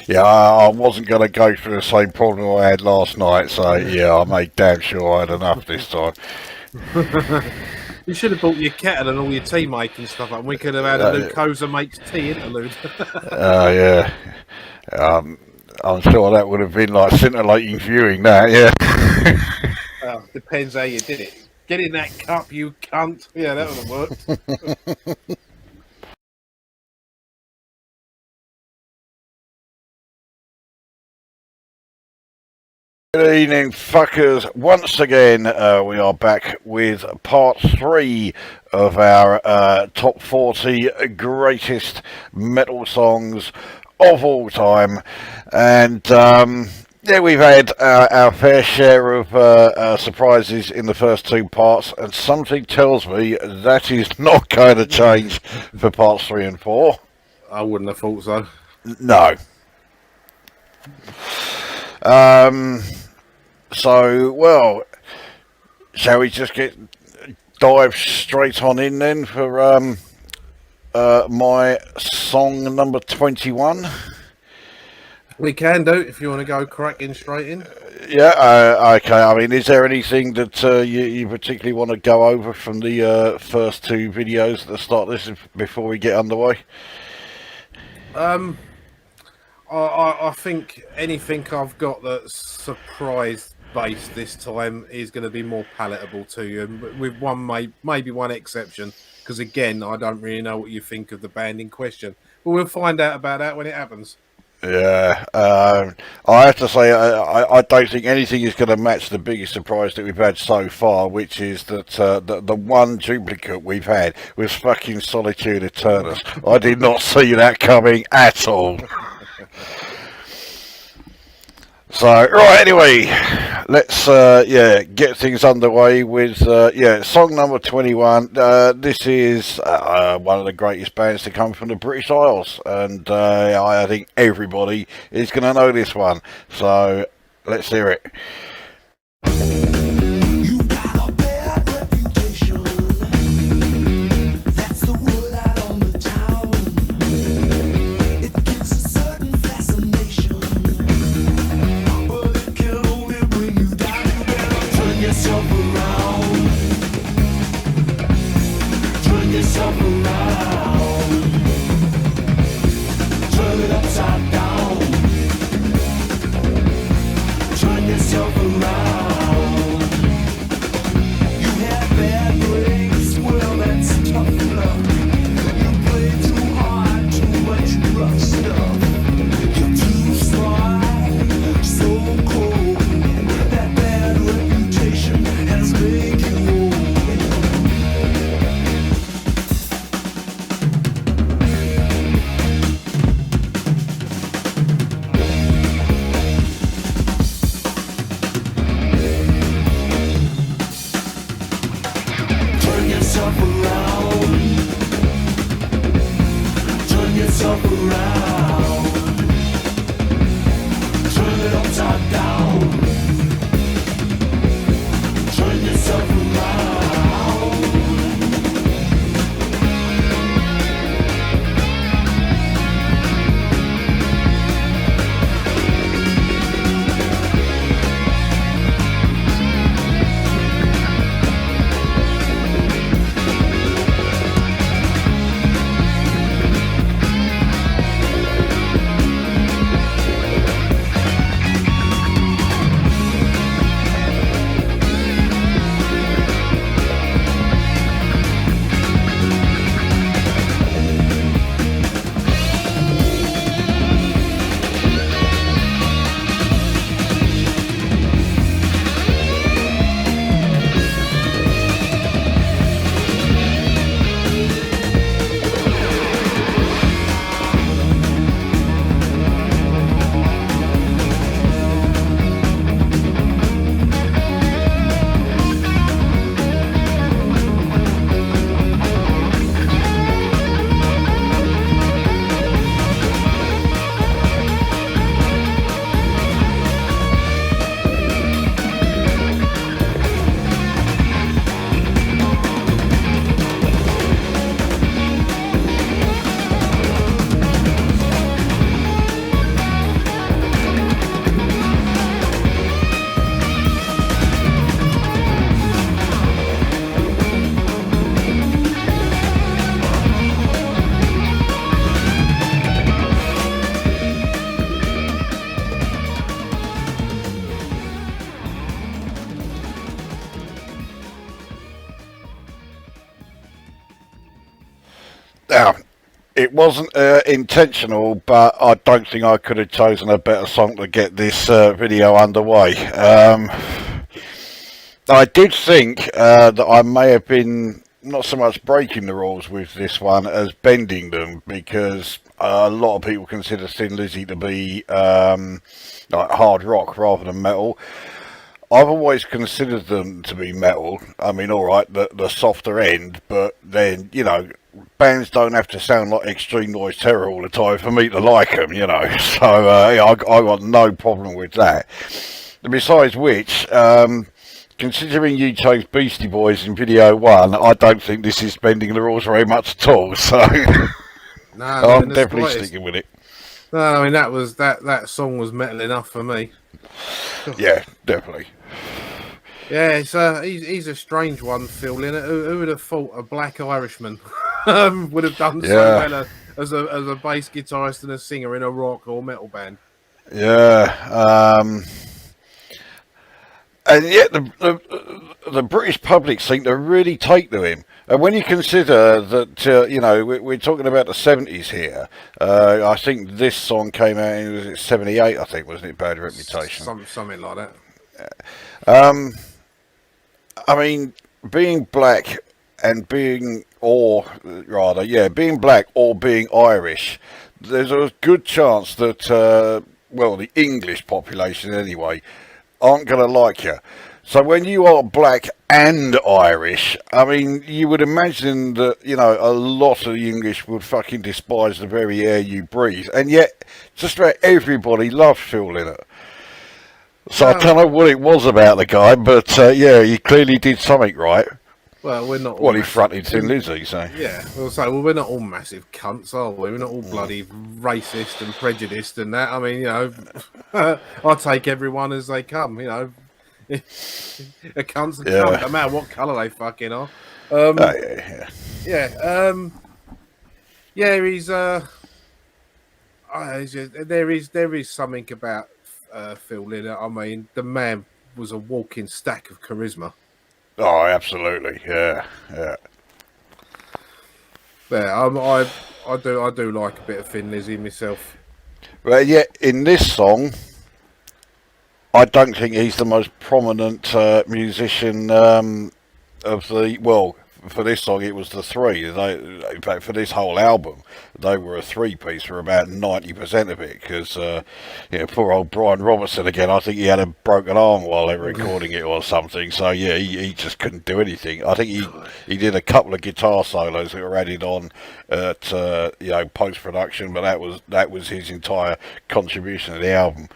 Yeah, I wasn't going to go through the same problem I had last night, so yeah, I made damn sure I had enough this time. You should have brought your kettle and all your tea making stuff up, and we could have had a Uh, Lucosa makes tea interlude. yeah, I'm sure that would have been like scintillating viewing. That, yeah. Depends how you did it. Get in that cup, you cunt. Yeah, that would have worked. Good evening, fuckers. Once again, we are back with part 3 of our top 40 greatest metal songs of all time. And yeah, we've had our fair share of surprises in the first 2 parts, and something tells me that is not going to change for parts 3 and 4. I wouldn't have thought so. No. So, well, shall we just dive straight on in then for my song number 21? We can do if you want to go cracking straight in. Yeah, okay. I mean, is there anything that you particularly want to go over from the first 2 videos at the start of this before we get underway? I think anything I've got that's surprise based this time is going to be more palatable to you, with maybe one exception, because again, I don't really know what you think of the band in question, but we'll find out about that when it happens. Yeah, I have to say I don't think anything is going to match the biggest surprise that we've had so far, which is that the one duplicate we've had was fucking Solitude Eternus. I did not see that coming at all. So, right, anyway, let's get things underway with song number 21. This is one of the greatest bands to come from the British Isles, and I think everybody is going to know this one. So, let's hear it. Turn yourself around. it wasn't intentional, but I don't think I could have chosen a better song to get this video underway. I did think that I may have been not so much breaking the rules with this one as bending them, because a lot of people consider Thin Lizzy to be like hard rock rather than metal. I've always considered them to be metal. I mean, all right, the softer end, but then, you know, bands don't have to sound like Extreme Noise Terror all the time for me to like them, you know. So yeah, I got no problem with that. Besides which, considering you chose Beastie Boys in video one, I don't think this is bending the rules very much at all. So No, I'm definitely sticking with it. No, I mean that song was metal enough for me. Yeah, definitely. Yeah, he's a strange one, Phil Lynott. Who would have thought a black Irishman would have done so well as a bass guitarist and a singer in a rock or metal band? Yeah, and yet the British public seem to really take to him. And when you consider that, you know, we're talking about the 70s here, I think this song came out in, was it 78, I think, wasn't it, Bad Reputation? Something like that. I mean, being black and being, or rather, yeah, being black or being Irish, there's a good chance that, well, the English population anyway, aren't going to like you. So when you are black and Irish, I mean, you would imagine that, you know, a lot of the English would fucking despise the very air you breathe. And yet, just about everybody loves Phil Lynott. So I don't know what it was about the guy, but yeah, he clearly did something right. Well, we're not. Well, he fronted Thin Lizzy, so yeah. Well, we're not all massive cunts, are we? We're not all bloody racist and prejudiced and that. I mean, you know, I take everyone as they come. You know, a cunt's a cunt, no matter what colour they fucking are. Yeah. He's there is something about Phil Lynott. I mean, the man was a walking stack of charisma. Oh, absolutely, yeah. Yeah, I do like a bit of Thin Lizzy myself. But yet, in this song, I don't think he's the most prominent musician of the, well, for this song it was the three. In fact, for this whole album, they were a three-piece for about 90% of it, because you know, poor old Brian Robertson again, I think he had a broken arm while they were recording it or something, so yeah, he just couldn't do anything. I think he did a couple of guitar solos that were added on at you know, post-production, but that was his entire contribution to the album.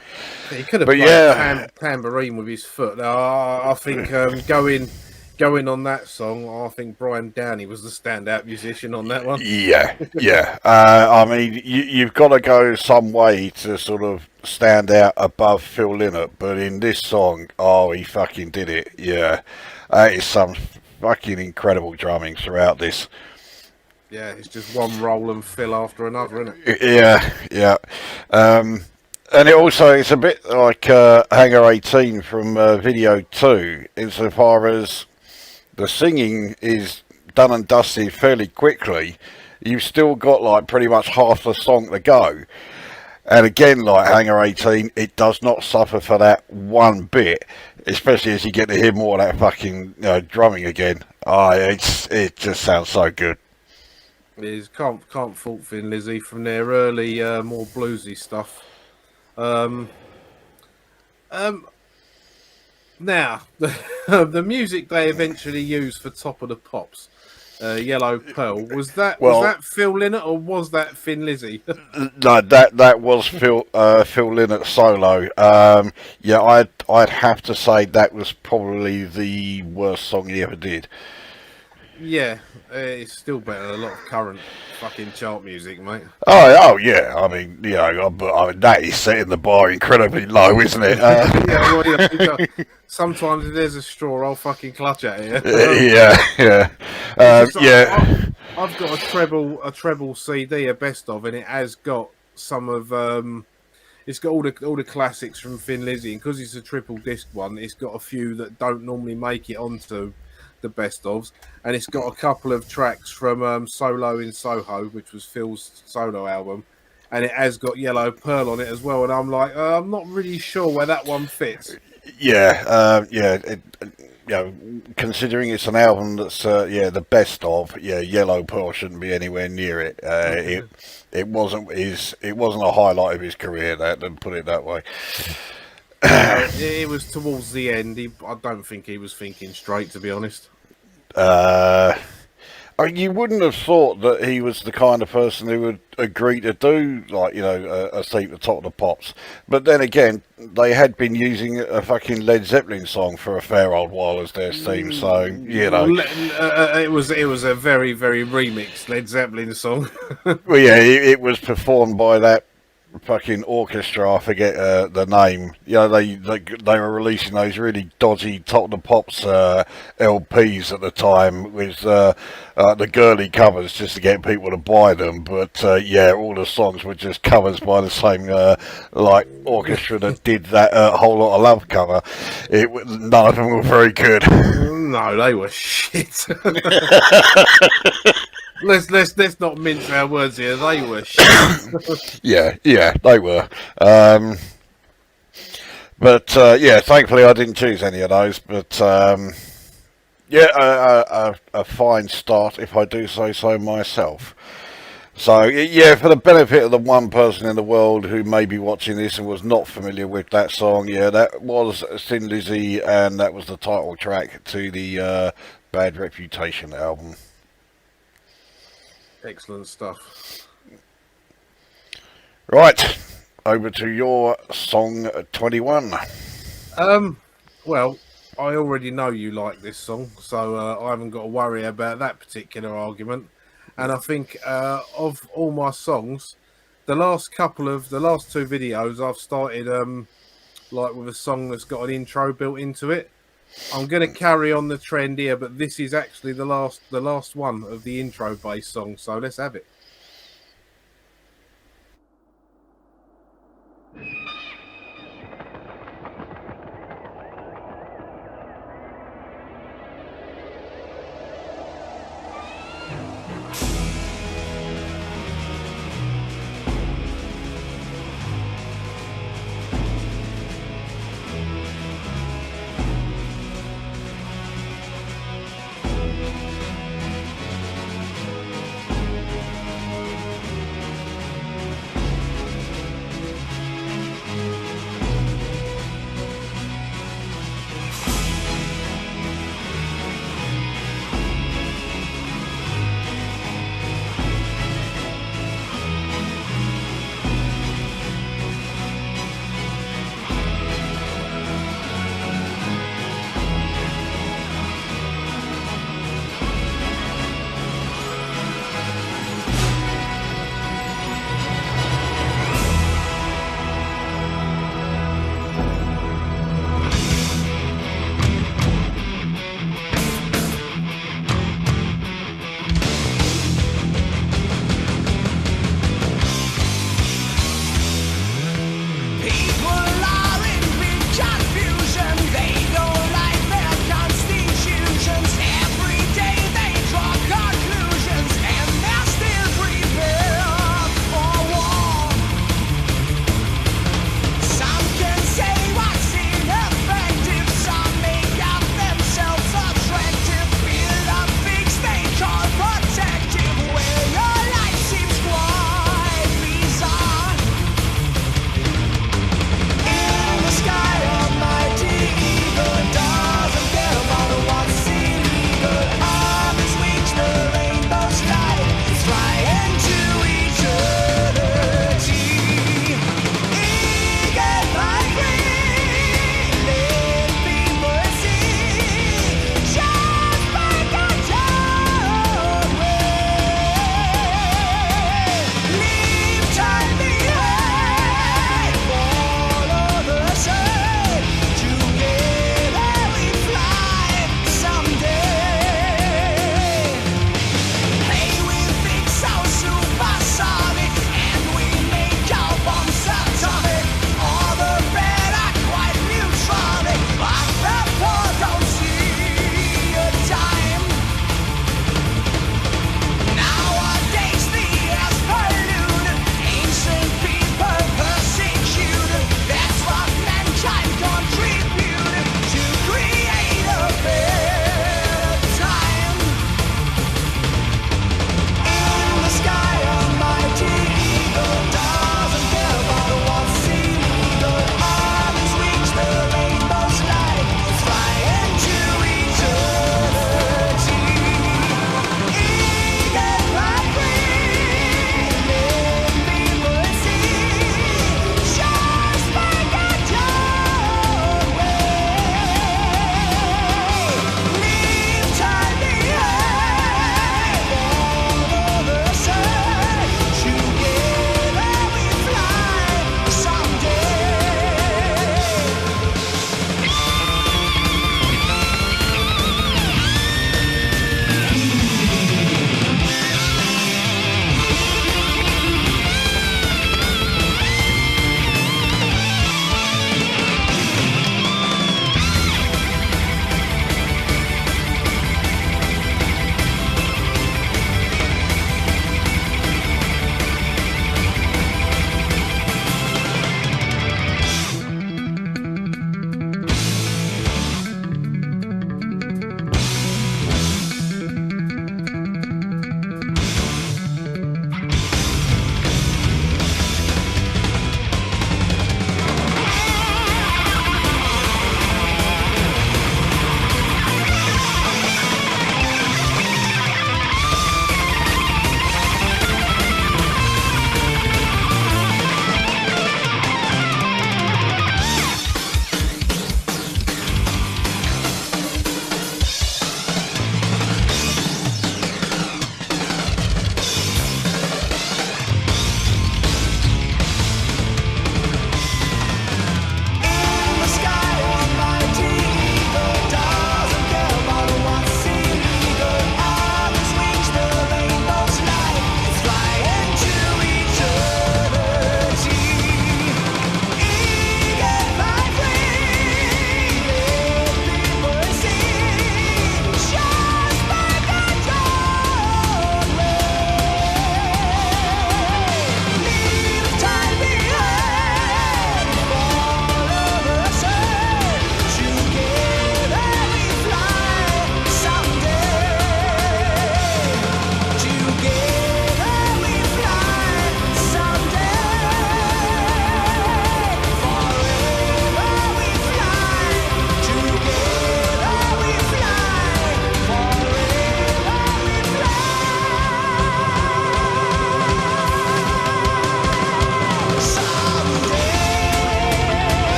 He could have played tambourine with his foot. I think going on that song, I think Brian Downey was the standout musician on that one. Yeah. I mean, you've got to go some way to sort of stand out above Phil Lynott, but in this song, oh, he fucking did it. Yeah, it's some fucking incredible drumming throughout this. Yeah, it's just one roll and fill after another, isn't it? Yeah. And it also, it's a bit like Hangar 18 from video 2, insofar as the singing is done and dusted fairly quickly. You've still got like pretty much half the song to go. And again, like Hangar 18, it does not suffer for that one bit, especially as you get to hear more of that fucking drumming again. It just sounds so good. It is, can't fault Thin Lizzy from their early, more bluesy stuff. Now, the music they eventually used for Top of the Pops, Yellow Pearl, was that Phil Lynott or was that Thin Lizzy? No, that was Phil Lynott solo. Yeah, I'd have to say that was probably the worst song he ever did. Yeah, it's still better than a lot of current fucking chart music, mate. Oh yeah. I mean, you know, but that is setting the bar incredibly low, isn't it? Sometimes if there's a straw, I'll fucking clutch at it. Yeah. I've got a treble CD, a best of, and it has got some of it's got all the classics from Thin Lizzy, and because it's a triple disc one, it's got a few that don't normally make it onto the best ofs, and it's got a couple of tracks from Solo in Soho, which was Phil's solo album, and it has got Yellow Pearl on it as well. And I'm like, I'm not really sure where that one fits. Considering it's an album that's the best of, Yellow Pearl shouldn't be anywhere near it. It wasn't a highlight of his career. That, and put it that way. It was towards the end. I don't think he was thinking straight, to be honest. You wouldn't have thought that he was the kind of person who would agree to do, like, a seat at the top of the pops. But then again, they had been using a fucking Led Zeppelin song for a fair old while as their theme, so, it was a very, very remixed Led Zeppelin song. Well, yeah, it was performed by that fucking orchestra. I forget the name. They were releasing those really dodgy top of the pops LPs at the time with the girly covers just to get people to buy them. But all the songs were just covers by the same orchestra that did that Whole Lot of Love cover. None of them were very good. No, they were shit. Let's not mince our words here. They were shit. yeah, they were. Thankfully I didn't choose any of those. But a fine start, if I do say so myself. So, for the benefit of the one person in the world who may be watching this and was not familiar with that song, that was Thin Lizzy, and that was the title track to the Bad Reputation album. Excellent stuff. Right, over to your song 21. Well, I already know you like this song, so I haven't got to worry about that particular argument. And I think of all my songs, the last two videos I've started with a song that's got an intro built into it. I'm going to carry on the trend here, but this is actually the last one of the intro based song, so let's have it.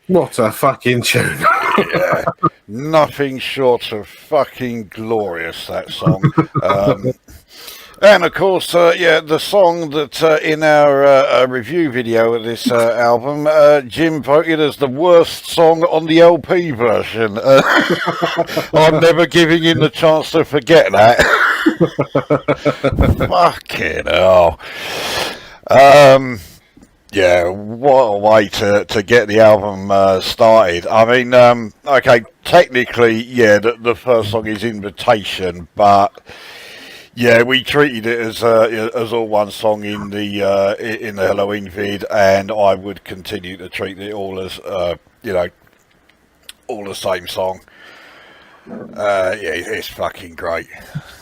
What a fucking tune! Yeah, nothing short of fucking glorious, that song. And of course, yeah, the song that in our review video of this album, Jim voted as the worst song on the LP version. I'm never giving him the chance to forget that. Fucking hell. Yeah, what a way to get the album started. I mean, okay, technically, yeah, the first song is Invitation, but yeah, we treated it as all one song in the Halloween vid, and I would continue to treat it all as all the same song. Yeah, it's fucking great.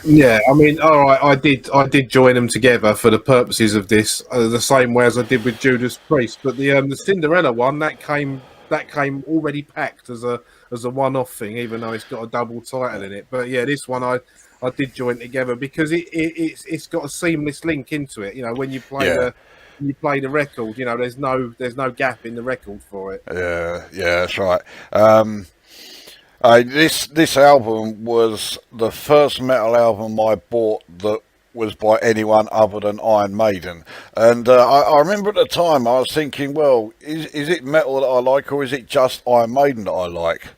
Yeah, I mean, all right, I did join them together for the purposes of this, the same way as I did with Judas Priest. But the Cinderella one that came already packed as a one-off thing, even though it's got a double title in it. But yeah, this one I did join together because it's got a seamless link into it. You know, when you play the record, you know, there's no gap in the record for it. Yeah, that's right. This album was the first metal album I bought that was by anyone other than Iron Maiden, and I remember at the time I was thinking, well, is it metal that I like, or is it just Iron Maiden that I like?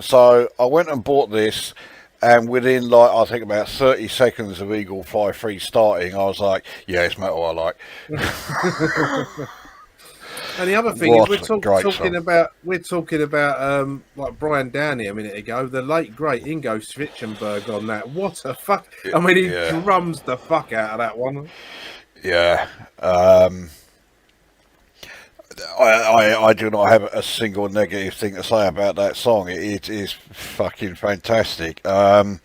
So I went and bought this, and within I think about 30 seconds of Eagle Fly Free starting, I was like, yeah, it's metal I like. And the other thing is, we're talking about like Brian Downey a minute ago, the late great Ingo Schwitzenberg on that. What a fuck! I mean, he drums the fuck out of that one. Yeah. I do not have a single negative thing to say about that song. It is fucking fantastic. But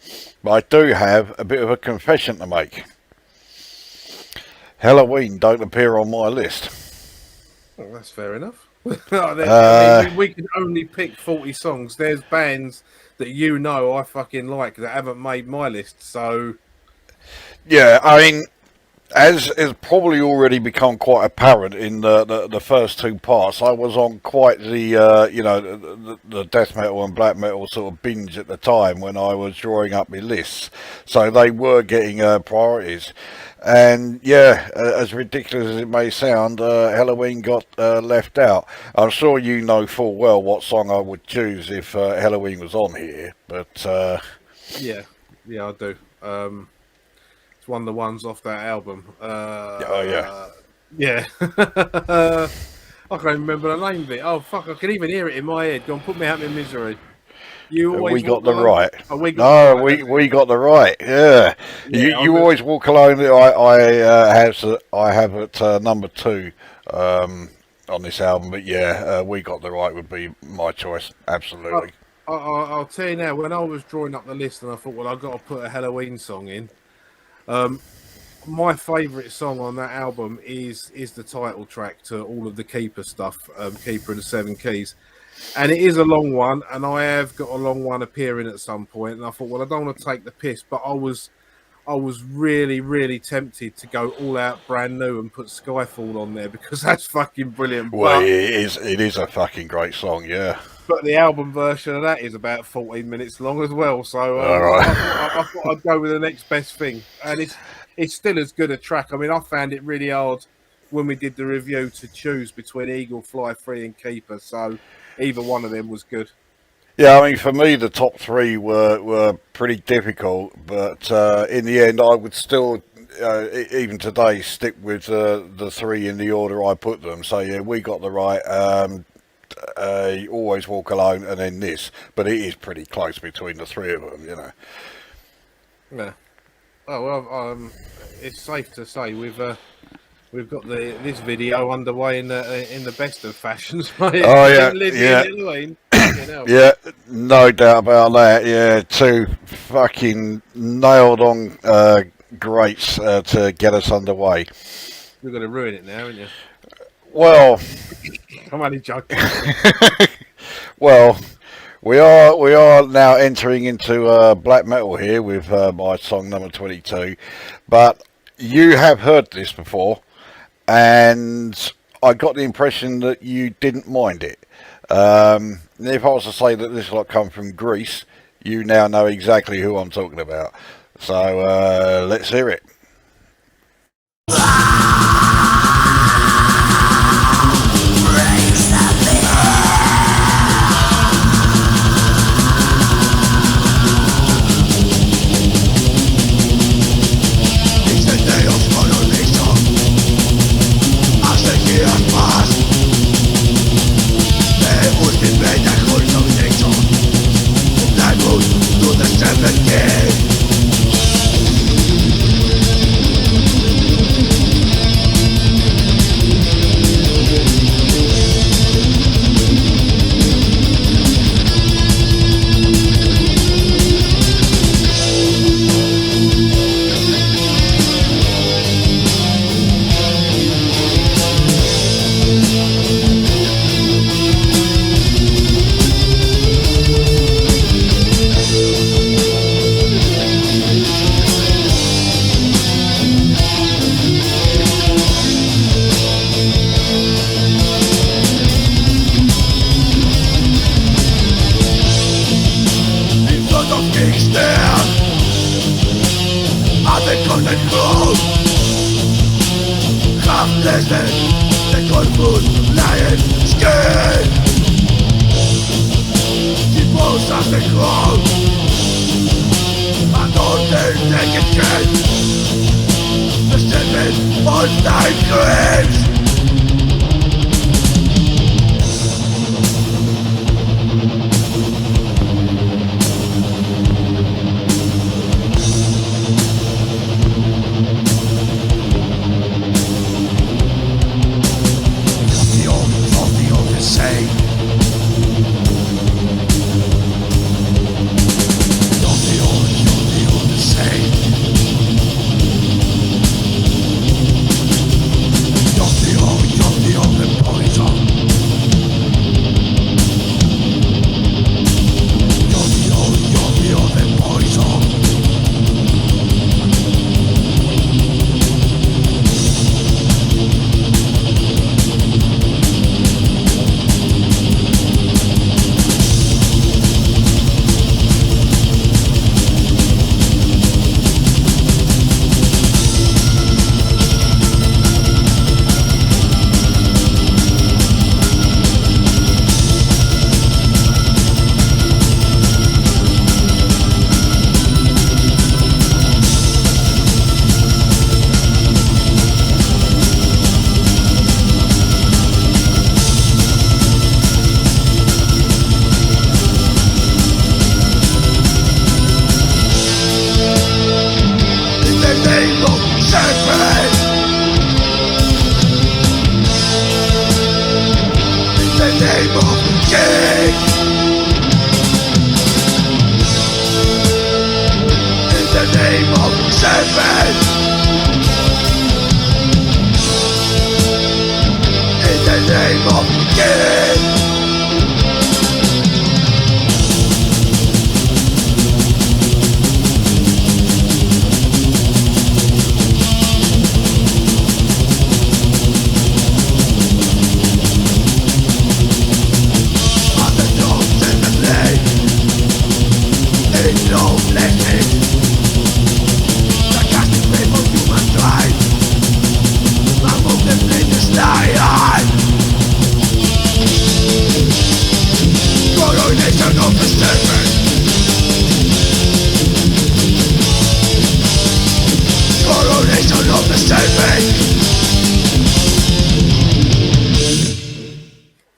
I do have a bit of a confession to make. Halloween don't appear on my list. Well, that's fair enough. I mean, we can only pick 40 songs. There's bands that I fucking like that haven't made my list. So, yeah, I mean, as has probably already become quite apparent in the first two parts, I was on quite the death metal and black metal sort of binge at the time when I was drawing up my lists. So they were getting priorities. And yeah, as ridiculous as it may sound, Halloween got left out. I'm sure you know full well what song I would choose if Halloween was on here, but yeah, I do. It's one of the ones off that album. Yeah. I can't remember the name of it. Oh fuck! I can even hear it in my head. Go on, put me out of my misery. You always we got the right. Oh, we got we got the right. Yeah, you always walk alone. I have at number 2 on this album, but yeah, we got the right would be my choice. Absolutely. I'll tell you now. When I was drawing up the list, and I thought, well, I've got to put a Halloween song in. My favourite song on that album is the title track to all of the Keeper stuff, Keeper and the Seven Keys. And it is a long one, and I have got a long one appearing at some point. And I thought, well, I don't want to take the piss, but I was really, really tempted to go all out brand new and put Skyfall on there because that's fucking brilliant. Well, it is a fucking great song, yeah. But the album version of that is about 14 minutes long as well. So I thought I'd go with the next best thing, and it's still as good a track. I mean, I found it really hard when we did the review to choose between Eagle Fly Free and Keeper. So either one of them was good. Yeah, I mean, for me, the top 3 were pretty difficult, but in the end, I would still, even today, stick with the 3 in the order I put them. So yeah, we got the right. Always Walk Alone, and then this, but it is pretty close between the 3 of them, you know. Yeah. Oh well, it's safe to say we've got this video underway in the best of fashions, mate. Oh yeah. Yeah, no doubt about that. Yeah, 2 fucking nailed on greats to get us underway. You're going to ruin it now, aren't you? Well, I'm only joking. Well, we are now entering into black metal here with my song number 22, but you have heard this before, and I got the impression that you didn't mind it. If I was to say that this lot come from Greece, you now know exactly who I'm talking about. So let's hear it.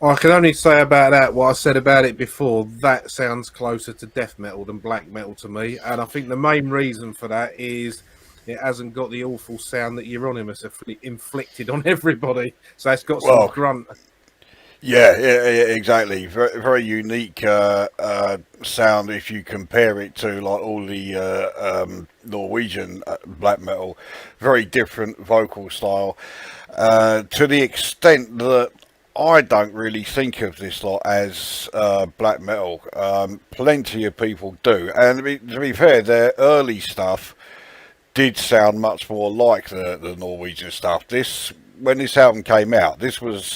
I can only say about that what I said about it before. That sounds closer to death metal than black metal to me, and I think the main reason for that is it hasn't got the awful sound that Euronymous inflicted on everybody. So it's got some grunt. Yeah, exactly. Very, very unique sound if you compare it to like all the Norwegian black metal. Very different vocal style. To the extent that I don't really think of this lot as black metal. Plenty of people do, and to be fair, their early stuff did sound much more like the Norwegian stuff. When this album came out, this was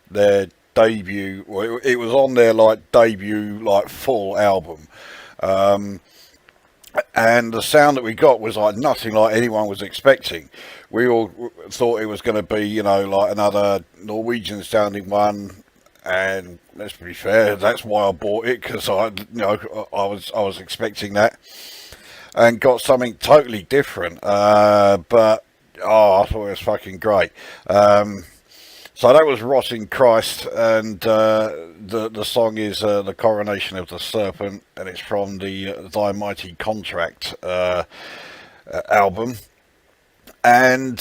their debut. Well, it was on their like debut like full album. And the sound that we got was like nothing like anyone was expecting. We all thought it was going to be, you know, like another Norwegian sounding one. And let's be fair, that's why I bought it, because I was expecting that, and got something totally different. But I thought it was fucking great. So that was Rotting Christ, and the song is The Coronation of the Serpent, and it's from the Thy Mighty Contract album. And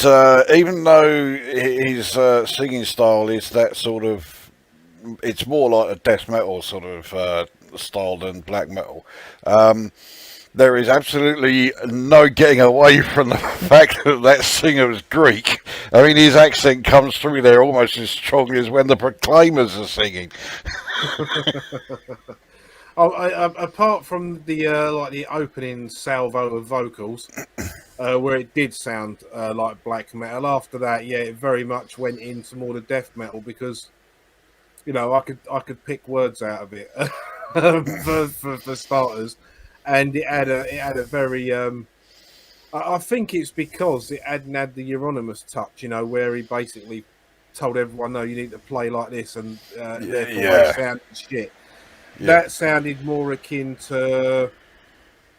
even though his singing style is that sort of, it's more like a death metal sort of style than black metal, there is absolutely no getting away from the fact that that singer is Greek. I mean, his accent comes through there almost as strongly as when the Proclaimers are singing. Apart from the like the opening salvo of vocals, where it did sound like black metal. After that, yeah, it very much went into more the death metal, because you know I could pick words out of it for starters. And it had a very I think it's because it hadn't had the Euronymous touch, you know, where he basically told everyone, no, you need to play like this, and therefore it sounded shit. Yeah. That sounded more akin to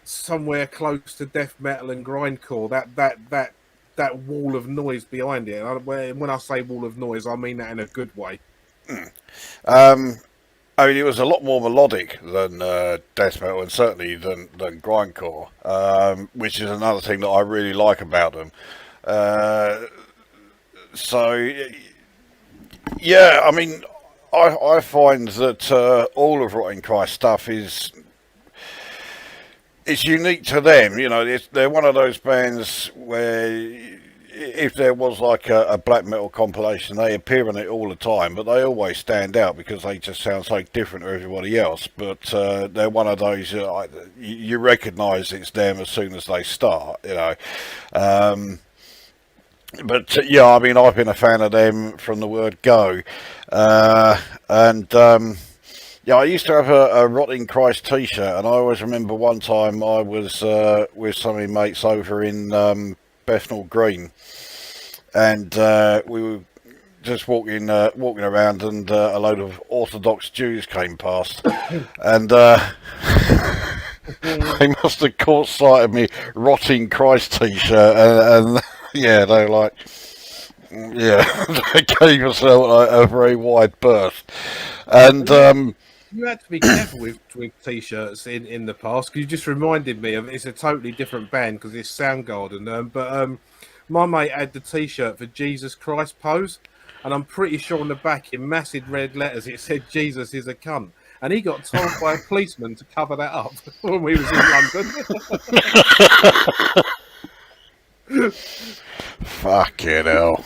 somewhere close to death metal and grindcore. That wall of noise behind it. When I say wall of noise, I mean that in a good way. I mean, it was a lot more melodic than death metal, and certainly than grindcore, which is another thing that I really like about them. So, yeah, I mean, I find that all of Rotting Christ stuff it's unique to them. You know, they're one of those bands where, if there was like a black metal compilation, they appear on it all the time, but they always stand out because they just sound so different to everybody else. But they're one of those, you recognise it's them as soon as they start, you know. But yeah, I mean, I've been a fan of them from the word go. Yeah, I used to have a Rotting Christ t-shirt, and I always remember one time I was with some of my mates over in Bethnal Green, and we were just walking around, and a load of Orthodox Jews came past, and they must have caught sight of me Rotting Christ t-shirt, and yeah, they were like, yeah, they gave us a very wide berth, and you had to be careful with t-shirts in the past, because you just reminded me of, it's a totally different band because it's Soundgarden, but my mate had the t-shirt for Jesus Christ Pose, and I'm pretty sure on the back in massive red letters it said Jesus is a cunt, and he got told by a policeman to cover that up when we was in London. Fucking hell.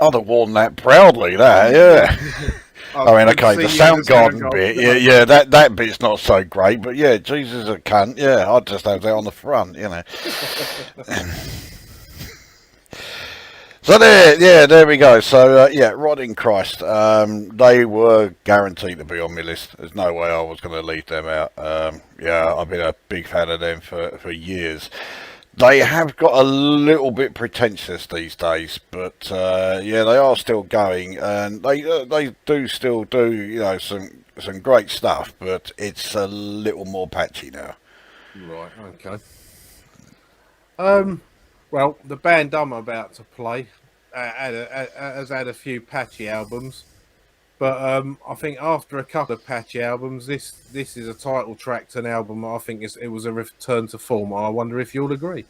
I'd have worn that proudly, that, yeah. I mean, okay, the Soundgarden bit, yeah, that bit's not so great, but yeah, Jesus is a cunt, yeah, I'd just have that on the front, you know. So there we go. So yeah, Rotting Christ, they were guaranteed to be on my list. There's no way I was going to leave them out. Yeah, I've been a big fan of them for years. They have got a little bit pretentious these days, but yeah, they are still going, and they do still do, you know, some great stuff, but it's a little more patchy now. Right. Okay. Well, the band I'm about to play has had a few patchy albums, but I think after a couple of patchy albums, this is a title track to an album. I think it was a return to form. I wonder if you'll agree.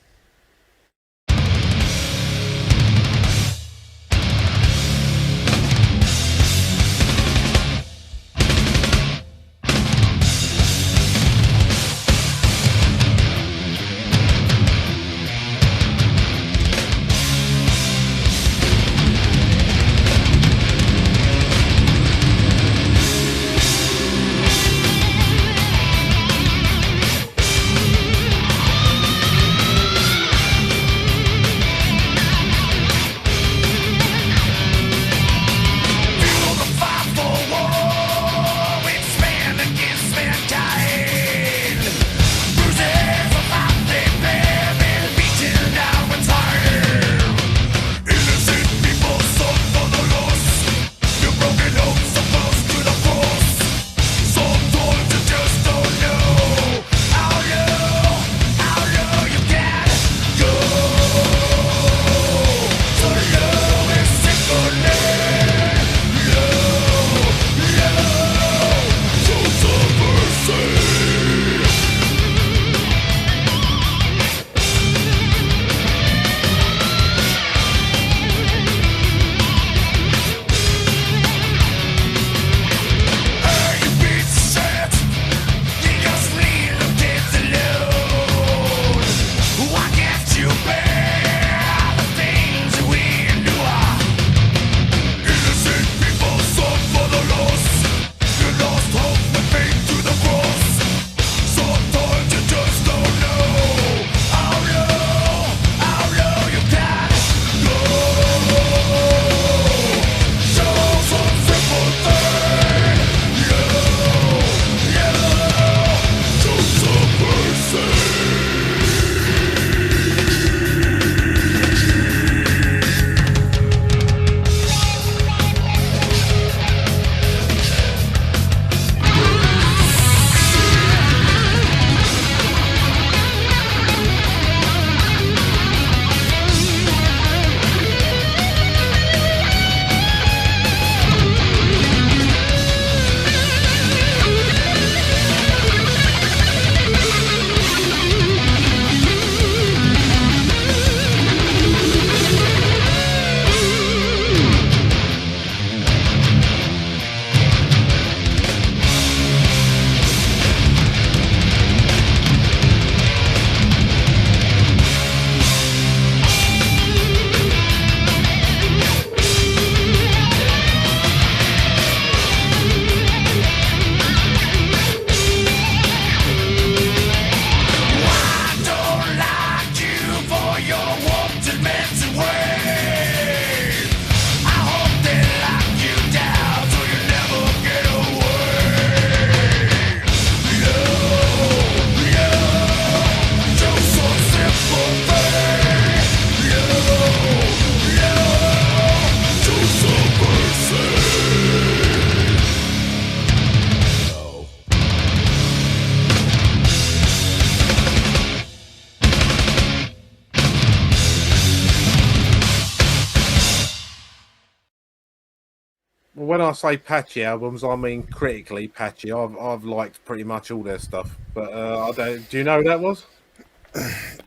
when I say patchy albums, I mean critically patchy. I've liked pretty much all their stuff, but I don't. Do you know who that was?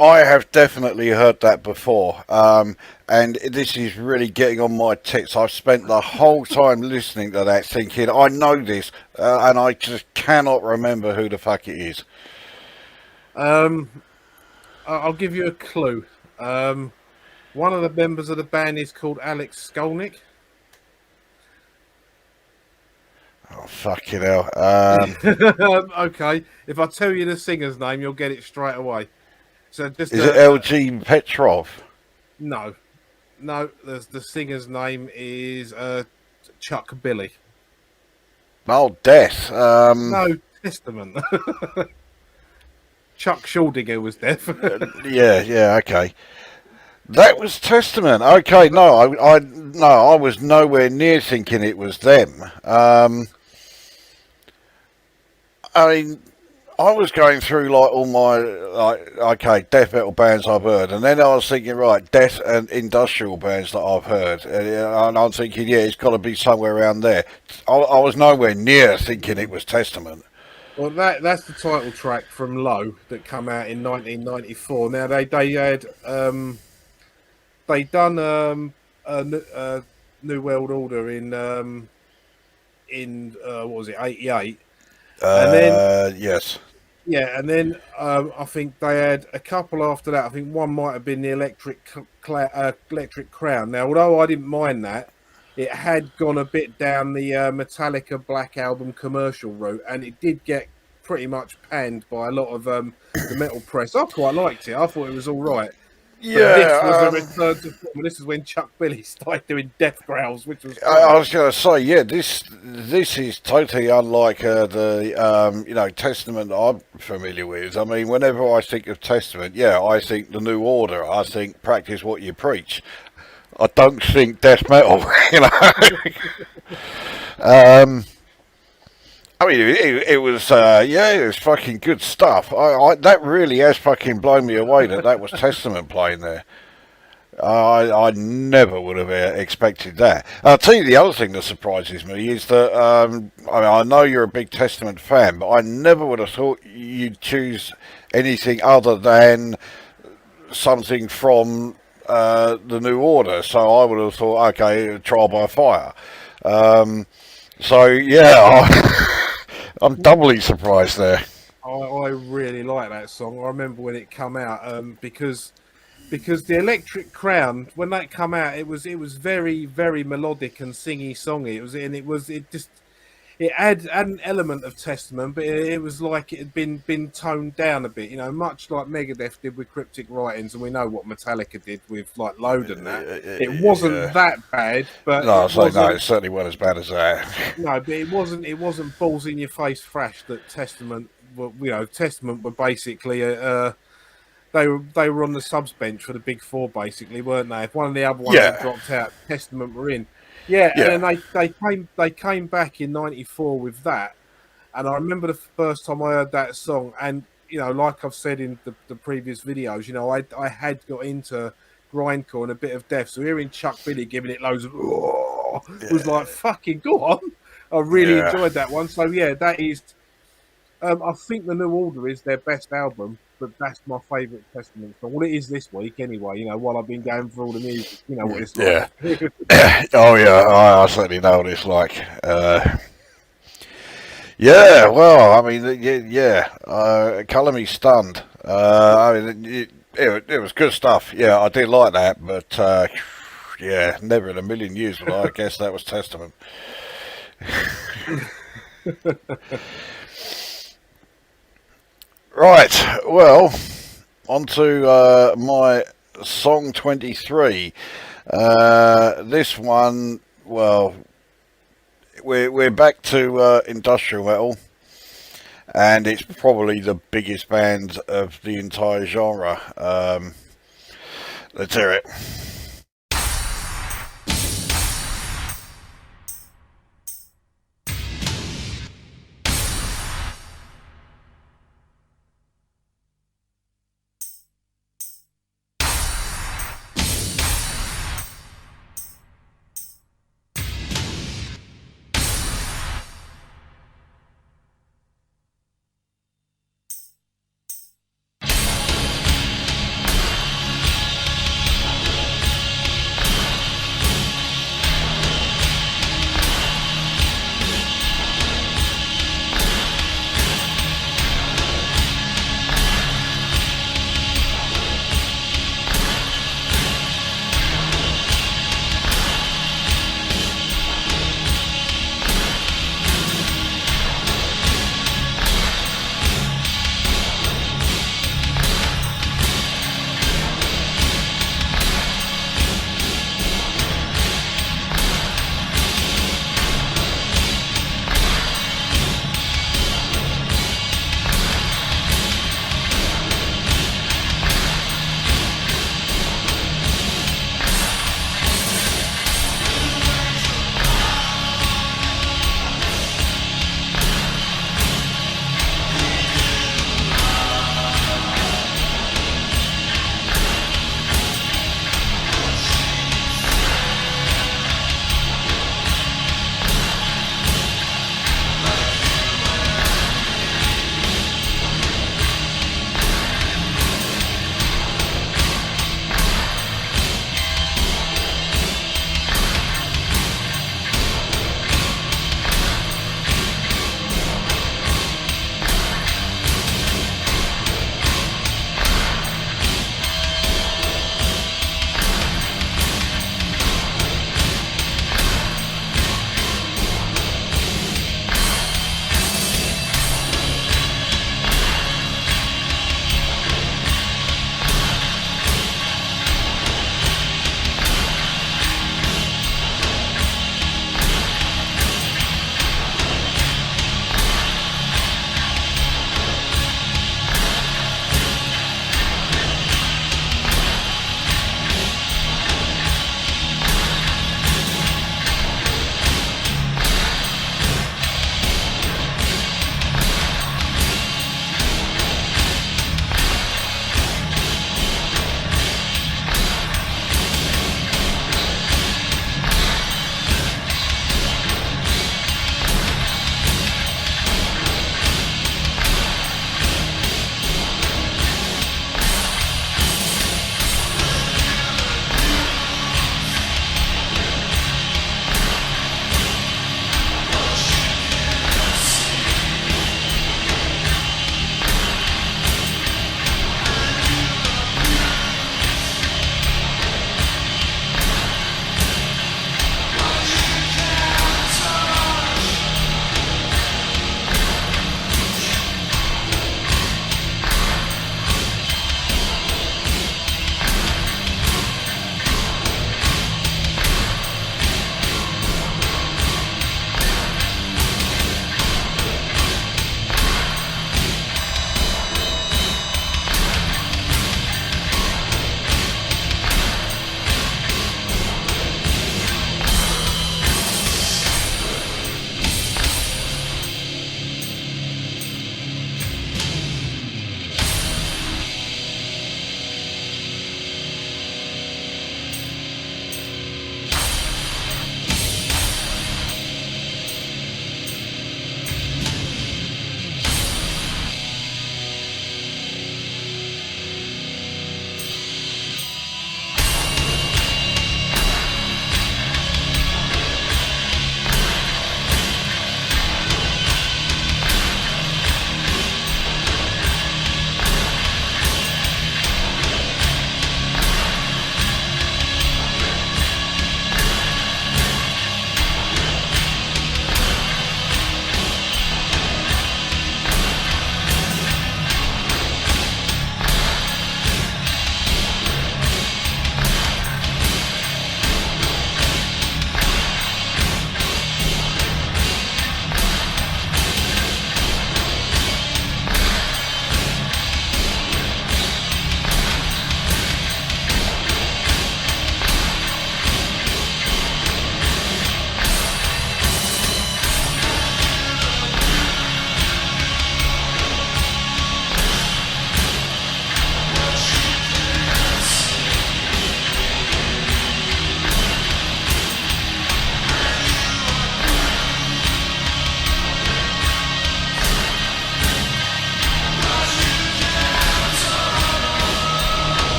I have definitely heard that before, and this is really getting on my tits. I've spent the whole time listening to that thinking, I know this, and I just cannot remember who the fuck it is. I'll give you a clue. One of the members of the band is called Alex Skolnick. Oh, fucking hell. Okay, if I tell you the singer's name, you'll get it straight away. So just Is it LG Petrov? no, no. The singer's name is Chuck Billy. Oh, Death. No, Testament. Chuck Schuldiner was deaf. Yeah, okay. That was Testament. Okay, no, I was nowhere near thinking it was them. I mean, I was going through like all my okay, death metal bands I've heard, and then I was thinking, right, death and industrial bands that I've heard, and I'm thinking, yeah, it's got to be somewhere around there. I was nowhere near thinking it was Testament. Well, that's the title track from Low that came out in 1994. Now they had they done a New World Order in what was it, 88, and then Yes. yeah, and then I think they had a couple after that. I think one might have been the Electric Crown. Now, although I didn't mind that, it had gone a bit down the Metallica Black Album commercial route, and it did get pretty much panned by a lot of the metal press. I quite liked it. I thought it was all right. But this was a return to form. This is when Chuck Billy started doing death growls, which was. I was going to say, yeah, this is totally unlike the Testament I'm familiar with. I mean, whenever I think of Testament, yeah, I think the New Order. I think practice what you preach. I don't think death metal, you know. I mean, it was, it was fucking good stuff. That really has fucking blown me away that was Testament playing there. I never would have expected that. I'll tell you the other thing that surprises me is that, I know you're a big Testament fan, but I never would have thought you'd choose anything other than something from the New Order. So I would have thought, okay, Trial by Fire. So, yeah, I'm doubly surprised there. I really like that song. I remember when it came out because the Electric Crown, when that come out, it was very, very melodic and singy-songy. It had an element of Testament, but it was like it had been toned down a bit, you know, much like Megadeth did with Cryptic Writings, and we know what Metallica did with like Load and that. It wasn't that bad, but no, it certainly wasn't as bad as that. No, but it wasn't balls in your face thrash that Testament were basically they were on the subs bench for the big four, basically, weren't they? If one of the other ones had dropped out, Testament were in. Yeah, and then they came back in '94 with that, and I remember the first time I heard that song, and you know, like I've said in the previous videos, you know, I had got into grindcore and a bit of death, so hearing Chuck Billy giving it loads of was like fucking go on. I really enjoyed that one. So yeah, that is. I think the New Order is their best album, but that's my favourite Testament song. Well, it is this week anyway. You know, while I've been going through all the music, you know what it's like. Oh yeah, I certainly know what it's like. Yeah, well, I mean, colour me stunned. I mean, it was good stuff. Yeah, I did like that, but yeah, never in a million years would I guess that was Testament. Right, well, on to my song 23. This one, well, we're back to industrial metal, and it's probably the biggest band of the entire genre. Let's hear it.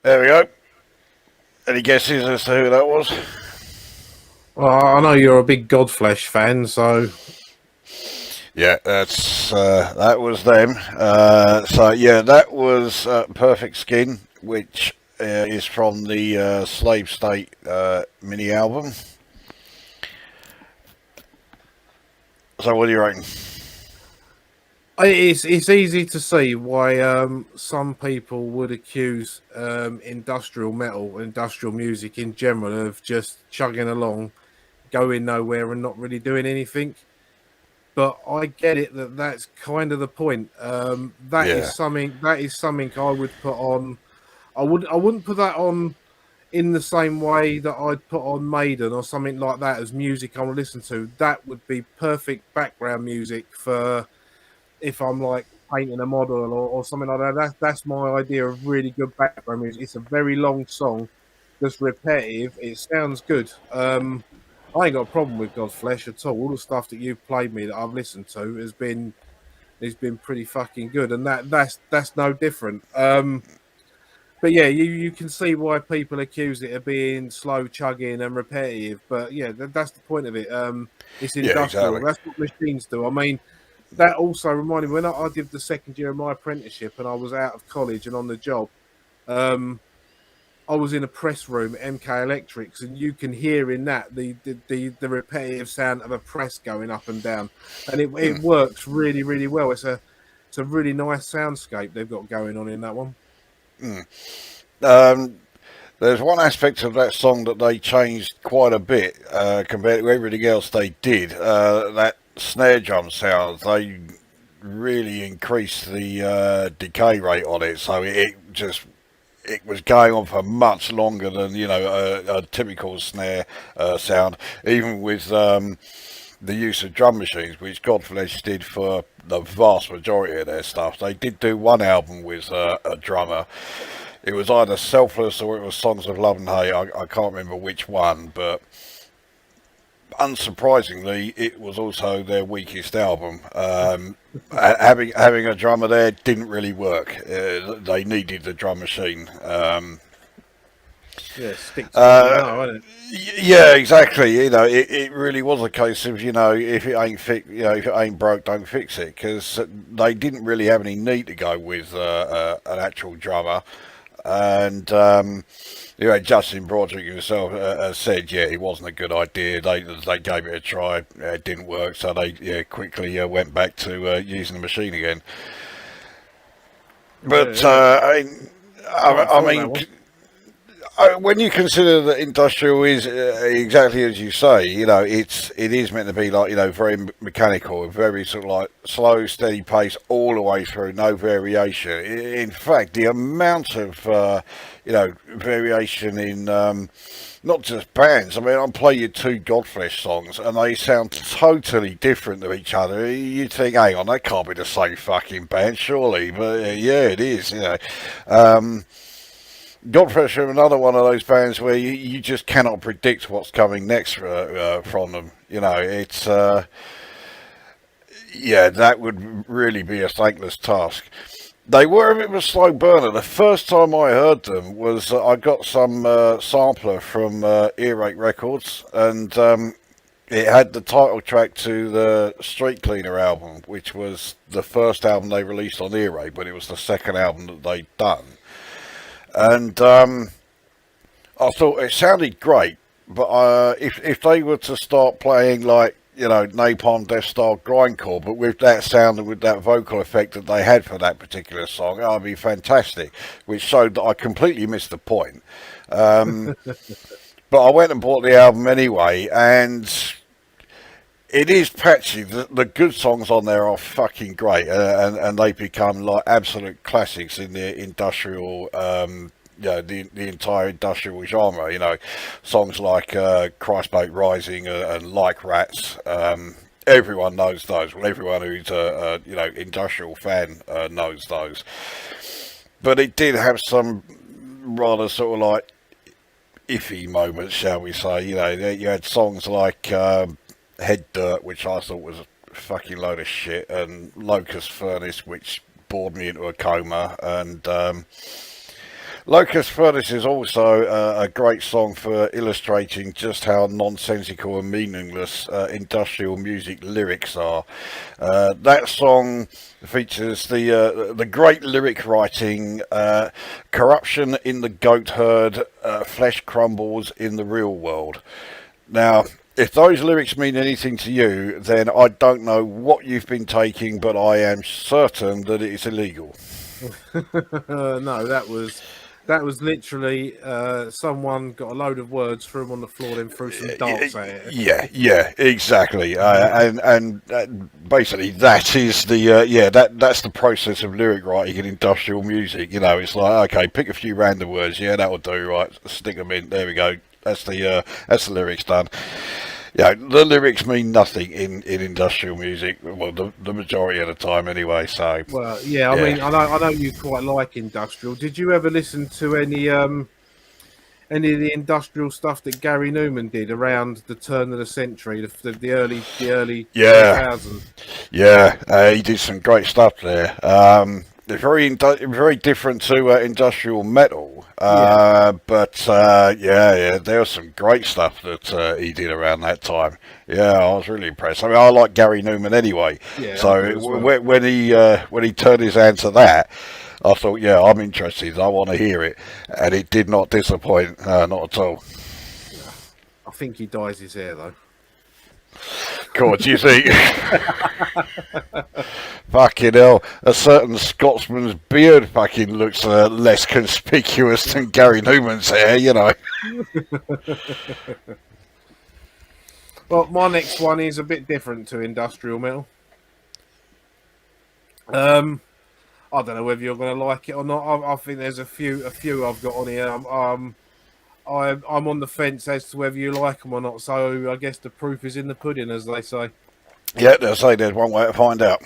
There we go. Any guesses as to who that was? Well, I know you're a big Godflesh fan, so Yeah, that was them. So yeah, that was Perfect Skin, which is from the Slave State mini album. So what do you reckon? it's easy to see why some people would accuse industrial metal, industrial music in general, of just chugging along, going nowhere, and not really doing anything. But I get it that that's kind of the point. Yeah, That is something I would put on. I wouldn't put that on in the same way that I'd put on Maiden or something like that as music I would listen to. That would be perfect background music for if I'm like painting a model or something like that. That's my idea of really good background music. It's a very long song, just repetitive. It sounds good. I ain't got a problem with Godflesh at all. All the stuff that you've played me that I've listened to has been pretty fucking good, and that's no different. But yeah, you can see why people accuse it of being slow chugging and repetitive. But yeah, that's the point of it. It's yeah, industrial. exactly. That's what machines do. I mean, that also reminded me when I did the second year of my apprenticeship and I was out of college and on the job. Um, I was in a press room at MK Electrics, and you can hear in that the repetitive sound of a press going up and down, and it works really well. It's a really nice soundscape they've got going on in that one. Um, there's one aspect of that song that they changed quite a bit compared to everything else they did. That snare drum sound, they really increased the decay rate on it, so it was going on for much longer than a typical snare sound, even with the use of drum machines, which Godflesh did for the vast majority of their stuff. They did do one album with a drummer. It was either Selfless or it was Songs of Love and Hate. I can't remember which one, but unsurprisingly, it was also their weakest album. Having a drummer there didn't really work. They needed the drum machine. Yeah, stick to what you Uh, know, isn't it? yeah, exactly. It really was a case of if it ain't if it ain't broke, don't fix it. Because they didn't really have any need to go with an actual drummer, and Justin Broderick himself said, yeah, it wasn't a good idea. They gave it a try, it didn't work, so they quickly went back to using the machine again. But Yeah, I fault that mean, one. when you consider that industrial is exactly as you say, it is meant to be like very mechanical, very sort of like slow, steady pace all the way through, no variation. In fact, the amount of variation in not just bands. I mean, I'll play you two Godflesh songs, and they sound totally different to each other. You think, hang on, that can't be the same fucking band, surely? But yeah, it is. Godflesh are another one of those bands where you just cannot predict what's coming next from them. That would really be a thankless task. They were a bit of a slow burner. The first time I heard them was I got some sampler from Earache Records, and it had the title track to the Street Cleaner album, which was the first album they released on Earache, but it was the second album that they'd done. And I thought it sounded great, but if they were to start playing like Napalm Death style grindcore, but with that sound and with that vocal effect that they had for that particular song, that'd be fantastic. Which showed that I completely missed the point. But I went and bought the album anyway, and it is patchy. The good songs on there are fucking great, and they become like absolute classics in the industrial. The entire industrial genre. Songs like Christboat Rising and Like Rats. Everyone knows those. Well, everyone who's a industrial fan knows those. But it did have some rather sort of like iffy moments, shall we say. You had songs like Head Dirt, which I thought was a fucking load of shit, and Locust Furnace, which bored me into a coma, and Locust Furnace is also a great song for illustrating just how nonsensical and meaningless industrial music lyrics are. That song features the great lyric writing, corruption in the goat herd, flesh crumbles in the real world. Now, if those lyrics mean anything to you, then I don't know what you've been taking, but I am certain that it is illegal. No, that was literally someone got a load of words, threw them on the floor, then threw some darts at it. Yeah, exactly. And basically that is the that's the process of lyric writing in industrial music. You know, it's like, okay, pick a few random words. Yeah, that'll do. Right, stick them in. There we go. That's the lyrics done. Yeah, the lyrics mean nothing in industrial music. Well, the majority of the time, anyway. So, well, yeah. I mean, I know you quite like industrial. Did you ever listen to any of the industrial stuff that Gary Newman did around the turn of the century, the early 2000s? Yeah, he did some great stuff there. They're very different to industrial metal, but there was some great stuff that he did around that time. Yeah, I was really impressed. I mean, I like Gary Newman anyway, Yeah, so well. when he turned his hand to that, I thought, yeah, I'm interested. I want to hear it, and it did not disappoint, not at all. I think he dyes his hair though. God, do you think? Fucking hell, a certain Scotsman's beard fucking looks less conspicuous than Gary Newman's hair, you know. Well, my next one is a bit different to industrial metal. I don't know whether you're going to like it or not. I think there's a few I've got on here. I'm on the fence as to whether you like them or not. So I guess the proof is in the pudding, as they say. Yeah, they'll say there's one way to find out.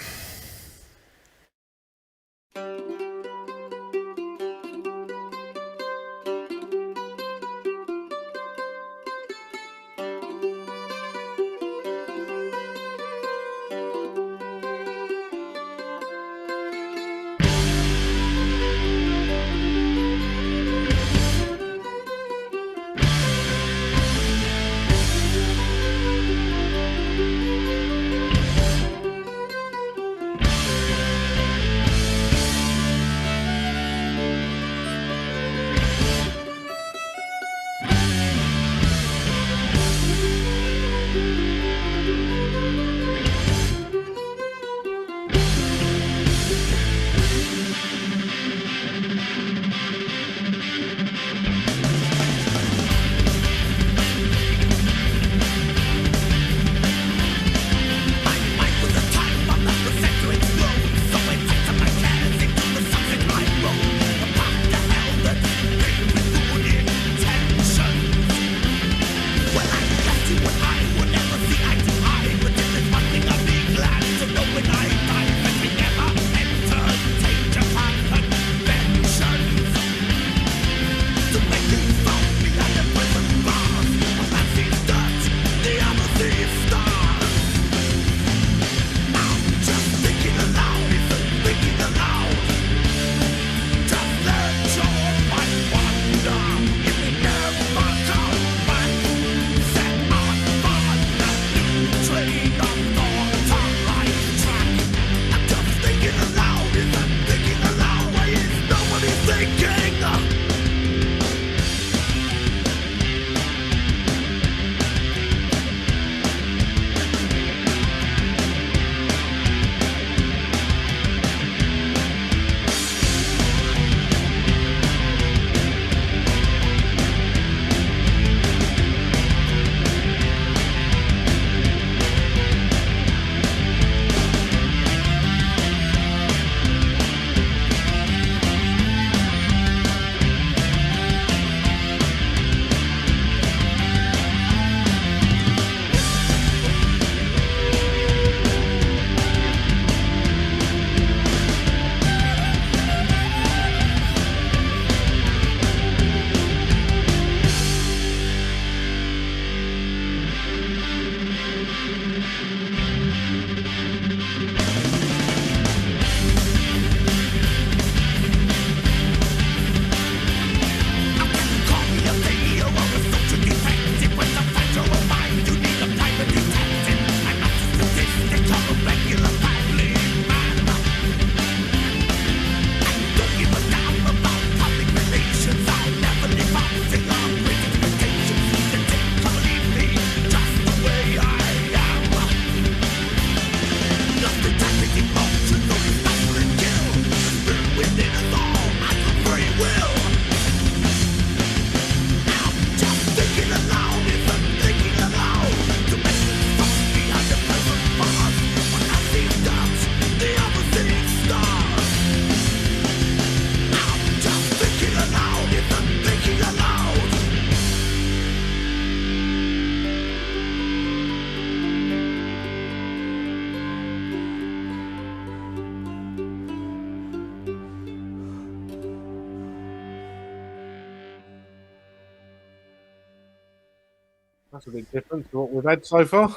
That's a bit different to what we've had so far.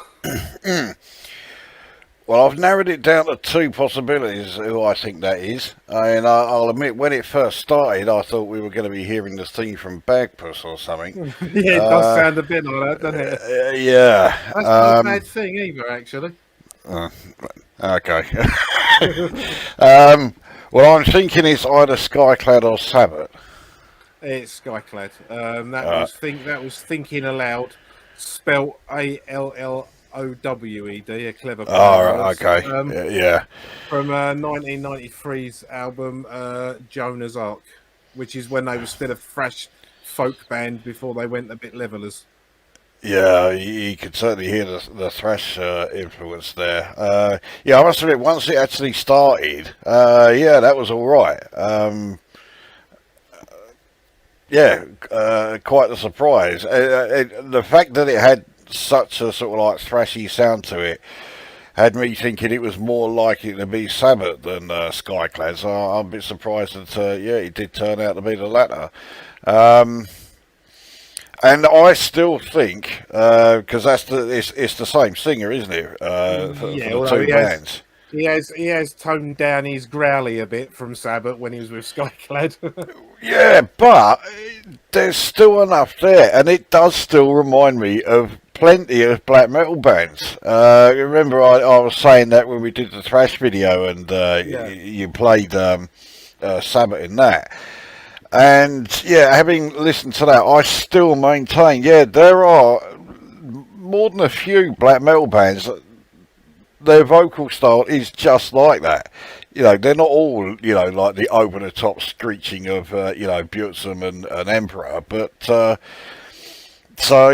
Well, I've narrowed it down to two possibilities who I think that is. And I'll admit, when it first started, I thought we were going to be hearing this thing from Bagpuss or something. Yeah, it does sound a bit like that, doesn't it? Yeah. That's not a bad thing either, actually. Okay. Well, I'm thinking it's either Skyclad or Sabbath. It's Skyclad. That was thinking aloud, spelt ALLOWED. A clever play on words. Okay. Yeah. From 1993's album Jonah's Ark, which is when they were still a fresh folk band before they went a bit levelers. Yeah, you could certainly hear the thrash influence there. Yeah, I must admit, once it actually started, yeah, that was all right. Yeah, quite a surprise. The fact that it had such a sort of like thrashy sound to it had me thinking it was more likely to be Sabbath than Skyclad. So I'm a bit surprised that yeah, it did turn out to be the latter. And I still think because it's the same singer, isn't it? For the two bands. He has toned down his growly a bit from Sabbath when he was with Skyclad. Yeah, but there's still enough there, and it does still remind me of plenty of black metal bands. Remember, I was saying that when we did the thrash video, and you played Sabbath in that. And yeah, having listened to that, I still maintain, yeah, there are more than a few black metal bands. Their vocal style is just like that. You know, they're not all, you know, like the over-the-top screeching of, you know, Bjornsson and Emperor. But, so,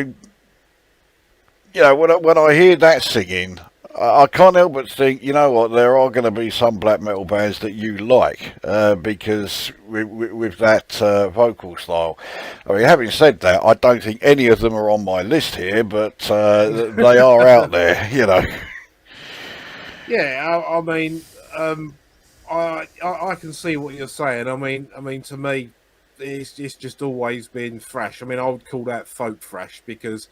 you know, when I hear that singing, I can't help but think, you know what, there are going to be some black metal bands that you like, because with that vocal style. I mean, having said that, I don't think any of them are on my list here, but they are out there, you know. Yeah, I mean, I can see what you're saying. I mean, to me, it's just always been thrash. I mean, I would call that folk thrash because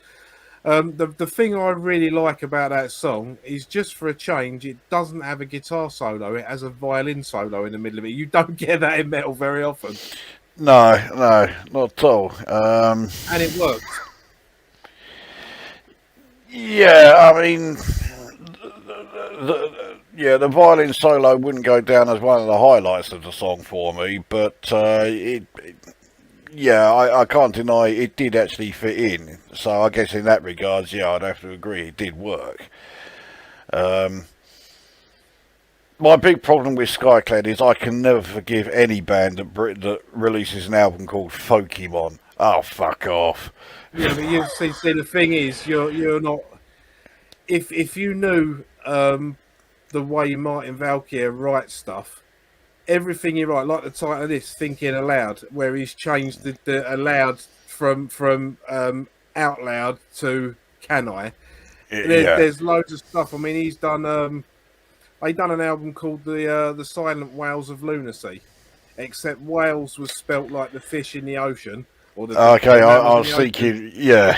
the thing I really like about that song is just for a change, it doesn't have a guitar solo; it has a violin solo in the middle of it. You don't get that in metal very often. No, not at all. And it works. Yeah, I mean, the violin solo wouldn't go down as one of the highlights of the song for me, but yeah, I can't deny it did actually fit in. So I guess in that regards, yeah, I'd have to agree it did work. My big problem with Skyclad is I can never forgive any band that releases an album called Pokemon. Oh, fuck off. Yeah, but you see, the thing is, you're not. If you knew the way Martin Valkyr writes stuff, everything he writes, like the title of this, "Thinking Aloud," where he's changed the aloud from out loud to can I. There's loads of stuff. I mean, he's done an album called the Silent Whales of Lunacy, except whales was spelt like the fish in the ocean. Or the okay, I was thinking, yeah.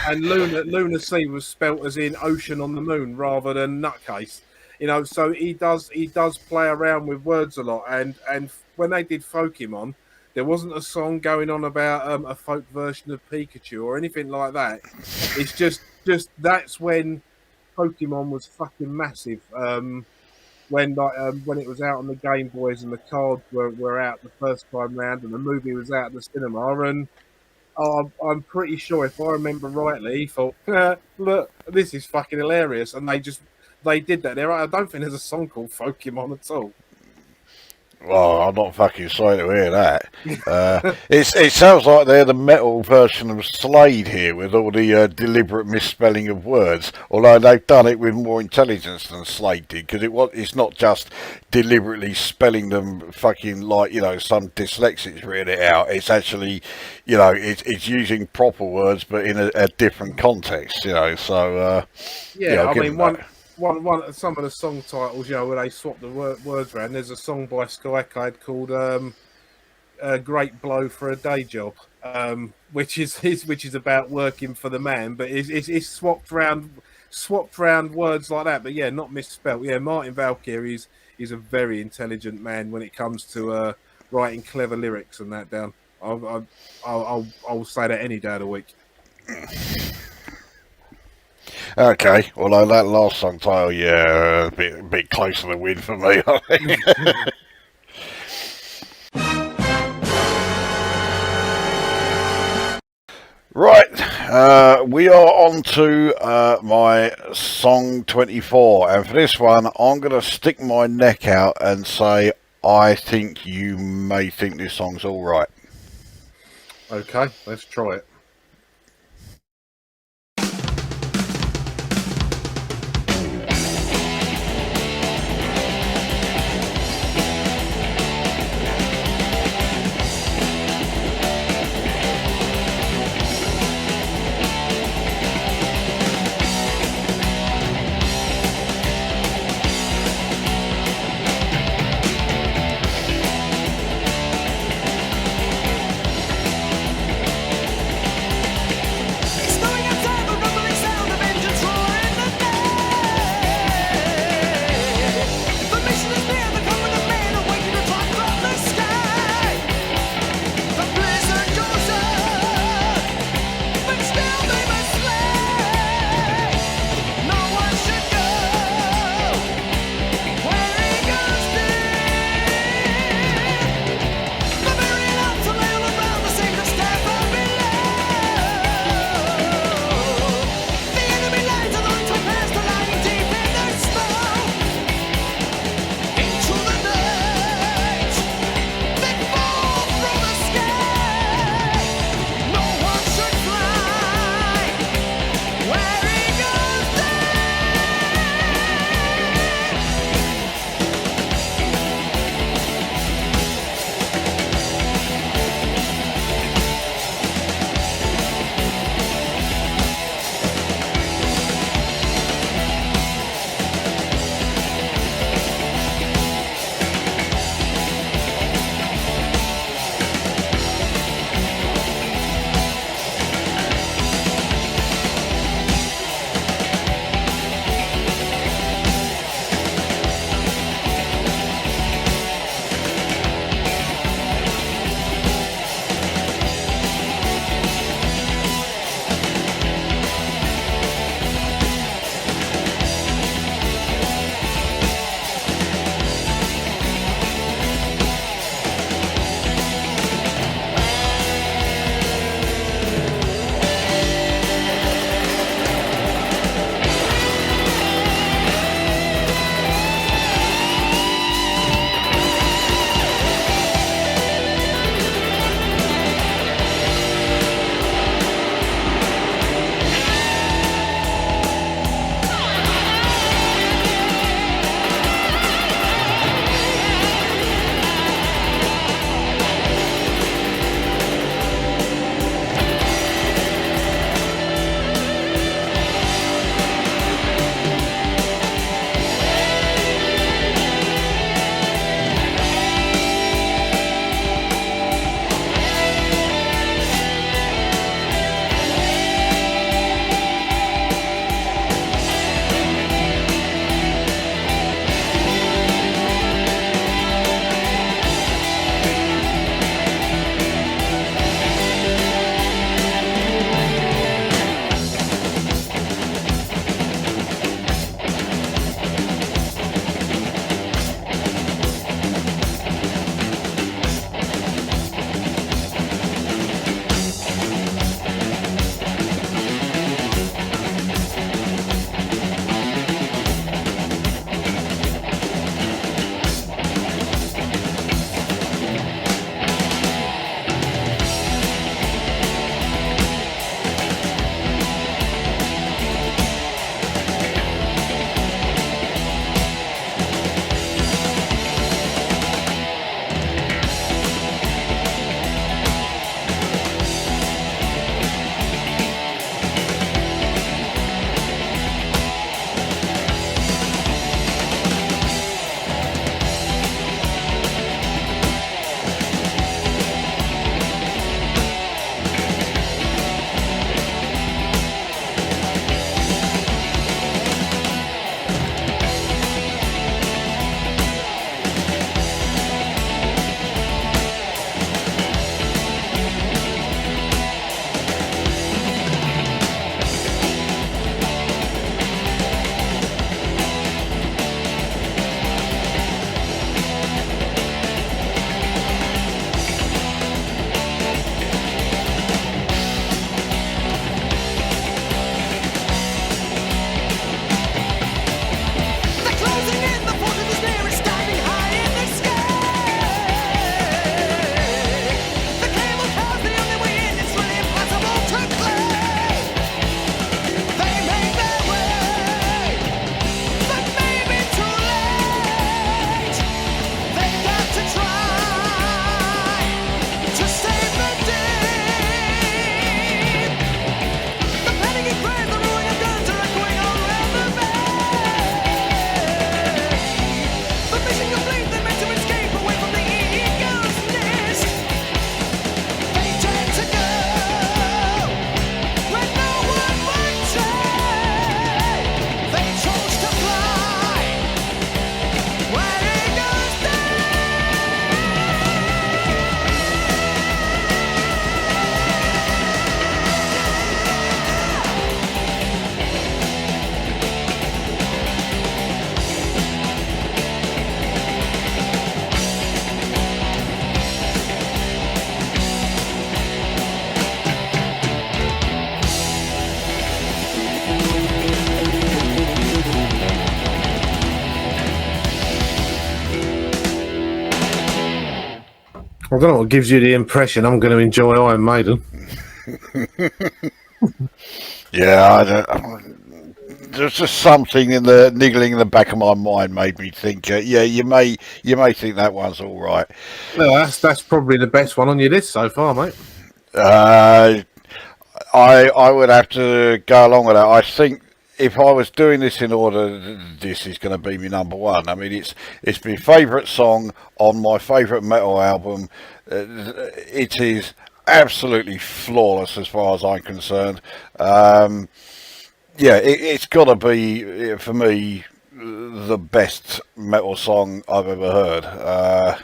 And lunacy was spelt as in ocean on the moon rather than nutcase. You know, so he does play around with words a lot. And when they did Pokemon, there wasn't a song going on about a folk version of Pikachu or anything like that. It's just that's when Pokemon was fucking massive. When it was out on the Game Boys and the cards were out the first time round and the movie was out at the cinema, and I'm pretty sure if I remember rightly, he thought, look, this is fucking hilarious, and they did that. I don't think there's a song called Pokemon at all. Well, I'm not fucking sorry to hear that. It sounds like they're the metal version of Slade here, with all the deliberate misspelling of words. Although they've done it with more intelligence than Slade did, because it's not just deliberately spelling them fucking like, you know, some dyslexics read it out. It's actually, you know, it's using proper words but in a different context, you know. So yeah, I mean some of the song titles, you know, where they swap the words around. There's a song by Skyclad called a great blow for a day job, which is about working for the man, but it's swapped round words like that. But yeah, not misspelt. Yeah, Martin Valkyrie is a very intelligent man when it comes to writing clever lyrics and that down. I'll say that any day of the week. Okay, although that last song title, yeah, a bit close to the win for me, I think. Right, we are on to my song 24, and for this one, I'm going to stick my neck out and say I think you may think this song's alright. Okay, let's try it. I don't know what gives you the impression I'm going to enjoy Iron Maiden. Yeah, there's just something in the niggling in the back of my mind made me think. Yeah, you may think that one's all right. Well, that's probably the best one on your list so far, mate. I would have to go along with that. I think if I was doing this in order, this is going to be my number one. I mean, it's my favourite song on my favourite metal album. It is absolutely flawless as far as I'm concerned. Yeah, it's got to be for me the best metal song I've ever heard.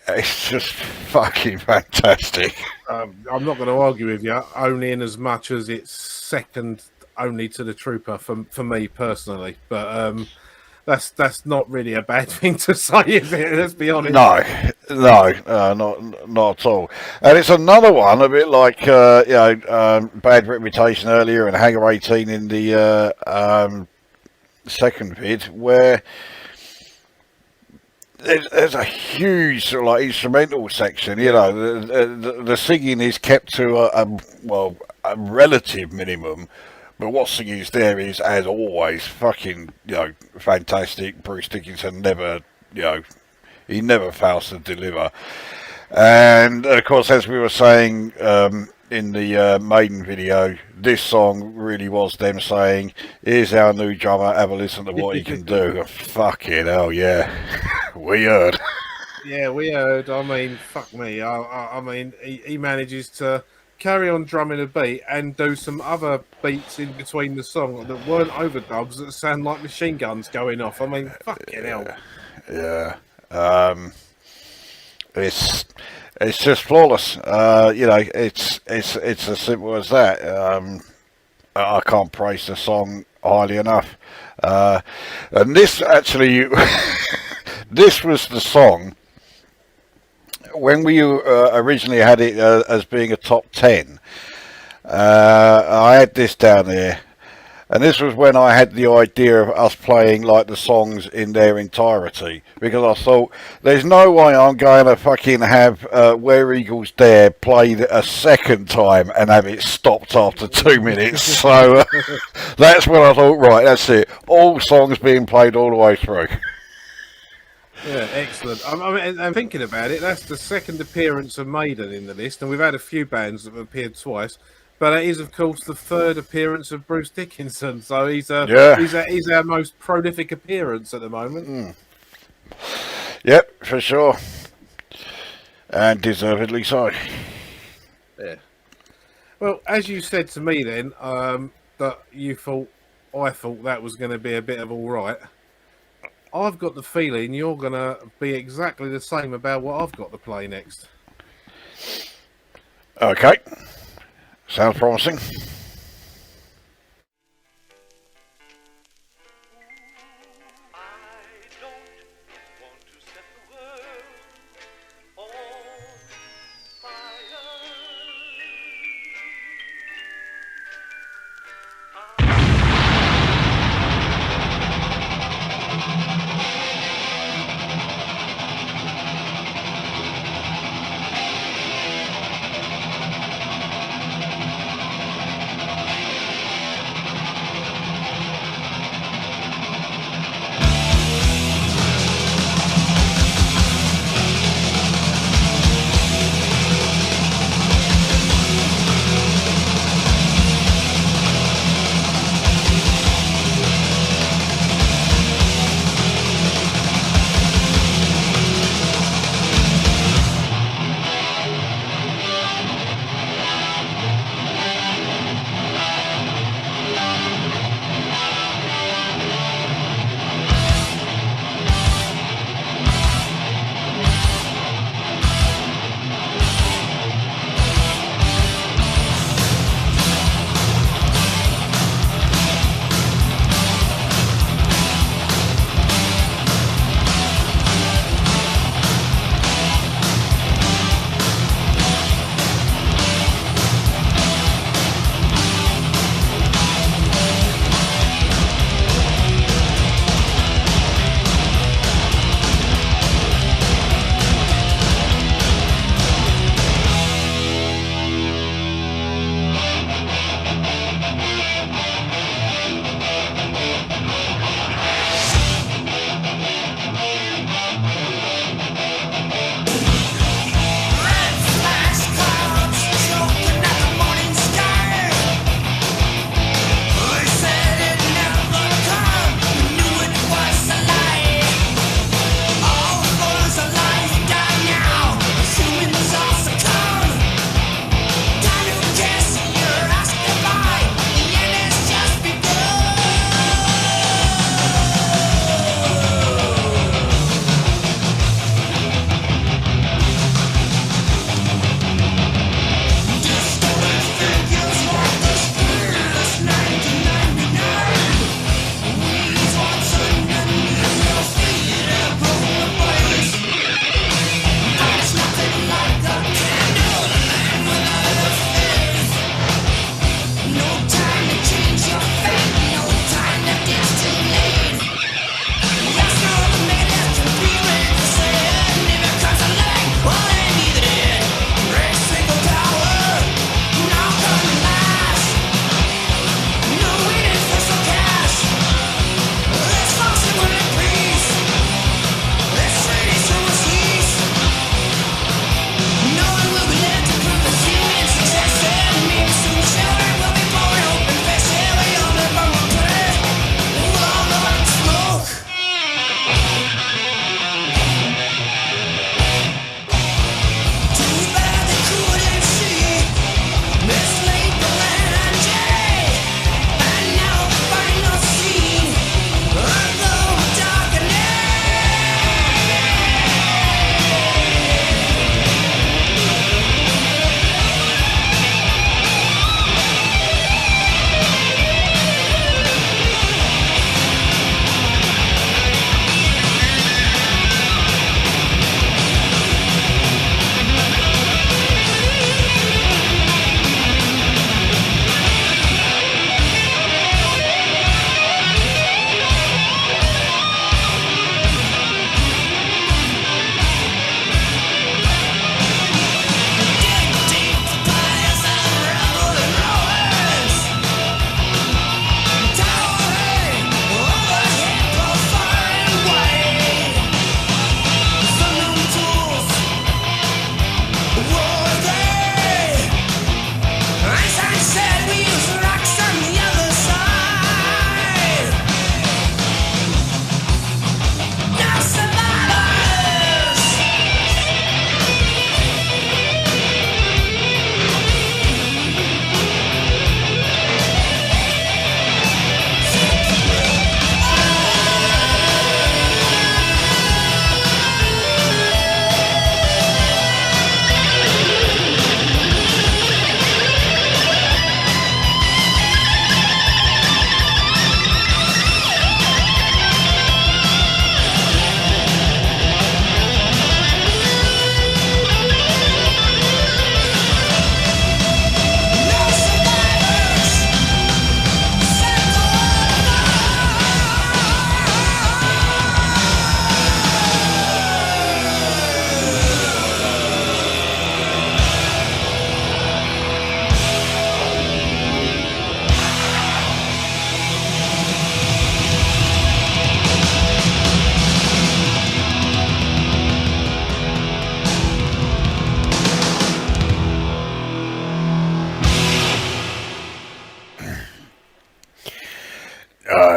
It's just fucking fantastic. I'm not going to argue with you, only in as much as it's second only to the Trooper for me personally. But that's not really a bad thing to say, is it? Let's be honest. Not at all. And it's another one, a bit like Bad Reputation earlier and Hangar 18 in the second vid, where there's a huge sort of like instrumental section. You know, the singing is kept to a relative minimum, but what singing is there is, as always, fucking fantastic. Bruce Dickinson never he never fails to deliver. And of course, as we were saying in the Maiden video, this song really was them saying, "Here's our new drummer, have a listen to what he can do." Fucking hell, yeah. We heard. Yeah, we heard. I mean, fuck me. I mean, he manages to carry on drumming a beat and do some other beats in between the song that weren't overdubs that sound like machine guns going off. I mean, fucking hell. Yeah. It's just flawless. It's as simple as that. I can't praise the song highly enough. And this actually, this was the song when we originally had it as being a top 10. I had this down there. And this was when I had the idea of us playing like the songs in their entirety, because I thought there's no way I'm going to fucking have Where Eagles Dare played a second time and have it stopped after 2 minutes. So that's when I thought, right, that's it. All songs being played all the way through. Yeah, excellent. I mean, I'm thinking about it. That's the second appearance of Maiden in the list, and we've had a few bands that have appeared twice. But it is, of course, the third appearance of Bruce Dickinson. So he's our most prolific appearance at the moment. Yep, for sure. And deservedly so. Yeah. Well, as you said to me then, that I thought that was going to be a bit of all right. I've got the feeling you're going to be exactly the same about what I've got to play next. Okay. Sounds promising.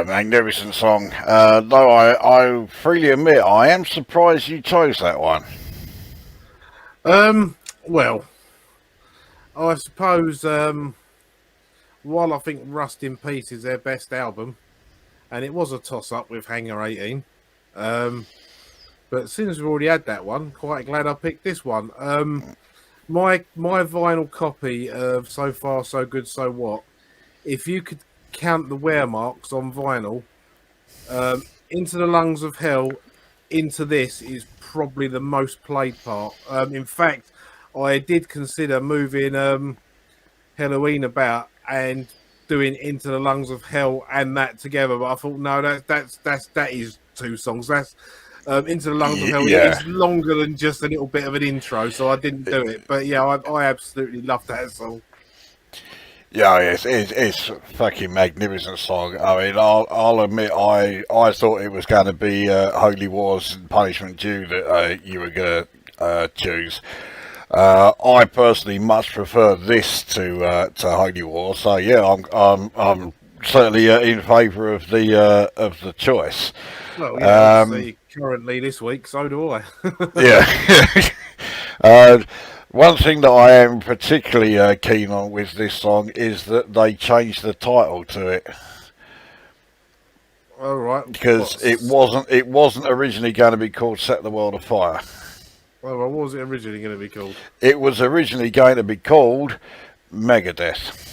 magnificent song. Though I freely admit I am surprised you chose that one. Well, I suppose while I think Rust in Peace is their best album, and it was a toss-up with Hangar 18, but since we've already had that one, quite glad I picked this one. My vinyl copy of So Far So Good So What, if you could count the wear marks on vinyl, Into the Lungs of Hell, Into This is probably the most played part. In fact, I did consider moving Halloween about and doing Into the Lungs of Hell and that together, but I thought no, that is two songs. That's Into the Lungs of Hell Yeah. is longer than just a little bit of an intro, so I didn't do it. But yeah, I absolutely love that song. Yeah, it's a fucking magnificent song. I mean, I'll admit, I thought it was going to be Holy Wars and Punishment Due that you were going to choose. I personally much prefer this to Holy Wars. So yeah, I'm certainly in favour of the choice. Well, yeah, obviously, currently this week, so do I. Yeah. One thing that I am particularly keen on with this song is that they changed the title to it. All right. Because it wasn't originally going to be called Set the World Afire. Well, what was it originally going to be called? It was originally going to be called Megadeth.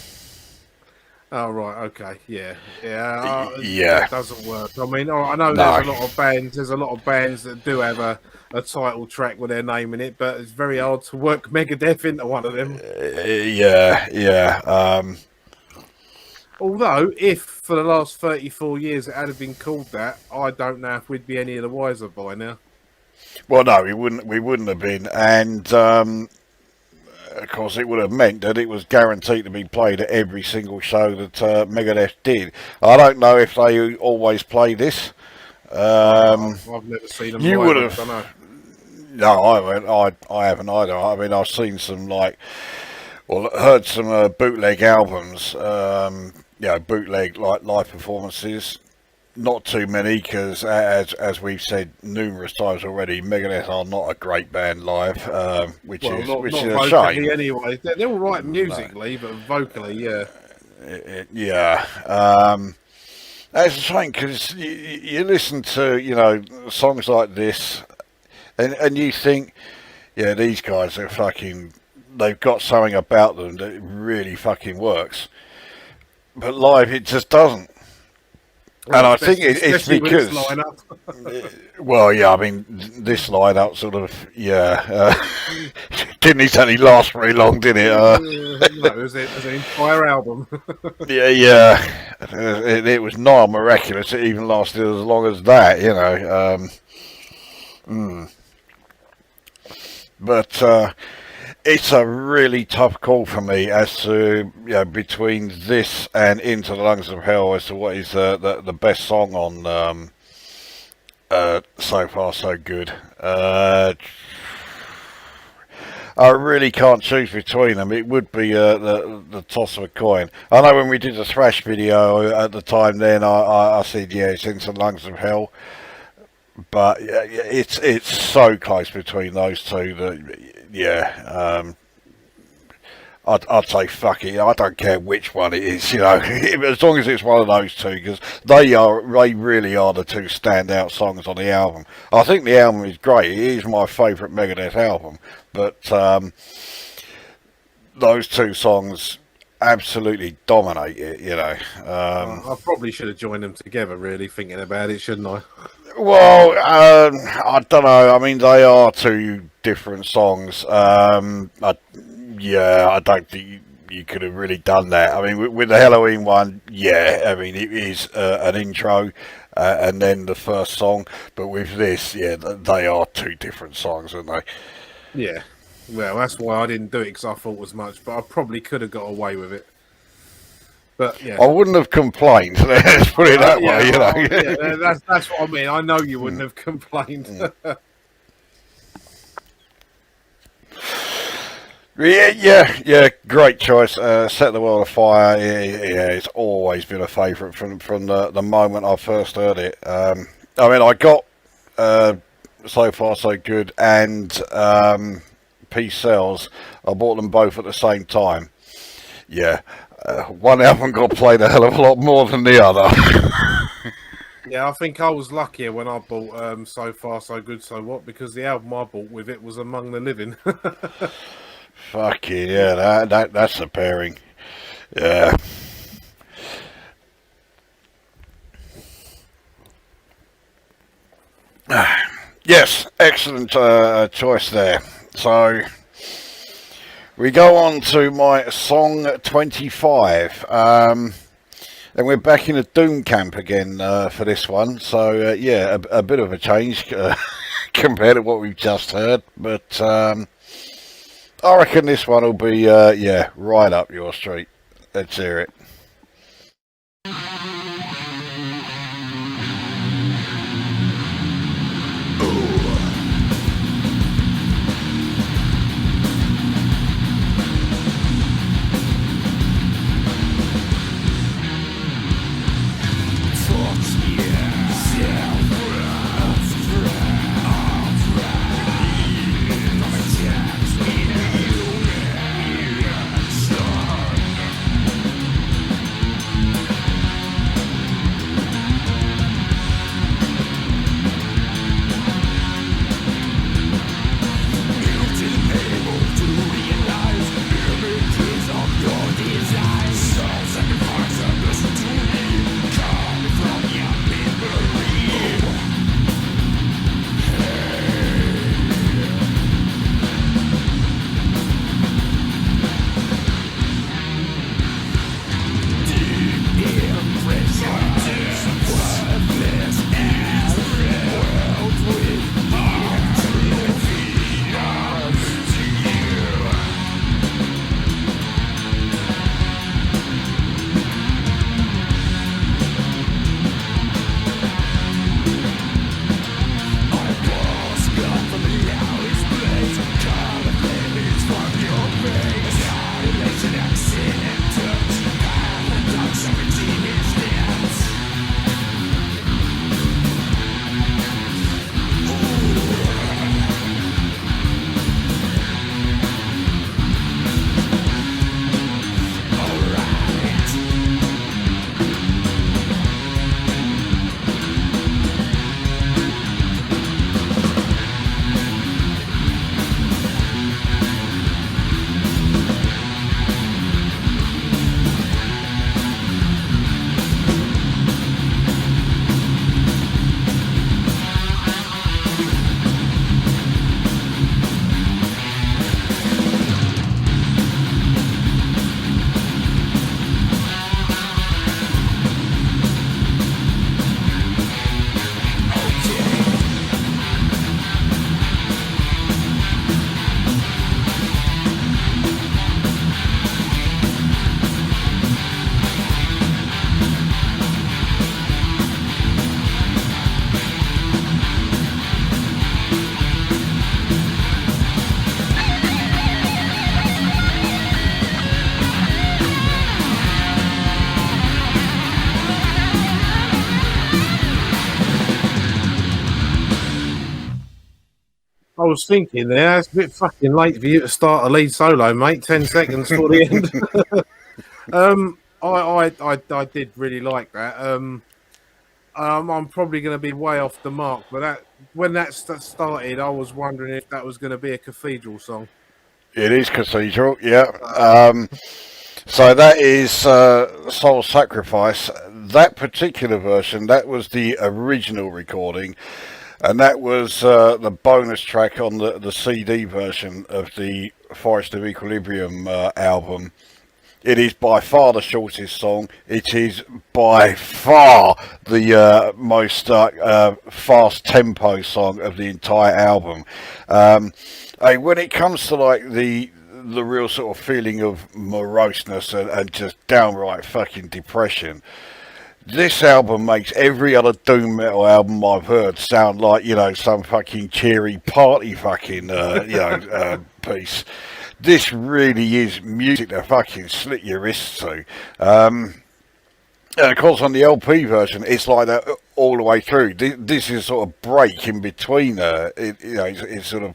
Oh, right, okay, yeah. Yeah. That doesn't work. I mean, I know there's a lot of bands. There's a lot of bands that do have a title track with their name in it, but it's very hard to work Megadeth into one of them. Yeah. Although, if for the last 34 years it had been called that, I don't know if we'd be any of the wiser by now. Well, no, we wouldn't have been, and of course, it would have meant that it was guaranteed to be played at every single show that Megadeth did. I don't know if they always play this. I've never seen them. You live, would I have. don't know. No, I haven't. I haven't either. I mean, I've seen some heard some bootleg albums. Bootleg live performances. Not too many, because as we've said numerous times already, Megadeth are not a great band live, which is a shame. Anyway, they're all right musically, but vocally, yeah. That's a shame, because you listen to songs like this, and you think, yeah, these guys are fucking. They've got something about them that really fucking works, but live it just doesn't. And I think it's because, well, yeah, I mean, this lineup sort of, didn't exactly last very long, did it? No, it was an entire album. It was not miraculous. It even lasted as long as that, But it's a really tough call for me as to between this and Into the Lungs of Hell as to what is the best song on So Far So Good. I really can't choose between them. It would be the toss of a coin. I know when we did the thrash video at the time, then I said it's Into the Lungs of Hell, but it's so close between those two that. I'd say fuck it. I don't care which one it is, as long as it's one of those two, because they really are the two standout songs on the album. I think the album is great. It is my favourite Megadeth album, but those two songs absolutely dominate it. I probably should have joined them together. Really thinking about it, shouldn't I? Well, I don't know. I mean, they are two different songs. I don't think you could have really done that. I mean, with the Halloween one, I mean, it is an intro and then the first song. But with this, they are two different songs, aren't they? Yeah. Well, that's why I didn't do it, because I thought as much. But I probably could have got away with it. But yeah, I wouldn't have complained. Let's put it that way. That's what I mean. I know you wouldn't have complained. Yeah, great choice. Set the World Afire. Yeah, it's always been a favourite from the moment I first heard it. I mean, I got So Far So Good and Peace Sells. I bought them both at the same time. Yeah, one album got played a hell of a lot more than the other. Yeah, I think I was luckier when I bought So Far So Good So What, because the album I bought with it was Among the Living. Fucking yeah, that's a pairing. Yeah. Yes, excellent choice there. So we go on to my song 25. And we're back in a Doom camp again for this one. So yeah, a bit of a change compared to what we've just heard. But I reckon this one will be yeah, right up your street. Let's hear it. I was thinking there, it's a bit fucking late for you to start a lead solo, mate. 10 seconds for the end. I did really like that. I'm probably going to be way off the mark, but when that started, I was wondering if that was going to be a Cathedral song. It is Cathedral, yeah. So that is Soul Sacrifice. That particular version, that was the original recording, and that was the bonus track on the CD version of the Forest of Equilibrium album. It is by far the shortest song. It is by far the most fast tempo song of the entire album. When it comes to like the real sort of feeling of moroseness and just downright fucking depression, this album makes every other doom metal album I've heard sound like, you know, some fucking cheery party fucking piece. this really is music to fucking slit your wrists to. And of course, on the LP version, it's like that all the way through. This is sort of break in between. It sort of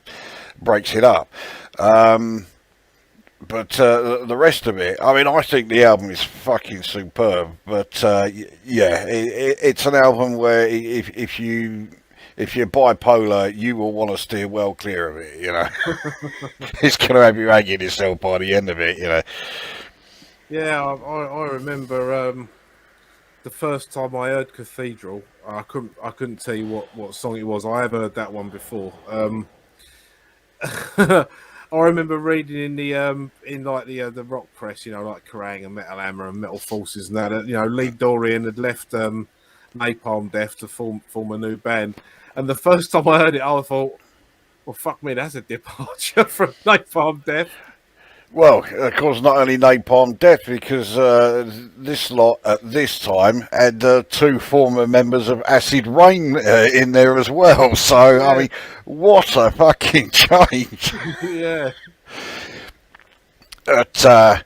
breaks it up. But the rest of it, I mean, I think the album is fucking superb. But yeah, it's an album where if you're bipolar, you will want to steer well clear of it. You know, it's going to have you hanging yourself by the end of it. You know. Yeah, I remember the first time I heard Cathedral. I couldn't tell you what song it was. I have heard that one before. I remember reading in the rock press, like Kerrang and Metal Hammer and Metal Forces and that, Lee Dorian had left Napalm Death to form a new band. And the first time I heard it, I thought, well, fuck me, that's a departure from Napalm Death. Well, of course, not only Napalm Death, because this lot at this time had two former members of Acid Rain in there as well. So, yeah. I mean, what a fucking change. Yeah. But,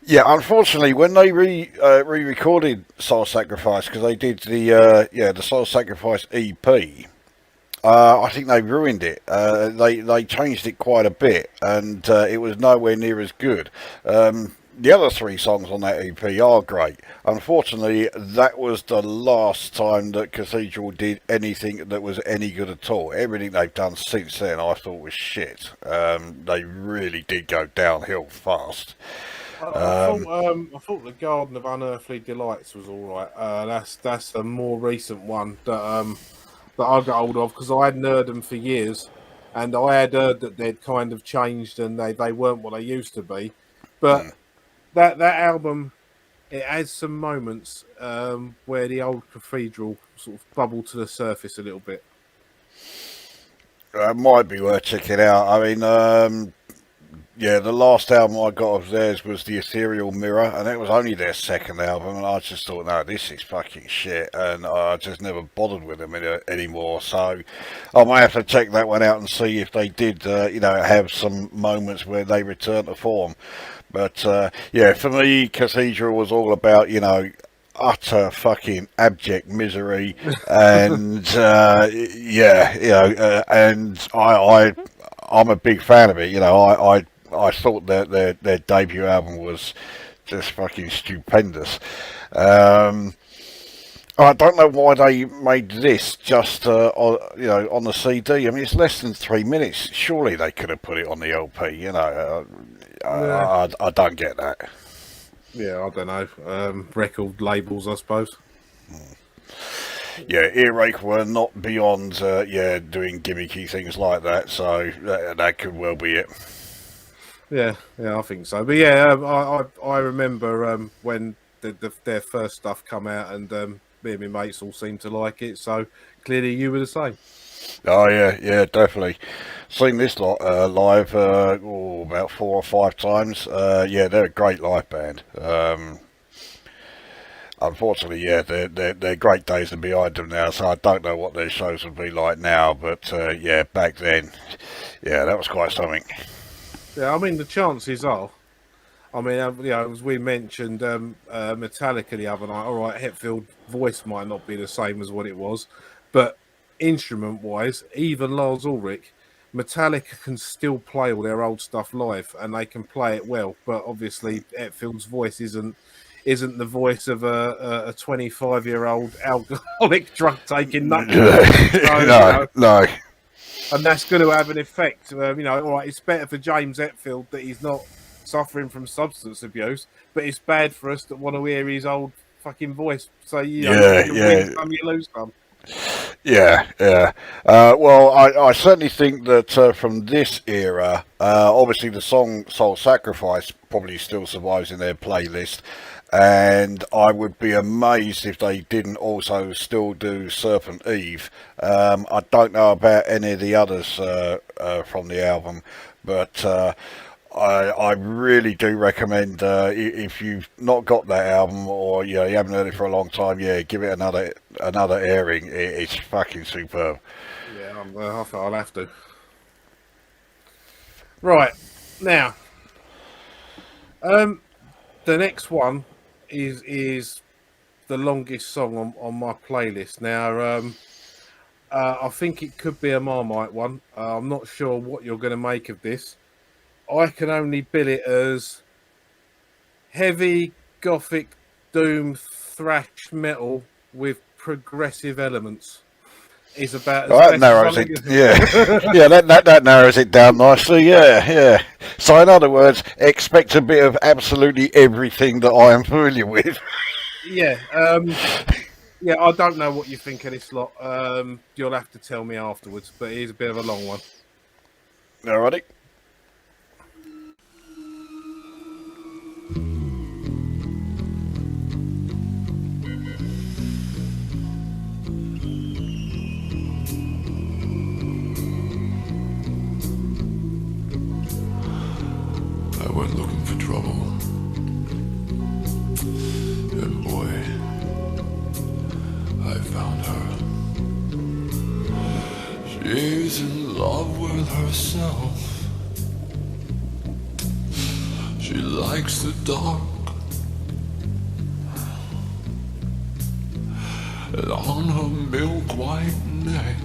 yeah, unfortunately, when they re-recorded Soul Sacrifice, because they did the Soul Sacrifice EP, I think they ruined it. They changed it quite a bit, and it was nowhere near as good. The other three songs on that EP are great. Unfortunately, that was the last time that Cathedral did anything that was any good at all. Everything they've done since then, I thought was shit. They really did go downhill fast. I thought the Garden of Unearthly Delights was all right. That's a more recent one that I got hold of, because I hadn't heard them for years, and I had heard that they'd kind of changed and they weren't what they used to be. But that album, it has some moments where the old Cathedral sort of bubbled to the surface a little bit. It might be worth checking out. I mean, yeah, the last album I got of theirs was The Ethereal Mirror, and it was only their second album, and I just thought, no, this is fucking shit, and I just never bothered with them anymore. So I might have to check that one out and see if they did, have some moments where they returned to form. But yeah, for me, Cathedral was all about, utter fucking abject misery, and and I'm a big fan of it. I thought that their debut album was just fucking stupendous. I don't know why they made this just on the CD. I mean, it's less than 3 minutes. Surely they could have put it on the LP. I don't get that. Yeah, I don't know. Record labels, I suppose. Yeah, Earache were not beyond doing gimmicky things like that, so that could well be it. Yeah, I think so. But yeah, I remember when their first stuff come out, and me and my mates all seemed to like it. So clearly, you were the same. Oh yeah, definitely. Seen this lot live about 4 or 5 times. Yeah, they're a great live band. Unfortunately, yeah, their great days are behind them now, so I don't know what their shows would be like now. But yeah, back then, yeah, that was quite something. Yeah, I mean, the chances are, as we mentioned, Metallica the other night. All right, Hetfield's voice might not be the same as what it was, but instrument-wise, even Lars Ulrich, Metallica can still play all their old stuff live, and they can play it well. But obviously, Hetfield's voice isn't the voice of a 25-year-old alcoholic, drug-taking nut. No. And that's going to have an effect. All right, it's better for James Hetfield that he's not suffering from substance abuse, but it's bad for us that want to hear his old fucking voice. So, you win some, you lose some. Yeah. Well, I certainly think that from this era, obviously the song Soul Sacrifice probably still survives in their playlist. And I would be amazed if they didn't also still do Serpent Eve. I don't know about any of the others from the album, but I really do recommend if you've not got that album, or you haven't heard it for a long time, give it another airing. It's fucking superb. Yeah, I think I'll have to. Right. Now, the next one is the longest song on my playlist. Now, I think it could be a Marmite one. I'm not sure what you're going to make of this. I can only bill it as heavy gothic doom thrash metal with progressive elements. Is about as That best as narrows I it. can. Yeah, yeah. That narrows it down nicely. Yeah. So in other words, expect a bit of absolutely everything that I am familiar with. Yeah. Yeah, I don't know what you think of this lot. You'll have to tell me afterwards, but it is a bit of a long one. Alrighty. I went looking for trouble. And boy, I found her. She's in love with herself. She likes the dark. And on her milk white neck,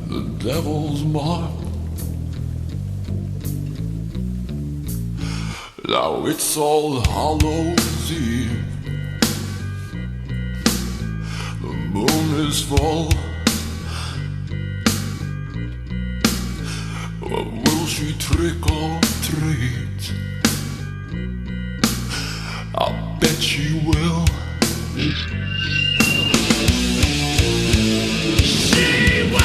the devil's mark. Now it's All Hallows Eve. The moon is full. But will she trick or treat? I'll bet she will. She will.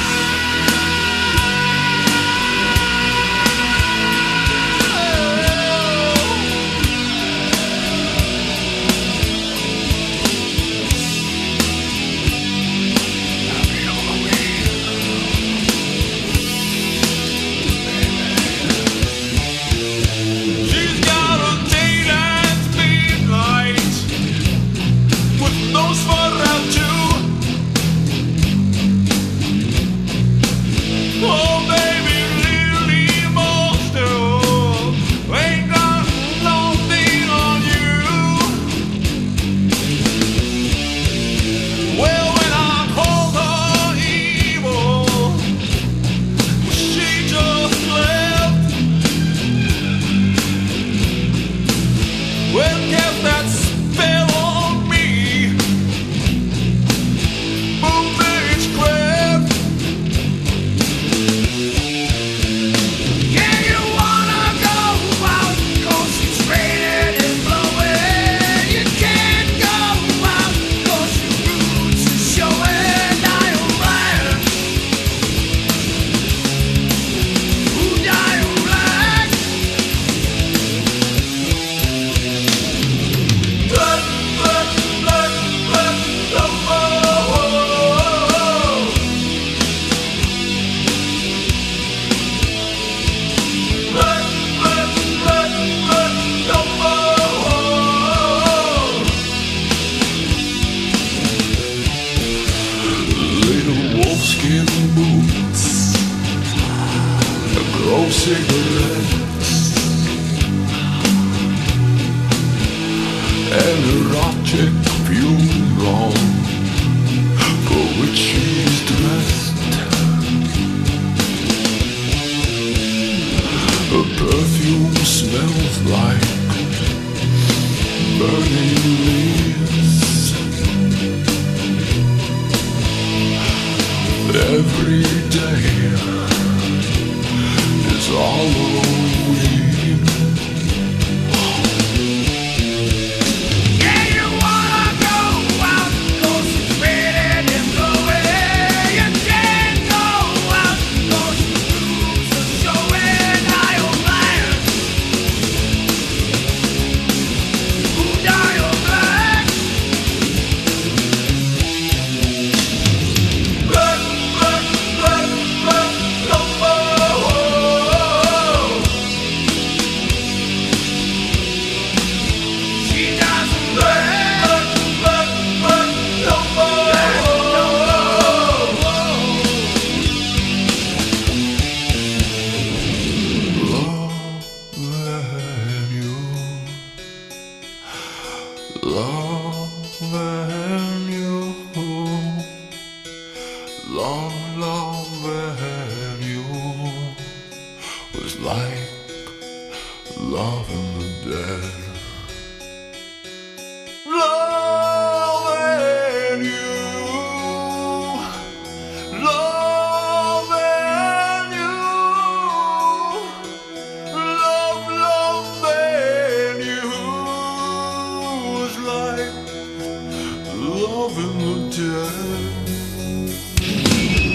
Cigarettes and erotic funeral for which she's dressed. Her perfume smells like burning leaves. Every day Halloween. Yeah, you wanna go out, 'cause it's raining and blowing. You can't go out, 'cause the rules are showing. I am blind. Who die of black? Black, black, black, black, no more. loving you, loving you was like loving the dead. Loving you, loving you, loving you was like loving the dead.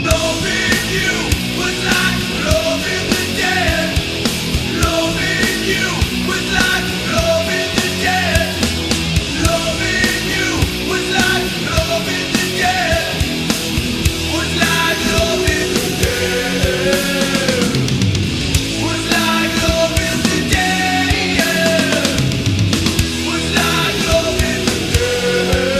Loving you was like loving the dead. Loving you was like loving the dead. Loving you was like loving the dead. Was like loving the dead. Was like loving the dead. Was like loving the dead.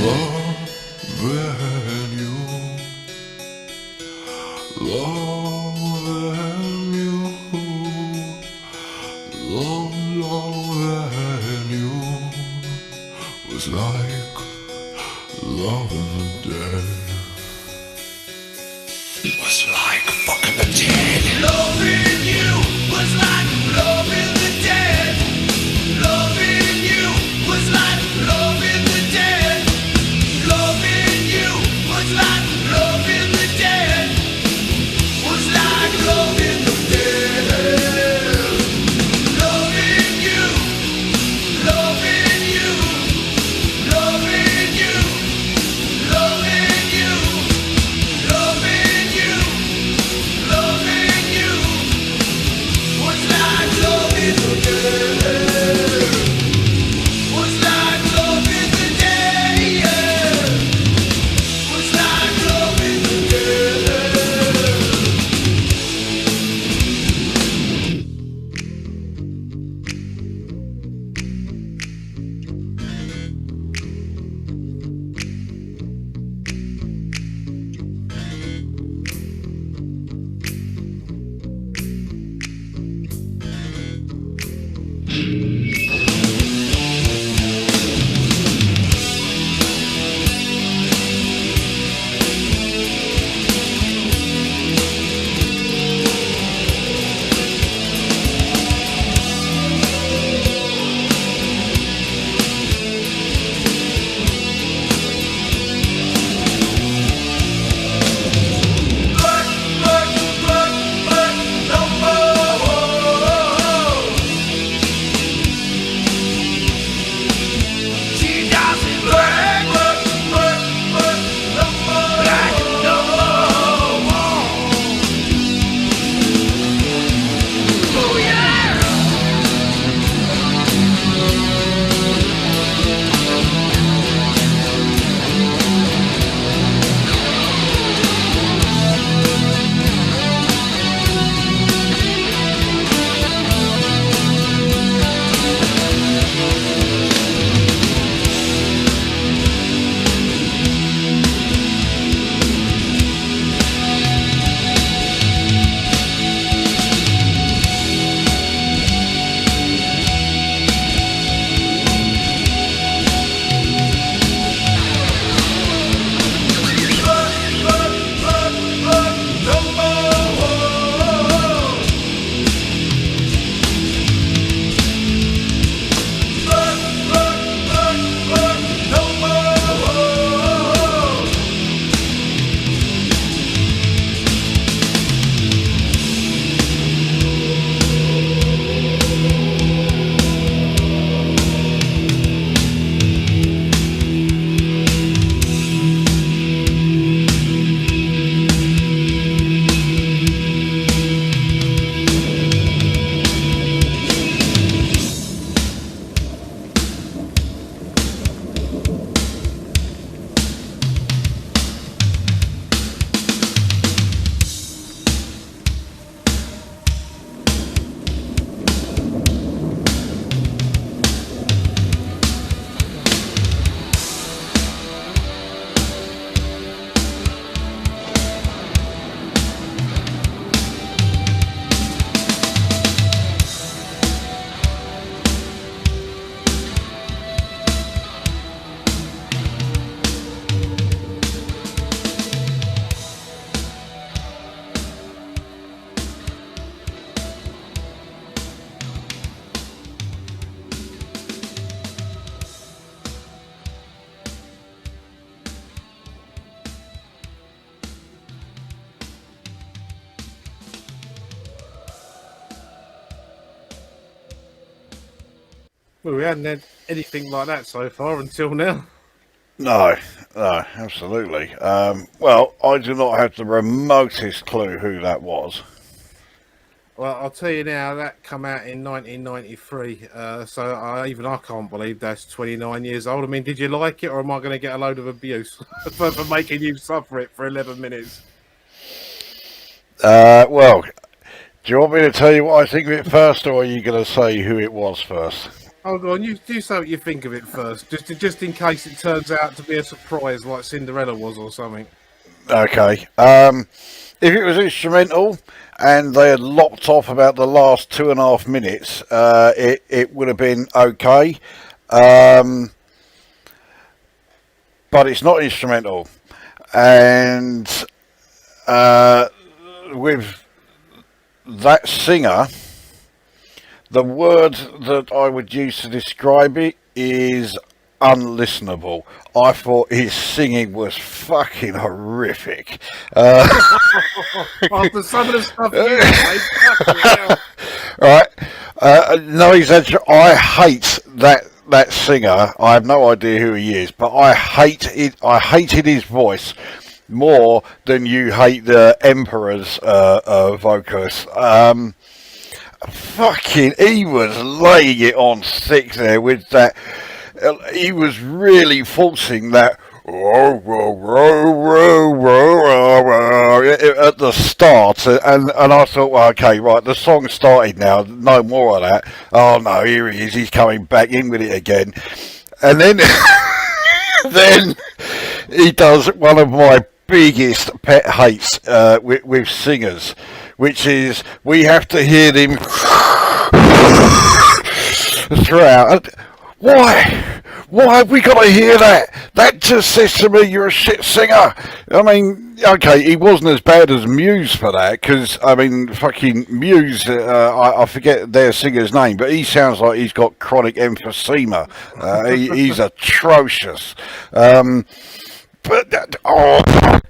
Loving you, loving you, loving you was like loving the dead. It was like fucking the dead. Loving you was like loving the dead. Loving you was like loving the dead. Loving you was like loving the dead. Was like loving the dead. Loving you, loving you, loving you, loving you, loving you, loving you. Well, we hadn't had anything like that so far until now. No, no, absolutely. Well, I do not have the remotest clue who that was. Well, I'll tell you now, that come out in 1993. So I can't believe that's 29 years old. I mean, did you like it, or am I going to get a load of abuse for making you suffer it for 11 minutes? Well, do you want me to tell you what I think of it first, or are you going to say who it was first? Hold on, you do say what you think of it first, just in case it turns out to be a surprise like Cinderella was or something. Okay. If it was instrumental and they had lopped off about the last 2.5 minutes, it would have been okay. But it's not instrumental. And with that singer, the word that I would use to describe it is unlistenable. I thought his singing was fucking horrific. After some of the stuff you played, fucking hell. Right? No exaggeration. I hate that singer. I have no idea who he is, but I hated his voice more than you hate the Emperor's vocals. Fucking, he was laying it on thick there with that. He was really forcing that at the start, and I thought, well, okay, right, the song started now, no more of that. Oh no, here he is, he's coming back in with it again, and then then he does one of my biggest pet hates with singers, which is we have to hear them throughout. Why have we got to hear that? That just says to me you're a shit singer. I mean, okay, he wasn't as bad as Muse for that, because, I mean, fucking Muse, I forget their singer's name, but he sounds like he's got chronic emphysema. He's atrocious. But, oh,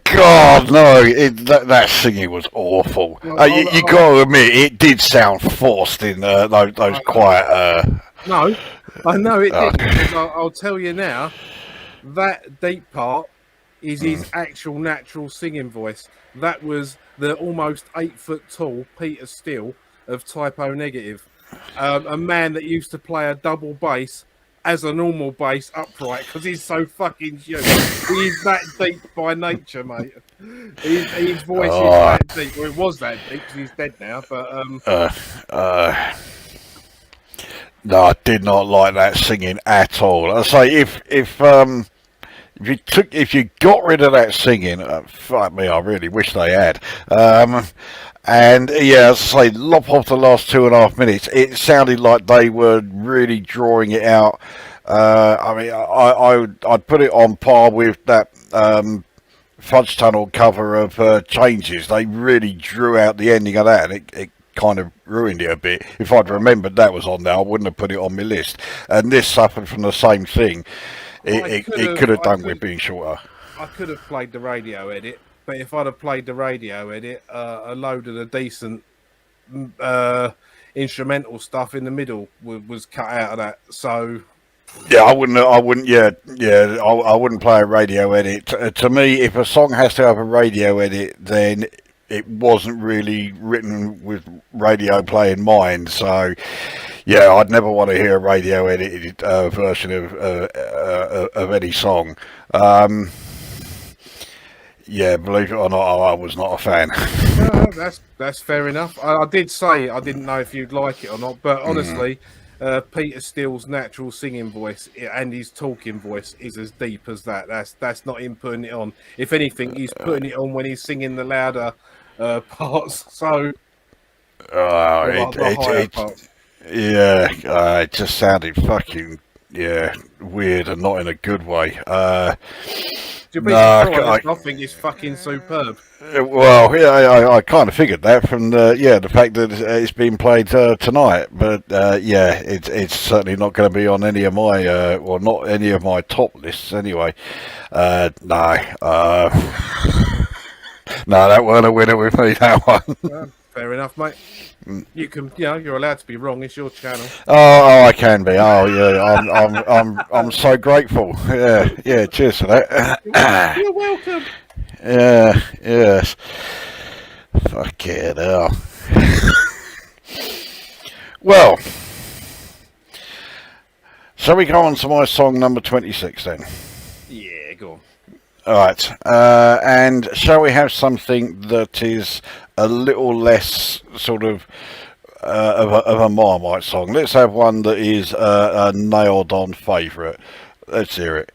God, no, that singing was awful. You got to admit, it did sound forced in those quiet... No, I know it did. Because I'll tell you now, that deep part is his actual natural singing voice. That was the almost 8 foot tall Peter Steele of Typo Negative, a man that used to play a double bass as a normal bass upright because he's so fucking huge. He's that deep by nature, mate. His voice is that deep. Well, it was that deep because he's dead now. But no, I did not like that singing at all. I say if you got rid of that singing, fuck me, I really wish they had. And yeah, as I say, lop off the last 2.5 minutes, it sounded like they were really drawing it out. I mean, I'd put it on par with that Fudge Tunnel cover of Changes. They really drew out the ending of that, and it kind of ruined it a bit. If I'd remembered that was on there, I wouldn't have put it on my list. And this suffered from the same thing. It could have done with being shorter. I could have played the radio edit, but if I'd have played the radio edit, a load of the decent instrumental stuff in the middle was cut out of that. So yeah, I wouldn't. Yeah, I wouldn't play a radio edit. To me, if a song has to have a radio edit, then it wasn't really written with radio play in mind. So yeah, I'd never want to hear a radio edited version of any song. Yeah, believe it or not, I was not a fan. No, that's fair enough. I did say I didn't know if you'd like it or not, but honestly, Peter Steele's natural singing voice and his talking voice is as deep as that. That's not him putting it on. If anything, he's putting it on when he's singing the louder parts. So, it just sounded fucking weird and not in a good way. I think it's fucking superb. Well, yeah, I kind of figured that from the fact that it's been played tonight. But it's certainly not going to be on any of my not any of my top lists anyway. No, that weren't a winner with me. That one. fair enough, mate. You can, you're allowed to be wrong. It's your channel. Oh, I can be. Oh, yeah. I'm so grateful. Yeah. Cheers for that. You're welcome. Yeah. Yes. Fucking hell. Well, shall we go on to my song number 26 then? Yeah, go on. All right. And shall we have something that is a little less sort of a Marmite song? Let's have one that is a nailed-on favourite. Let's hear it.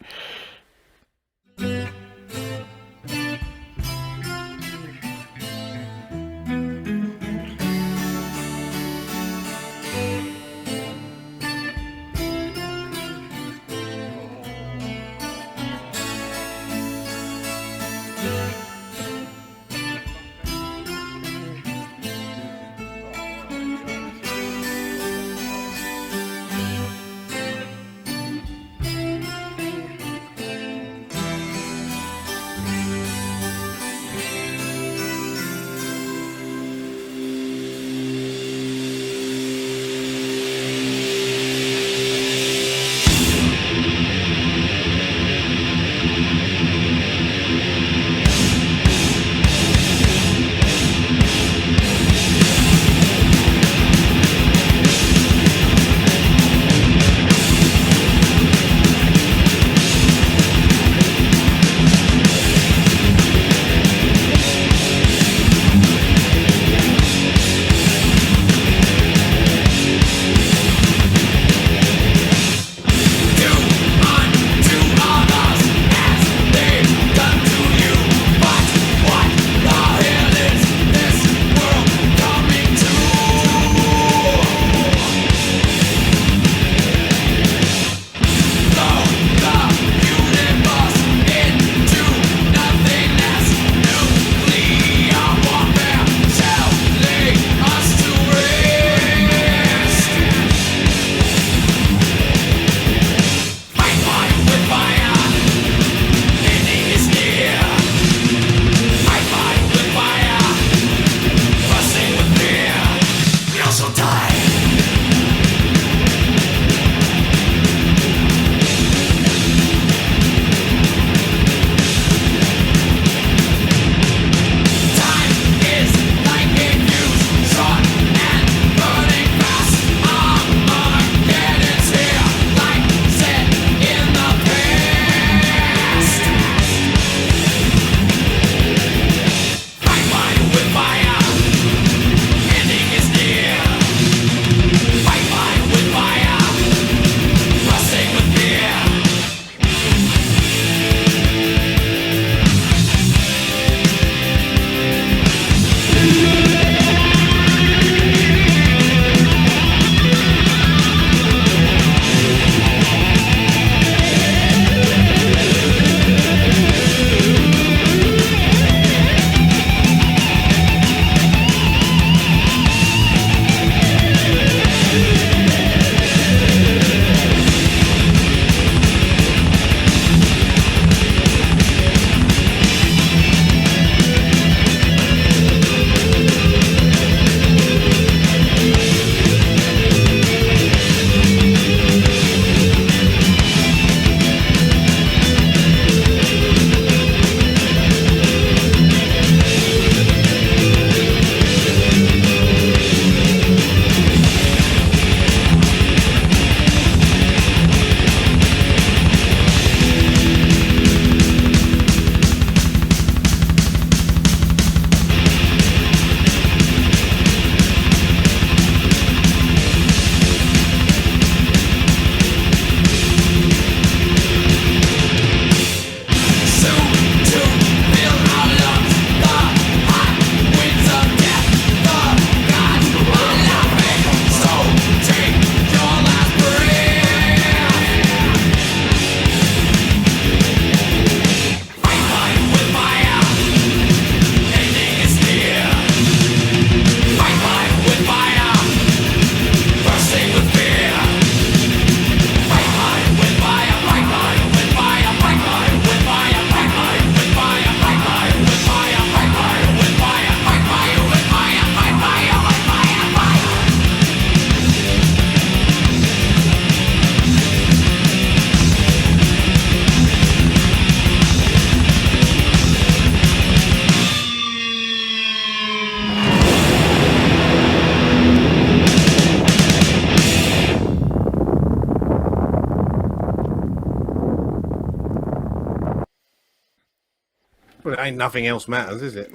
Well, it ain't nothing else matters, is it?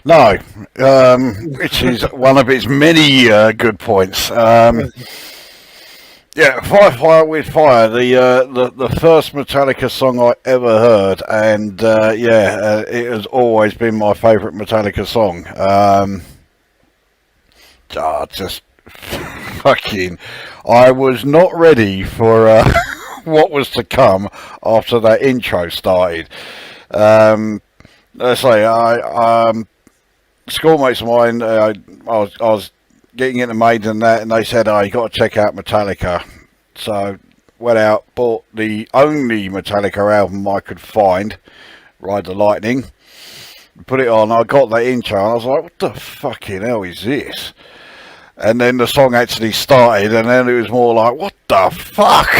No, which is one of its many good points. Yeah, Fire with Fire, the first Metallica song I ever heard, and it has always been my favourite Metallica song. Just fucking, I was not ready for what was to come after that intro started. Let's say schoolmates of mine, I was getting into Maiden and that, and they said, "Oh, you got to check out Metallica." So went out, bought the only Metallica album I could find, Ride the Lightning, put it on. I got that intro, and I was like, "What the fucking hell is this?" And then the song actually started, and then it was more like, "What the fuck?"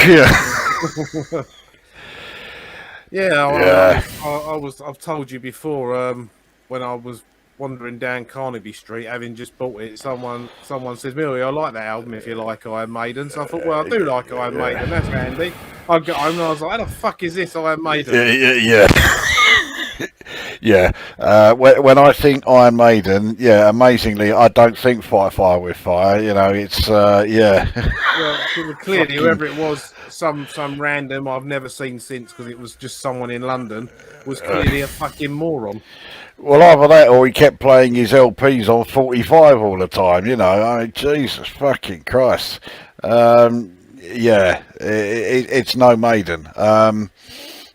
Yeah, I've told you before. When I was wandering down Carnaby Street, having just bought it, someone says, "Millie, I like that album. If you like Iron Maiden," so I thought, "Well, I do like Iron Maiden. That's handy." I got home and I was like, "How the fuck is this Iron Maiden?" Yeah. When I think Iron Maiden, amazingly, I don't think Fire with Fire. You know, it's Well, clearly, whoever it was, some random I've never seen since, because it was just someone in London, was clearly a fucking moron. Well, either that or he kept playing his LPs on 45 all the time. You know, I mean, Jesus fucking Christ. It's no Maiden.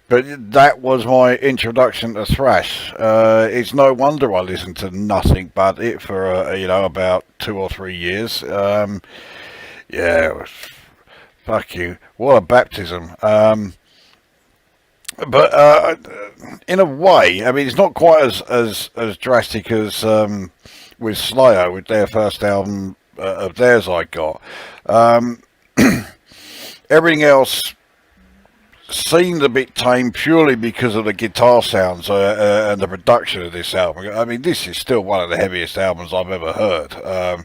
But that was my introduction to thrash. It's no wonder I listened to nothing but it for about 2 or 3 years. It was fucking what a baptism. But in a way, I mean, it's not quite as drastic as with Slayer, with their first album of theirs I got. Everything else seemed a bit tame purely because of the guitar sounds and the production of this album. I mean, this is still one of the heaviest albums I've ever heard. I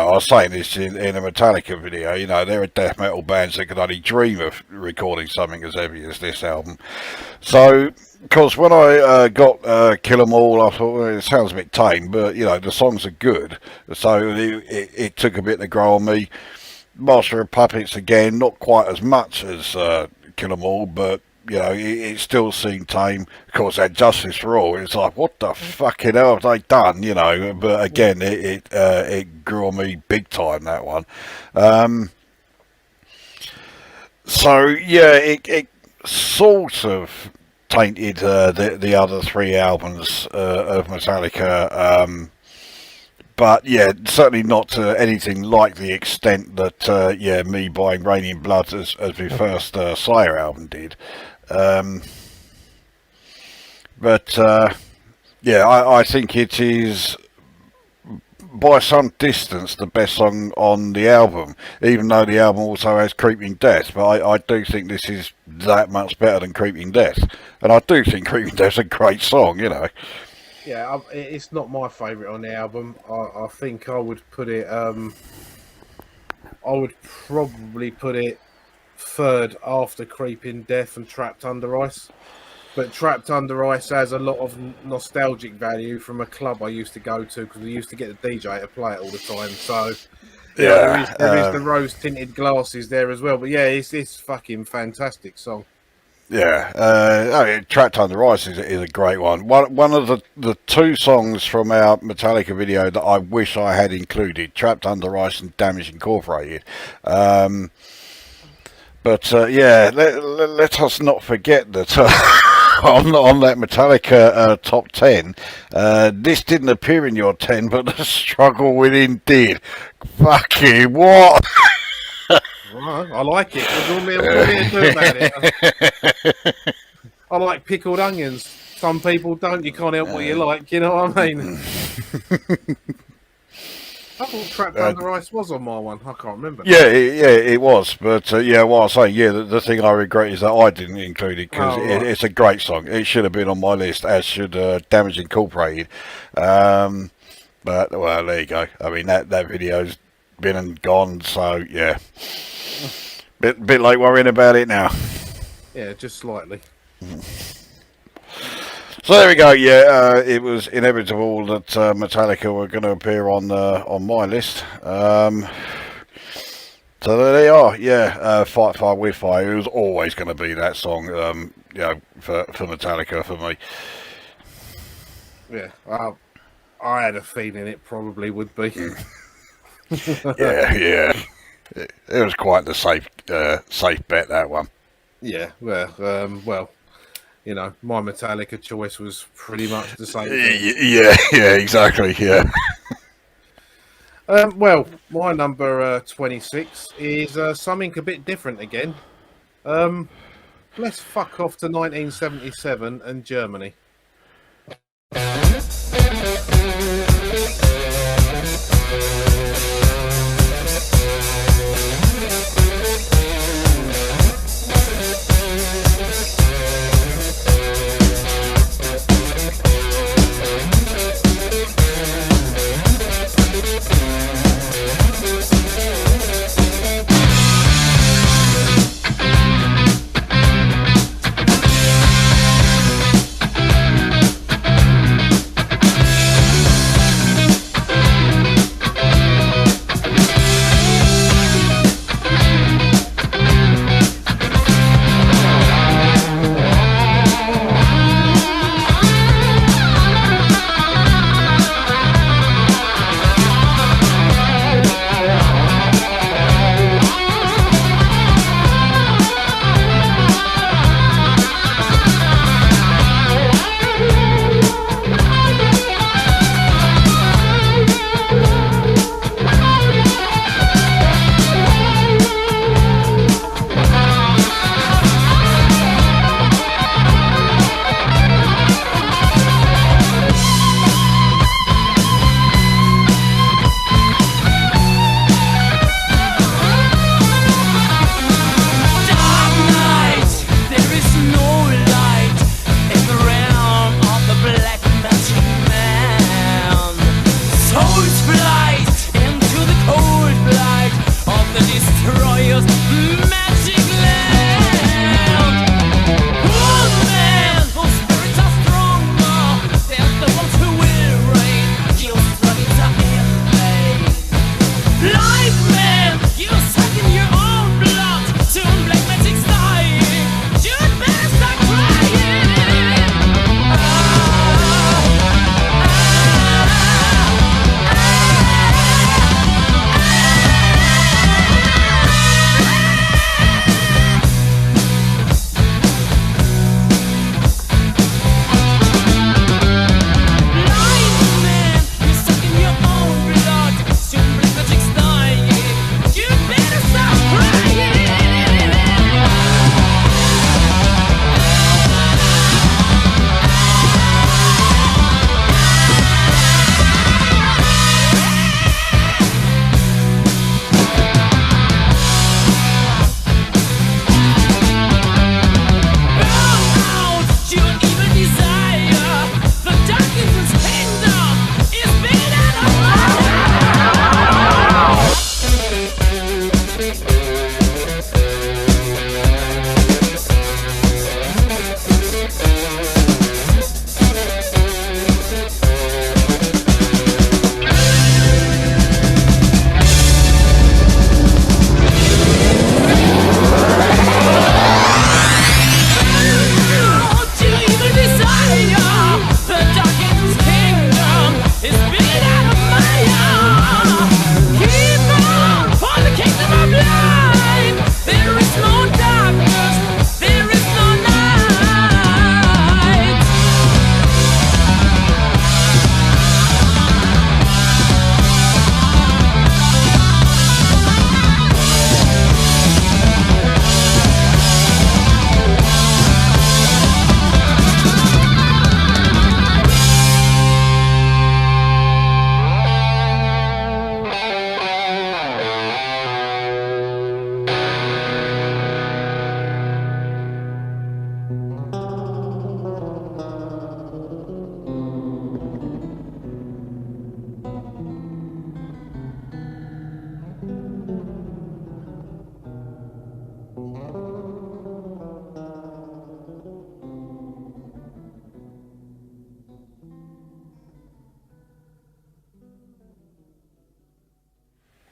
was saying this in a Metallica video. You know, there are death metal bands that could only dream of recording something as heavy as this album. So, because when I got Kill 'Em All, I thought, well, it sounds a bit tame, but, the songs are good. So it took a bit to grow on me. Master of Puppets, again, not quite as much as Kill 'Em All, but it still seemed tame. Of course, that Justice for All, it's like, what the fucking hell have they done? But again, it grew on me big time, that one. It sort of tainted the other 3 albums of Metallica. But certainly not to anything like the extent that me buying Rain in Blood as my first Slayer album did. I think it is by some distance the best song on the album, even though the album also has Creeping Death. But I do think this is that much better than Creeping Death, and I do think Creeping Death's a great song. Yeah, it's not my favourite on the album. I think I would put it. I would probably put it third after Creeping Death and Trapped Under Ice. But Trapped Under Ice has a lot of nostalgic value from a club I used to go to, because we used to get the DJ to play it all the time. So there is the rose tinted glasses there as well. But it's fucking fantastic song. Trapped Under Ice is a great one. One of the 2 songs from our Metallica video that I wish I had included, Trapped Under Ice and Damage Incorporated. Let us not forget that on that Metallica top 10, this didn't appear in your 10, but The Struggle Within did. Fucking what? Right, I like it. What do you want me to do about it? I like pickled onions. Some people don't. You can't help what you like. You know what I mean? I thought Trapped Under Ice was on my one. I can't remember. It was. But what I was saying, the thing I regret is that I didn't include it, because it's a great song. It should have been on my list, as should Damage Incorporated. But there you go. I mean, that video's been and gone. So bit late worrying about it now. Yeah, just slightly. So there we go. Yeah, it was inevitable that Metallica were going to appear on my list. So there they are. Yeah, Fight Fire with Fire. It was always going to be that song. For Metallica for me. Yeah, I had a feeling it probably would be. Yeah. It was quite the safe bet, that one. Yeah, well, you know, my Metallica choice was pretty much the same thing. Yeah, exactly. Yeah. Well, my number 26 is something a bit different again. Let's fuck off to 1977 and Germany.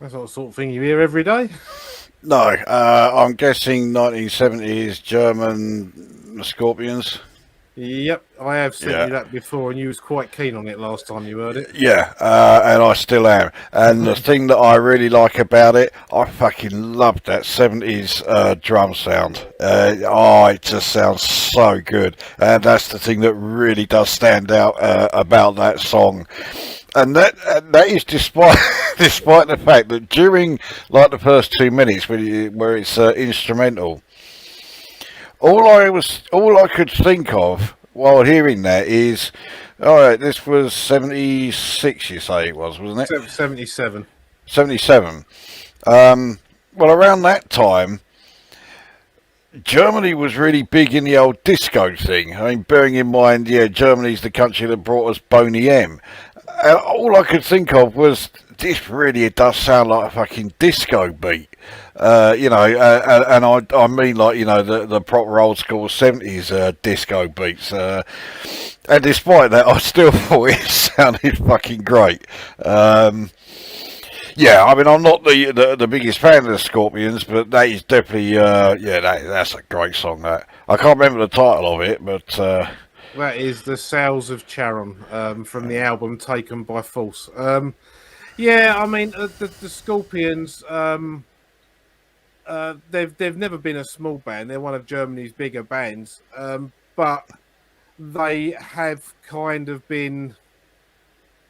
That's not the sort of thing you hear every day. No, I'm guessing 1970s German Scorpions. Yep, I have sent Yeah. you that before, and you was quite keen on it last time you heard it. Yeah, and I still am. And the thing that I really like about it, I fucking love that 70s drum sound. It just sounds so good. And that's the thing that really does stand out about that song. And that is despite despite the fact that during like the first 2 minutes where it's instrumental, all I could think of while hearing that is, all right, this was 76. You say it was, wasn't it? 77. 77. Well, around that time, Germany was really big in the old disco thing. I mean, bearing in mind, yeah, Germany's the country that brought us Boney M. All I could think of was, this really does sound like a fucking disco beat. And I mean, like, the proper old school 70s disco beats. And despite that, I still thought it sounded fucking great. Yeah, I mean, I'm not the biggest fan of the Scorpions, but that is definitely, that's a great song, that. I can't remember the title of it, but... That is The Sales of Charon from the album Taken by Force. Yeah, I mean, the Scorpions, they've never been a small band. They're one of Germany's bigger bands, but they have kind of been...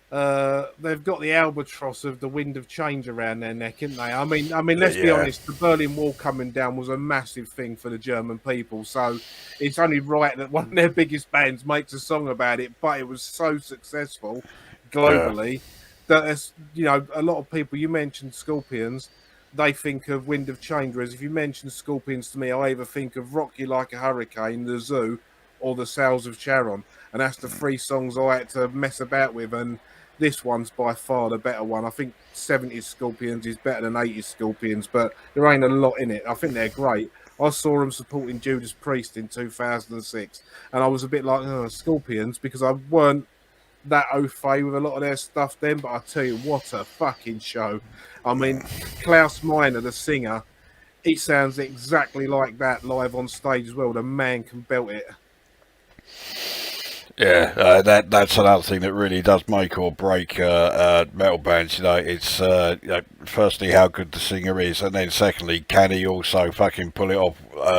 they've got the albatross of the wind of change around their neck, haven't they? I mean, let's be honest. The Berlin Wall coming down was a massive thing for the German people, so it's only right that one of their biggest bands makes a song about it. But it was so successful globally that, a lot of people. You mentioned Scorpions, they think of Wind of Change. Whereas if you mention Scorpions to me, I either think of Rock You Like a Hurricane, The Zoo, or The Sales of Charon, and that's the three songs I had to mess about with. And this one's by far the better one. I think 70s Scorpions is better than 80s Scorpions, but there ain't a lot in it. I think they're great. I saw them supporting Judas Priest in 2006, and I was a bit like, Scorpions, because I weren't that au fait with a lot of their stuff then, but I tell you, what a fucking show. I mean, Klaus Meine, the singer, he sounds exactly like that live on stage as well. The man can belt it. Yeah, that's another thing that really does make or break metal bands. It's firstly how good the singer is, and then secondly, can he also fucking pull it off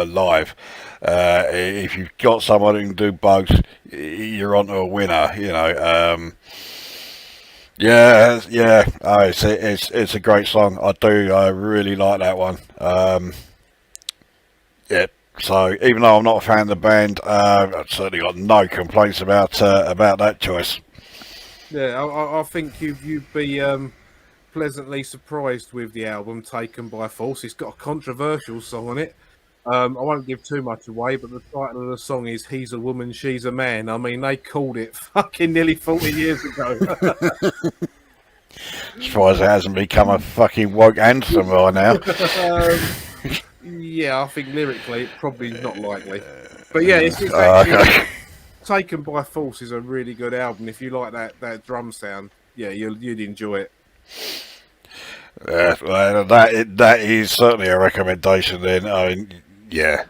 live? If you've got someone who can do both, you're onto a winner. It's a great song. I really like that one. So even though I'm not a fan of the band, I've certainly got no complaints about that choice. Yeah, I think you'd be pleasantly surprised with the album Taken by Force. It's got a controversial song on it. I won't give too much away, but the title of the song is He's a Woman, She's a Man. I mean, they called it fucking nearly 40 years ago. As far as it hasn't become a fucking woke anthem by now. Yeah, I think lyrically it probably not likely. But yeah, it's actually Okay. Taken by Force is a really good album. If you like that drum sound, yeah, you'd enjoy it. Well, that is certainly a recommendation then. I mean, yeah,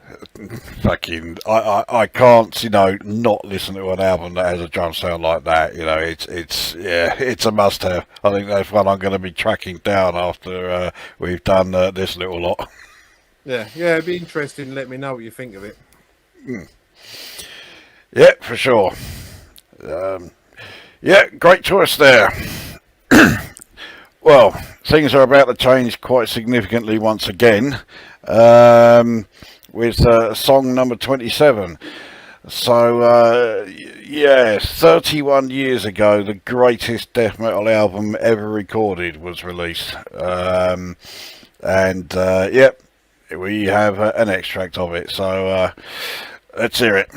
fucking, I can't, not listen to an album that has a drum sound like that. It's a must-have. I think that's one I'm going to be tracking down after we've done this little lot. Yeah, it'd be interesting. Let me know what you think of it. Yeah, for sure. Great choice there. Well, things are about to change quite significantly once again with song number 27. So, 31 years ago, the greatest death metal album ever recorded was released. We have an extract of it, so let's hear it.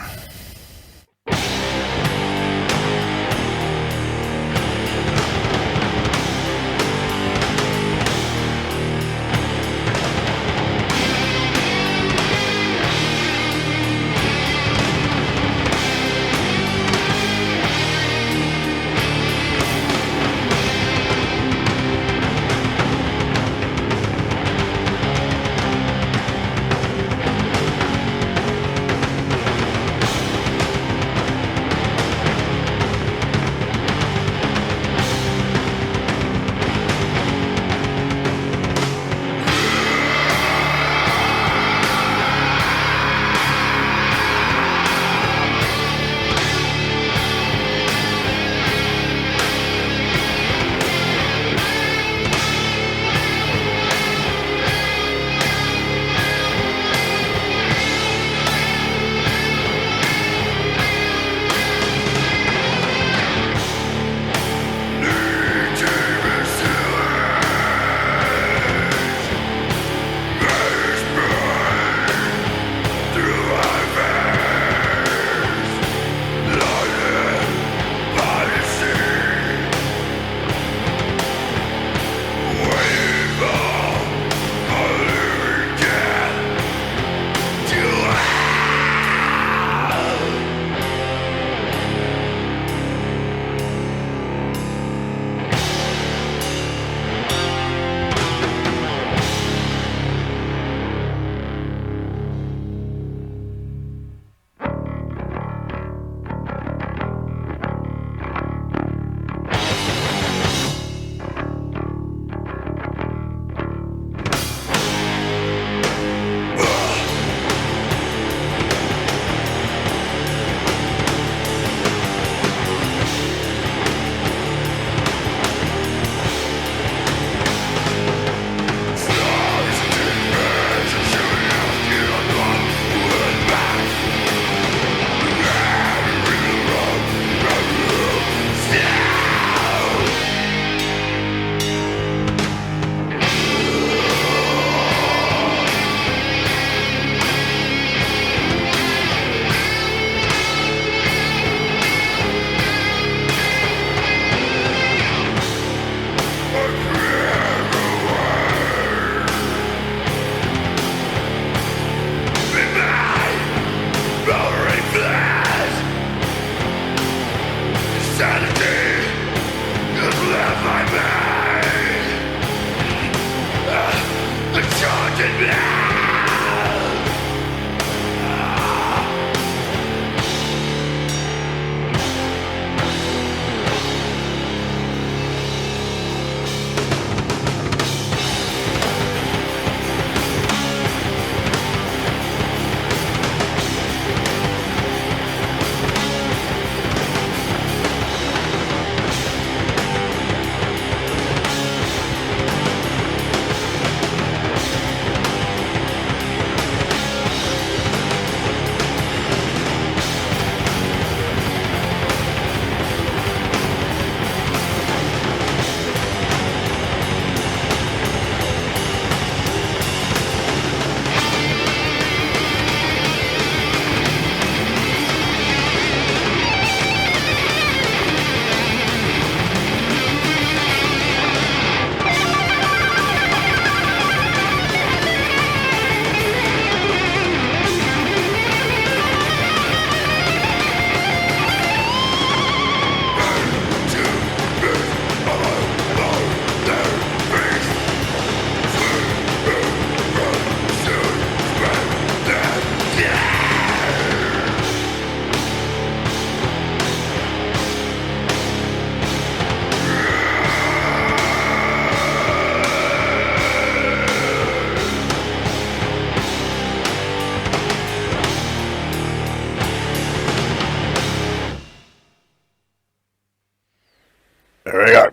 There we go.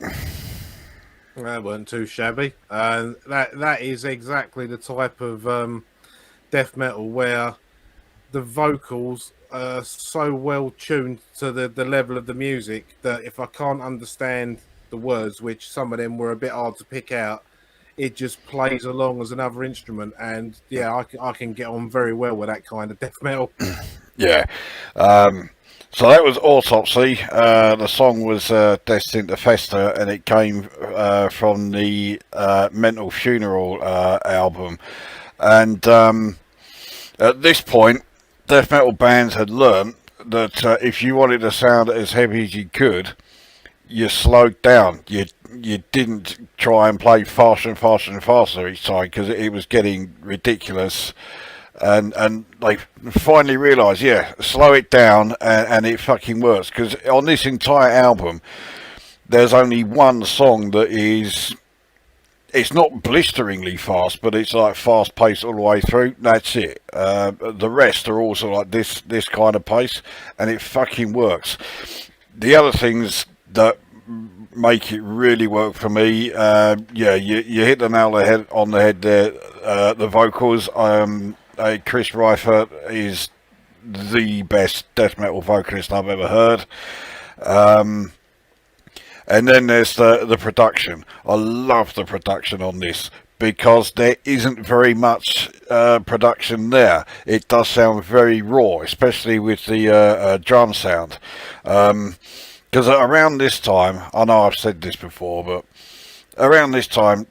That weren't too shabby, and that is exactly the type of death metal where the vocals are so well tuned to the level of the music that if I can't understand the words, which some of them were a bit hard to pick out, it just plays along as another instrument. And yeah, I can get on very well with that kind of death metal. Yeah. So that was Autopsy. The song was Destined to Fester, and it came from the Mental Funeral album. And at this point, death metal bands had learnt that if you wanted to sound as heavy as you could, you slowed down. You didn't try and play faster and faster and faster each time because it was getting ridiculous. And they finally realised, yeah, slow it down, and it fucking works. Because on this entire album, there's only one song that is, it's not blisteringly fast, but it's like fast paced all the way through. That's it. The rest are also like this kind of pace, and it fucking works. The other things that make it really work for me, yeah, you hit the nail on the head there. The vocals. Chris Reifert is the best death metal vocalist I've ever heard. And then there's the production. I love the production on this because there isn't very much production there. It does sound very raw, especially with the drum sound. Because around this time, I know I've said this before, but around this time,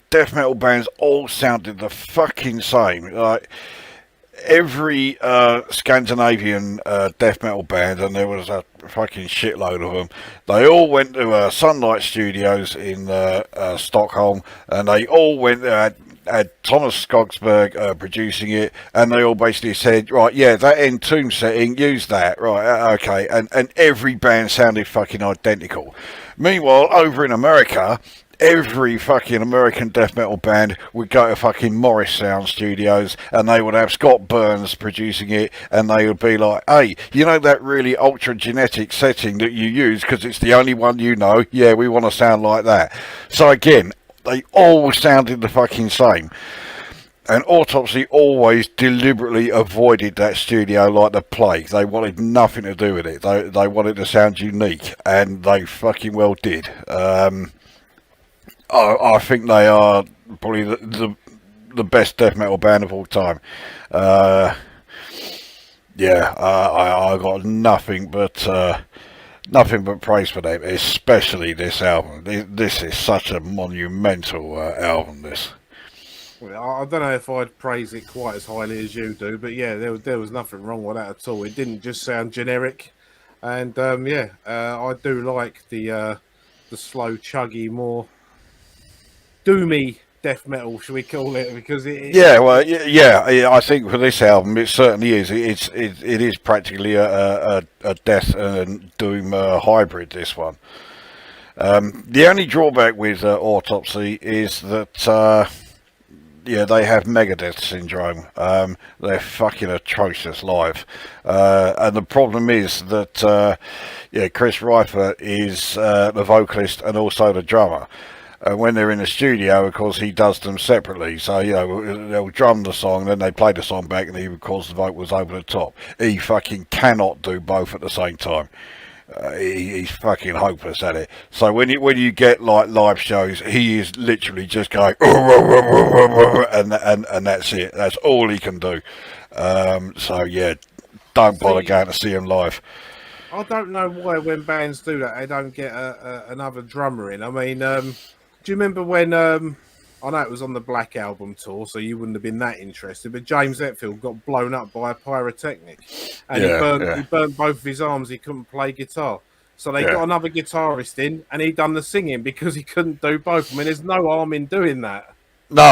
death metal bands all sounded the fucking same. Like every Scandinavian death metal band, and there was a fucking shitload of them, they all went to Sunlight Studios in Stockholm, and they all went there, had Thomas Skogsberg producing it, and they all basically said, right, yeah, that Entomb setting, use that, right, okay, and every band sounded fucking identical. Meanwhile, over in America, every fucking American death metal band would go to fucking Morris Sound Studios, and they would have Scott Burns producing it, and they would be like, hey, you know that really ultra genetic setting that you use because it's the only one you know? Yeah, we want to sound like that. So again, they all sounded the fucking same. And Autopsy always deliberately avoided that studio like the plague. They wanted nothing to do with it. They wanted to sound unique, and they fucking well did. I think they are probably the best death metal band of all time. Yeah, I got nothing but praise for them, especially this album. This is such a monumental album. This. Well, I don't know if I'd praise it quite as highly as you do, but yeah, there was nothing wrong with that at all. It didn't just sound generic, and yeah, I do like the slow, chuggy, more doomy death metal, should we call it? Because yeah, well, yeah, I think for this album, it certainly is. It is practically a death and doom hybrid. This one. The only drawback with Autopsy is that yeah, they have Megadeth syndrome. They're fucking atrocious live, and the problem is that yeah, Chris Reifert is the vocalist and also the drummer. When they're in the studio, of course, he does them separately. So, you know, they'll drum the song, then they play the song back, and he records the vocals over the top. He fucking cannot do both at the same time. He's fucking hopeless at it. So when you get like live shows, he is literally just going and that's it. That's all he can do. So yeah, don't bother going to see him live. I don't know why when bands do that, they don't get another drummer in. I mean, do you remember when, I know it was on the Black Album tour, so you wouldn't have been that interested, but James Hetfield got blown up by a pyrotechnic. And he burnt both of his arms, he couldn't play guitar. So they got another guitarist in, and he done the singing because he couldn't do both. I mean, there's no harm in doing that. No,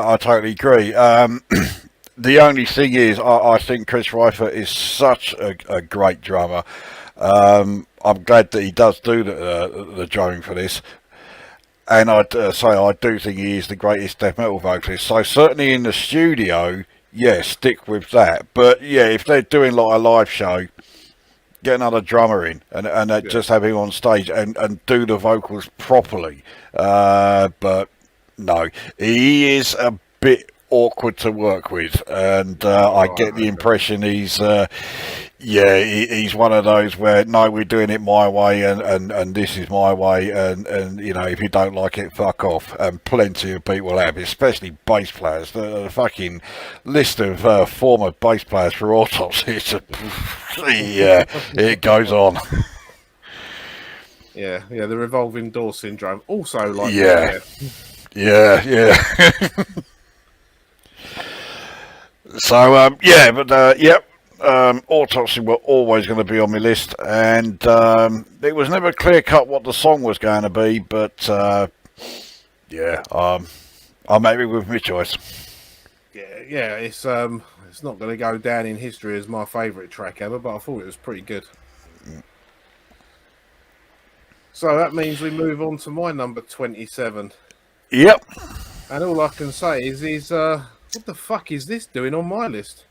I totally agree. The only thing is, I think Chris Reifert is such a great drummer. I'm glad that he does do the drumming for this. And I'd say I do think he is the greatest death metal vocalist. So certainly in the studio, yeah, stick with that. But yeah, if they're doing like a live show, get another drummer in and just have him on stage and do the vocals properly. But no, he is a bit awkward to work with, and I get the impression he's he's one of those where no, we're doing it my way, and this is my way, and you know, if you don't like it, fuck off. And plenty of people have, especially bass players. The fucking list of former bass players for Autopsy, it goes on. Yeah, the revolving door syndrome. Also, like, yeah. So Autopsy were always going to be on my list, and it was never clear cut what the song was going to be, but I'm happy with my choice. Yeah, it's not going to go down in history as my favourite track ever, but I thought it was pretty good. So that means we move on to my number 27. Yep. And all I can say is what the fuck is this doing on my list?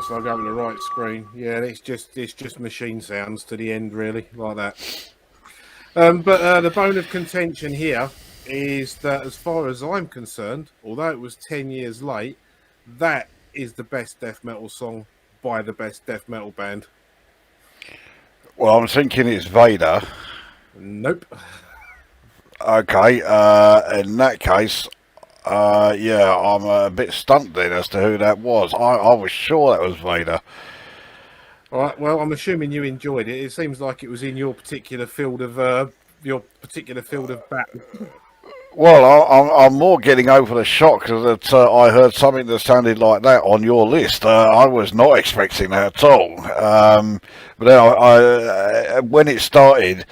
once I go to the right screen. Yeah, it's just machine sounds to the end, really, like that. But the bone of contention here is that, as far as I'm concerned, although it was 10 years late, that is the best death metal song by the best death metal band. Well, I'm thinking it's Vader. Nope. Okay, in that case, yeah, I'm a bit stumped then as to who that was. I was sure that was Vader. All right. Well, I'm assuming you enjoyed it. It seems like it was in your particular field of battle. Well, I'm more getting over the shock that I heard something that sounded like that on your list. I was not expecting that at all. But then when it started,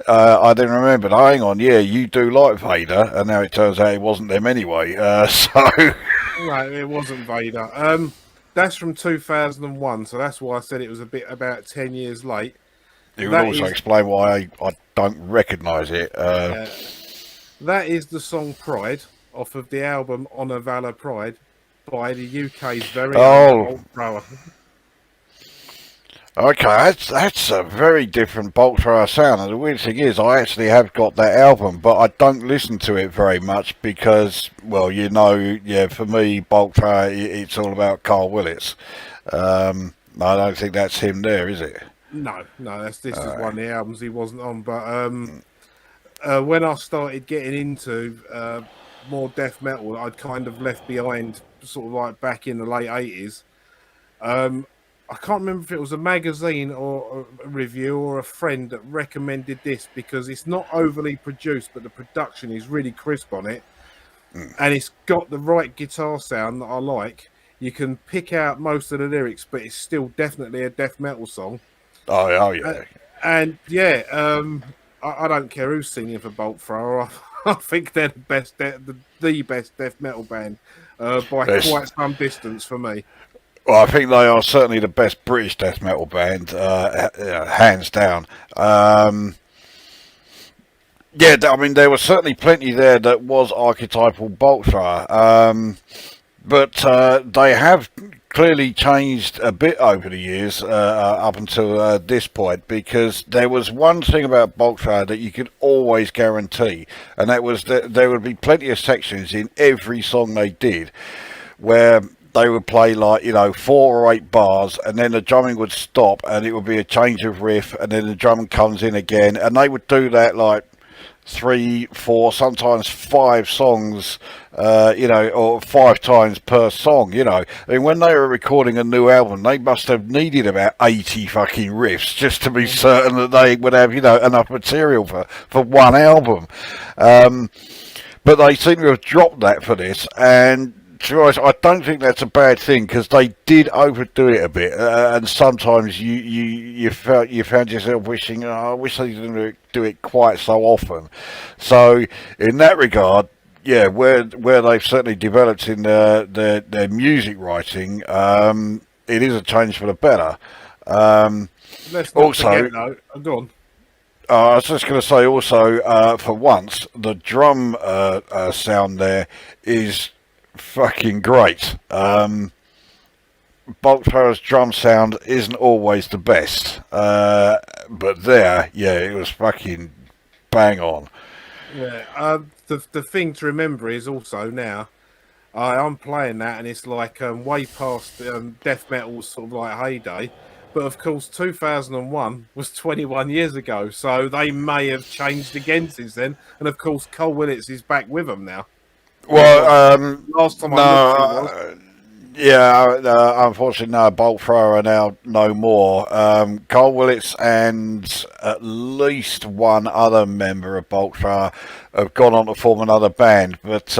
I then remembered, hang on, yeah, you do like Vader, and now it turns out it wasn't them anyway. So, No, it wasn't Vader. That's from 2001, so that's why I said it was about 10 years late. it would also explain why I don't recognise it. That is the song Pride off of the album Honor Valor Pride by the UK's very own Bolt Thrower. Okay, that's a very different Bolt Thrower sound. And the weird thing is, I actually have got that album, but I don't listen to it very much because, well, you know, yeah, for me, Bolt Thrower, it's all about Carl Willits. I don't think that's him there, is it? No, this is one of the albums he wasn't on. But when I started getting into more death metal, I'd kind of left behind, sort of like back in the late 80s. I can't remember if it was a magazine or a review or a friend that recommended this because it's not overly produced, but the production is really crisp on it. And it's got the right guitar sound that I like. You can pick out most of the lyrics, but it's still definitely a death metal song. Oh yeah. And yeah, I don't care who's singing for Bolt Thrower. I think they're the best death metal band by quite some distance for me. Well, I think they are certainly the best British death metal band, hands down. Yeah, I mean, there was certainly plenty there that was archetypal Bolt Thrower, but they have clearly changed a bit over the years up until this point, because there was one thing about Bolt Thrower that you could always guarantee, and that was that there would be plenty of sections in every song they did where they would play, like, you know, 4 or 8 bars, and then the drumming would stop and it would be a change of riff, and then the drumming comes in again, and they would do that like 3, 4, sometimes 5 songs, you know, or 5 times per song, you know. I mean, when they were recording a new album, they must have needed about 80 fucking riffs just to be certain that they would have, you know, enough material for one album. But they seem to have dropped that for this, and to be honest, I don't think that's a bad thing, because they did overdo it a bit, and sometimes you found yourself wishing, oh, I wish they didn't do it quite so often. So in that regard, yeah, where they've certainly developed in their music writing, it is a change for the better. Let's not forget, though. Go on. I was just going to say also, for once, the drum sound there is fucking great. Bolt Thrower's drum sound isn't always the best, but there, yeah, it was fucking bang on. Yeah, the thing to remember is also now, I'm playing that, and it's like way past death metal's sort of like heyday. But of course, 2001 was 21 years ago, so they may have changed again since then. And of course, Cole Willits is back with them now. Well, last time I looked, yeah, unfortunately, no, Bolt Thrower are now no more. Cole Willits and at least one other member of Bolt Thrower have gone on to form another band, but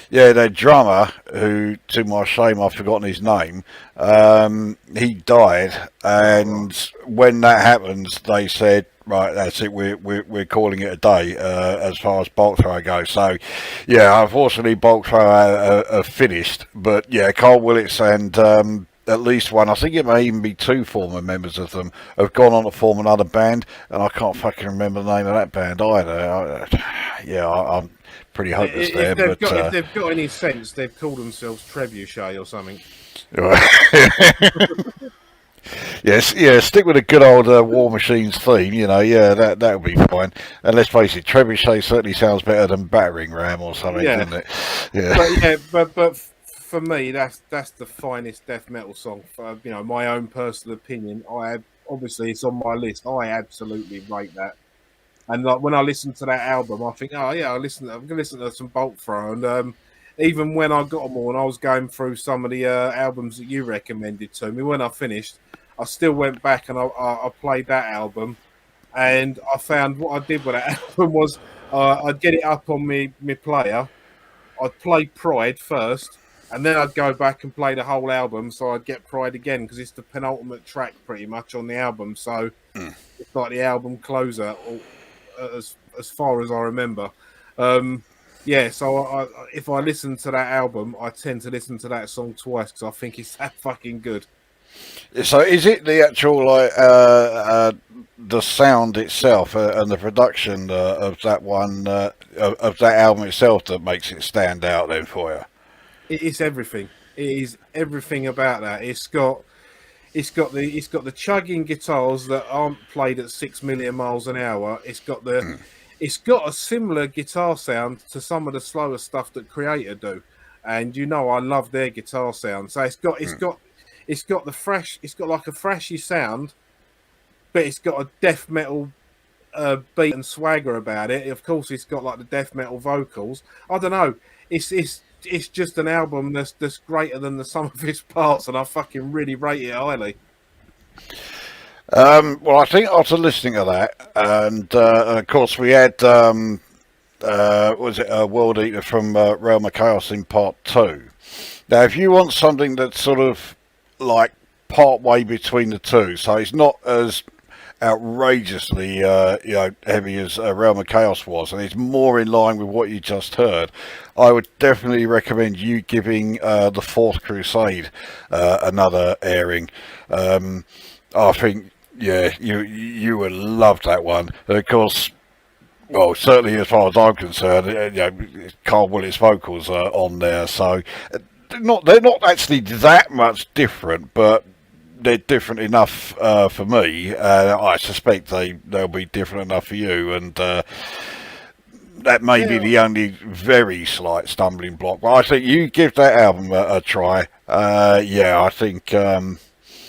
yeah, their drummer, who, to my shame, I've forgotten his name, he died, and when that happens, they said, right, that's it, we're calling it a day as far as Bolt Thrower goes. So, yeah, unfortunately, Bolt Thrower have finished, but yeah, Carl Willits and at least one, I think it may even be 2 former members of them, have gone on to form another band, and I can't fucking remember the name of that band either. I'm pretty hopeless there. If they've got any sense, they've called themselves Trebuchet or something. Yes, yeah, stick with a good old War Machines theme, yeah, that would be fine. And let's face it, Trebuchet certainly sounds better than Battering Ram or something, Yeah. doesn't it? Yeah. But for me, that's the finest death metal song. For, my own personal opinion, obviously it's on my list. I absolutely rate that. And like when I listen to that album, I think, oh yeah, I'm gonna listen to some Bolt Thrower. And even when I got them all, and I was going through some of the albums that you recommended to me, when I finished, I still went back and I played that album, and I found what I did with that album was I'd get it up on my player. I'd play Pride first, and then I'd go back and play the whole album. So I'd get Pride again because it's the penultimate track pretty much on the album. So it's like the album closer, as far as I remember. So if I listen to that album, I tend to listen to that song twice because I think it's that fucking good. So is it the actual the sound itself and the production of that one of that album itself that makes it stand out then for you? It's everything. It is everything about that. It's got the chugging guitars that aren't played at 6 million miles an hour. It's got a similar guitar sound to some of the slower stuff that Creator do, and I love their guitar sound. So it's got like a thrashy sound, but it's got a death metal beat and swagger about it. Of course, it's got like the death metal vocals. I don't know. It's just an album that's greater than the sum of its parts, and I fucking really rate it highly. Well, I think after listening to that, and of course we had was it a World Eater from Realm of Chaos in part 2. Now, if you want something that's sort of like part way between the two, so it's not as outrageously heavy as Realm of Chaos was, and it's more in line with what you just heard, I would definitely recommend you giving the Fourth Crusade another airing. I think, yeah, you would love that one. Of course, well, certainly as far as I'm concerned, Carl Willett's vocals are on there, so they're not actually that much different, but they're different enough for me. I suspect they'll be different enough for you, and that may be the only very slight stumbling block. But I think you give that album a try. I think.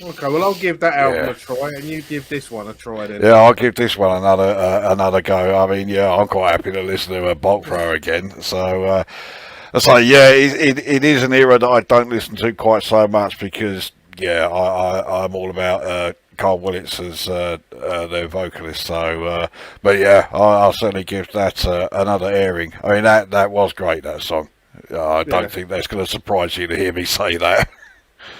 Okay, well, I'll give that album a try, and you give this one a try then. Yeah, I'll give this one another go. I mean, I'm quite happy to listen to a Bolt Thrower again. So, it is an era that I don't listen to quite so much because, I'm all about Carl Willits as their vocalist. So, I'll certainly give that another airing. I mean, that was great, that song. I don't think that's going to surprise you to hear me say that.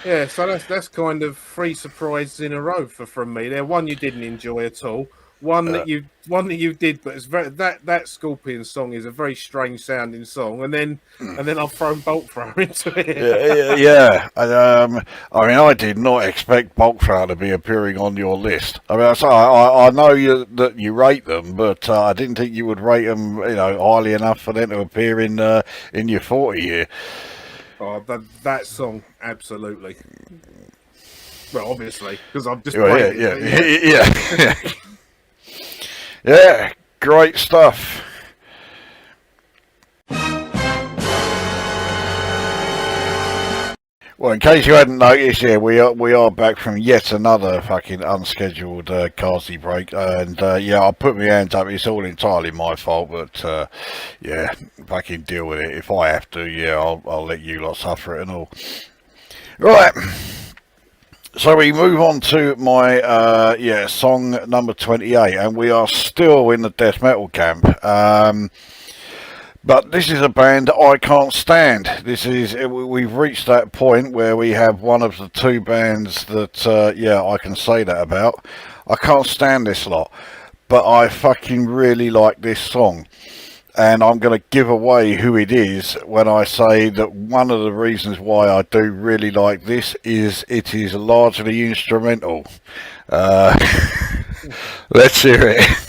Yeah, so that's kind of 3 surprises in a row from me. There, one you didn't enjoy at all, one that you did, but it's very that Scorpion song is a very strange sounding song, and then I've thrown Bolt Thrower into it. Yeah. I mean, I did not expect Bolt Thrower to be appearing on your list. I mean, I know that you rate them, but I didn't think you would rate them, highly enough for them to appear in your 40 here. Oh, that song, absolutely. Well, obviously, because I'm just playing it. Yeah, great stuff. Well, in case you hadn't noticed, we are back from yet another fucking unscheduled Carsey break, and I'll put my hands up. It's all entirely my fault, but fucking deal with it. If I have to, I'll let you lot suffer it and all. Right. So we move on to my song number 28, and we are still in the death metal camp. But this is a band I can't stand. We've reached that point where we have one of the two bands that, I can say that about. I can't stand this lot, but I fucking really like this song. And I'm going to give away who it is when I say that one of the reasons why I do really like this is it is largely instrumental. Let's hear it.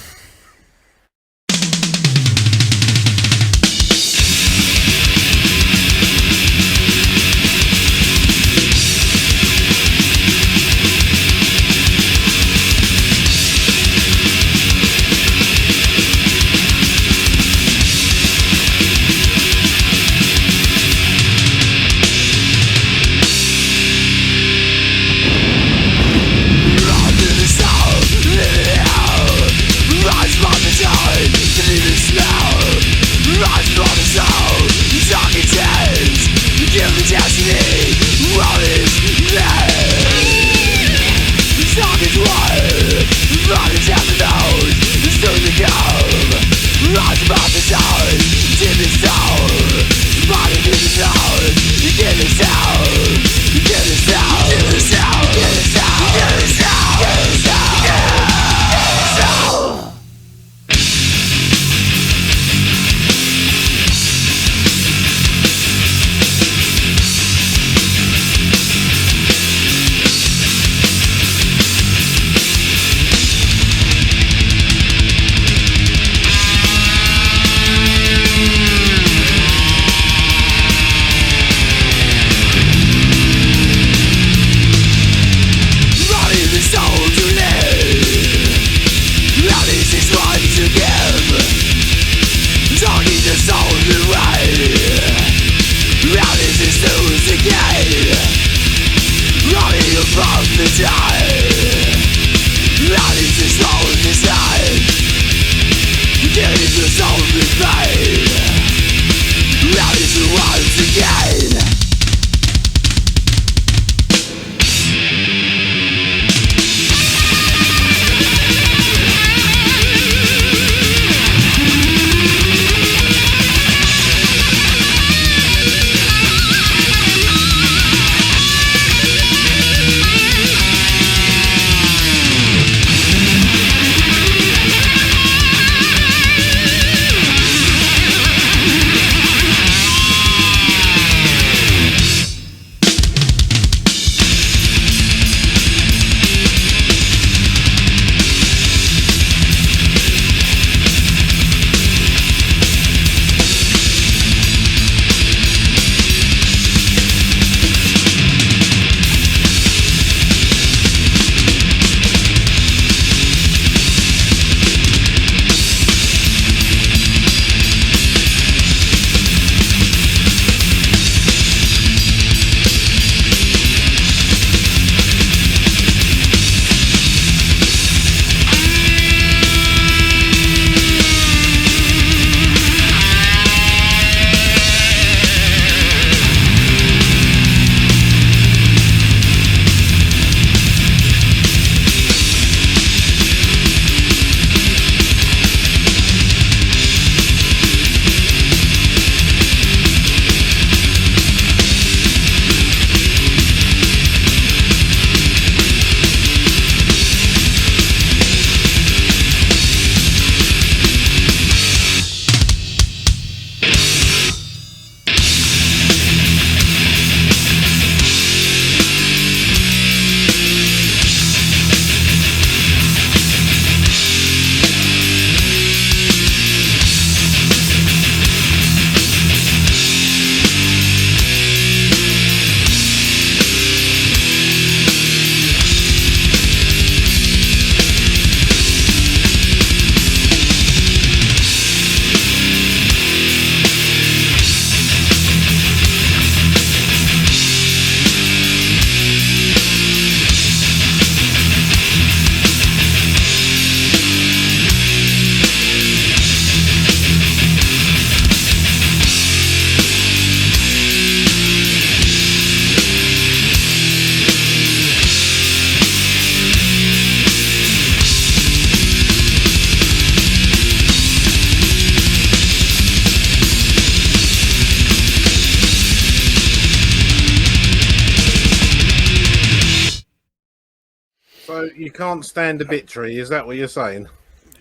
So you can't stand obituary, is that what you're saying?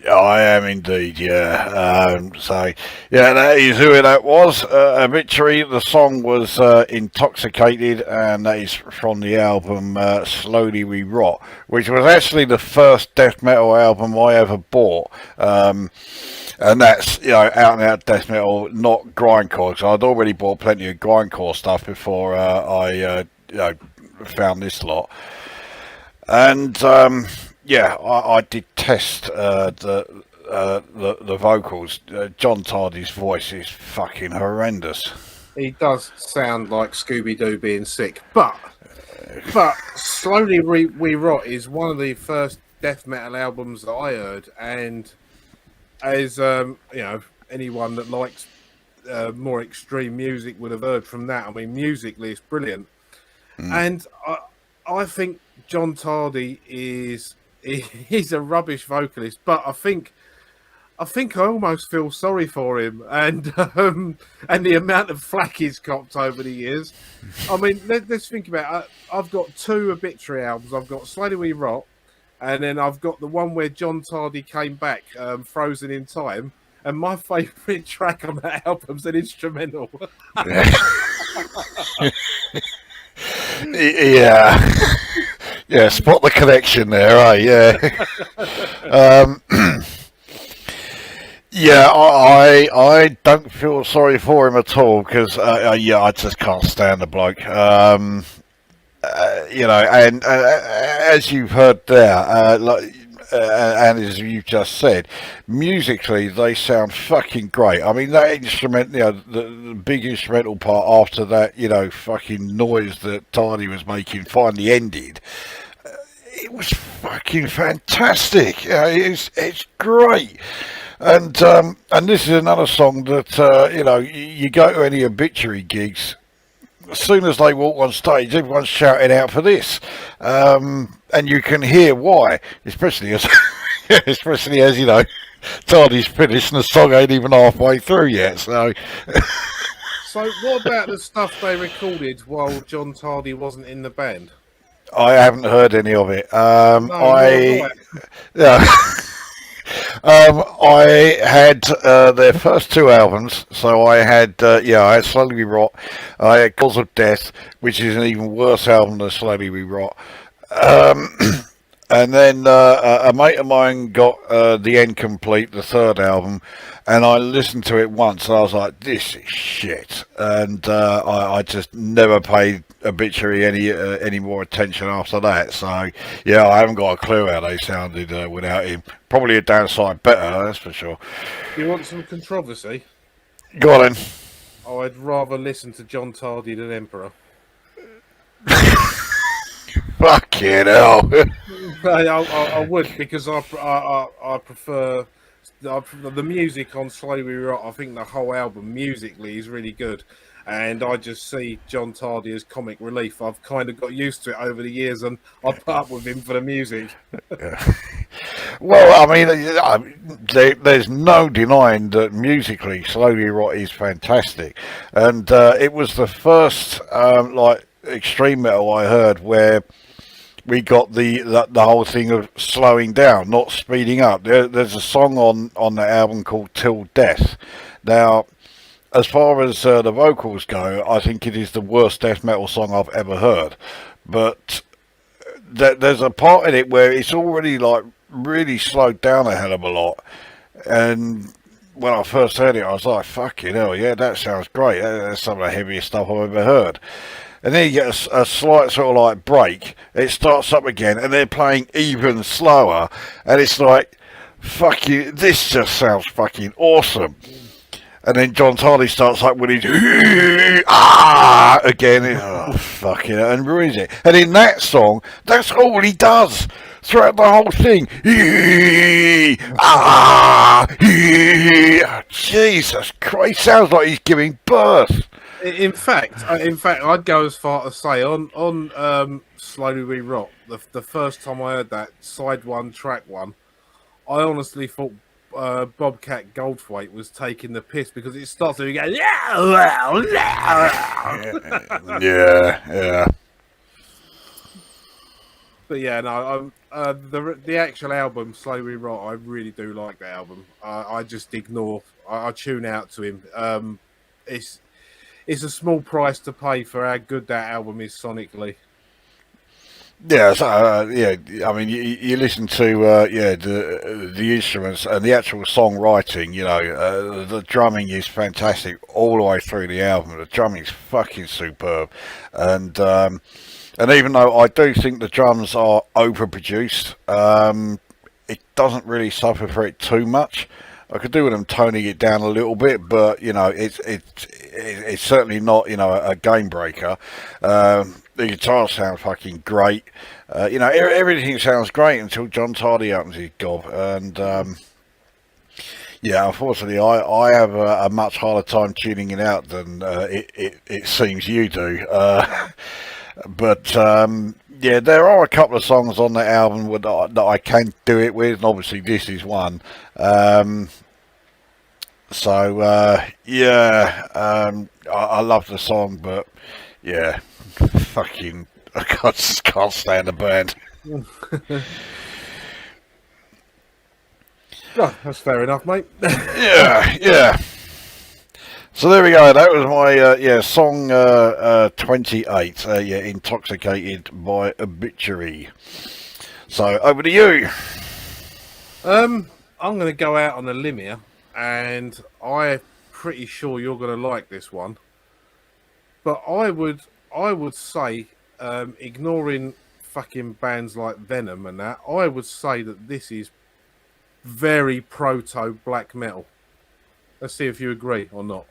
I am indeed, yeah. Yeah, that is who that was. Obituary. The song was Intoxicated, and that is from the album Slowly We Rot, which was actually the first death metal album I ever bought. And that's, out and out death metal, not grindcore, because I'd already bought plenty of grindcore stuff before I found this lot. And I detest the vocals. John Tardy's voice is fucking horrendous. He does sound like Scooby-Doo being sick, but Slowly We Rot is one of the first death metal albums that I heard, and as anyone that likes more extreme music would have heard from that. I mean, musically it's brilliant, and I think John Tardy he's a rubbish vocalist, but I think I almost feel sorry for him, and the amount of flack he's copped over the years. I mean, let's think about it. I've got 2 obituary albums. I've got Slowly We Rot, and then I've got the one where John Tardy came back, Frozen in Time. And my favourite track on that album's an instrumental. Yeah. Yeah, spot the connection there, right? Yeah. Yeah, I don't feel sorry for him at all, because I just can't stand the bloke. And as you've heard there, and as you've just said, musically they sound fucking great. I mean, that instrument, the big instrumental part after that, fucking noise that Tardy was making finally ended. it was fucking fantastic. It's great. And this is another song that you go to any obituary gigs. As soon as they walk on stage, everyone's shouting out for this, and you can hear why, especially as Tardy's finished and the song ain't even halfway through yet. So what about the stuff they recorded while John Tardy wasn't in the band? I haven't heard any of it. Yeah. I had their first two albums, so I had I had Slowly We Rot, I had Cause of Death, which is an even worse album than Slowly We Rot, and then a mate of mine got The End Complete, the third album, and I listened to it once and I was like, this is shit, and I just never paid Obituary any more attention after that. So yeah, I haven't got a clue how they sounded without him. Probably a downside better, that's for sure. You want some controversy? Go on then. I'd rather listen to John Tardy than Emperor. Fucking hell. I would, because I prefer the music on Slowly We Rot. I think the whole album musically is really good, and I just see John Tardy as comic relief. I've kind of got used to it over the years, and I put up with him for the music. Well, I mean, there's no denying that musically Slowly Rot is fantastic, and it was the first extreme metal I heard where we got the whole thing of slowing down, not speeding up. There's a song on the album called Till Death. Now, as far as the vocals go, I think it is the worst death metal song I've ever heard. But there's a part in it where it's already like really slowed down a hell of a lot. And when I first heard it, I was like, fucking hell, yeah, that sounds great. That's some of the heaviest stuff I've ever heard. And then you get a slight sort of like break. It starts up again, and they're playing even slower. And it's like, fuck you, this just sounds fucking awesome. And then John Tardy starts like with his again, fucking, and ruins it. And in that song, that's all he does throughout the whole thing. Jesus Christ, sounds like he's giving birth. In fact, I'd go as far to say on Slowly We Rot, the first time I heard that side one, track one, I honestly thought Bobcat Goldthwait was taking the piss, because it starts to go yeah. But yeah, no, the actual album Slowly We Rot, I really do like the album. I just ignore, I tune out to him. It's a small price to pay for how good that album is sonically. Yeah, so, I mean, you listen to the instruments and the actual songwriting. The drumming is fantastic all the way through the album. The drumming is fucking superb, and even though I do think the drums are overproduced, it doesn't really suffer for it too much. I could do with them toning it down a little bit, but it's certainly not a game breaker. The guitar sounds fucking great. Everything sounds great until John Tardy opens his gob, and unfortunately, I have a much harder time tuning it out than it seems you do. But there are a couple of songs on the album that I can do it with, and obviously this is one. I love the song, but yeah, fucking, I just can't stand the band. Oh, that's fair enough, mate. yeah. So there we go. That was my song 28. Intoxicated by Obituary. So over to you. I'm going to go out on a limb here, and I'm pretty sure you're going to like this one. But I would say, ignoring fucking bands like Venom and that, I would say that this is very proto black metal. Let's see if you agree or not.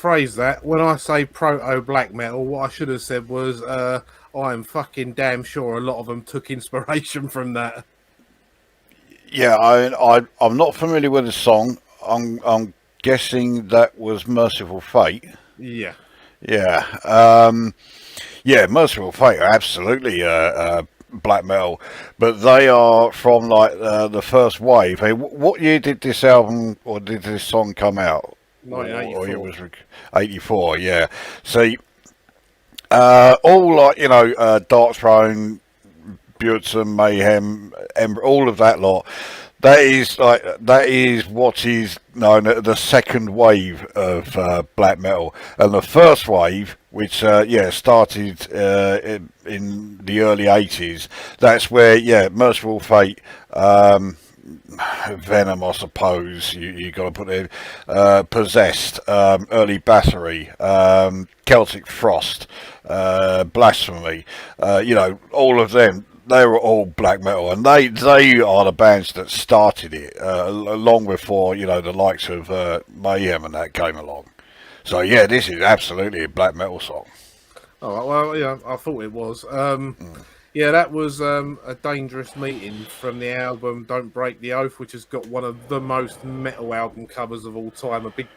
rephrase that. When I say proto black metal, what I should have said was, I'm fucking damn sure a lot of them took inspiration from that. Yeah, I'm not familiar with the song. I'm guessing that was Merciful Fate. Yeah. Yeah, yeah, Merciful Fate are absolutely black metal, but they are from like the first wave. Hey, what year did this album or did this song come out? Or it 1984. was 84. Yeah. See, all like Dark Throne, Bjornsson, Mayhem, Ember, all of that lot. That is what is known as the second wave of black metal, and the first wave, which started in the early '80s. That's where Merciful Fate. Venom, I suppose you got to put in Possessed, Early Battery, Celtic Frost, Blasphemy. All of them. They were all black metal, and they are the bands that started it long before the likes of Mayhem and that came along. So yeah, this is absolutely a black metal song. Oh well, yeah, I thought it was. Yeah, that was a dangerous meeting from the album "Don't Break the Oath," which has got one of the most metal album covers of all time. A big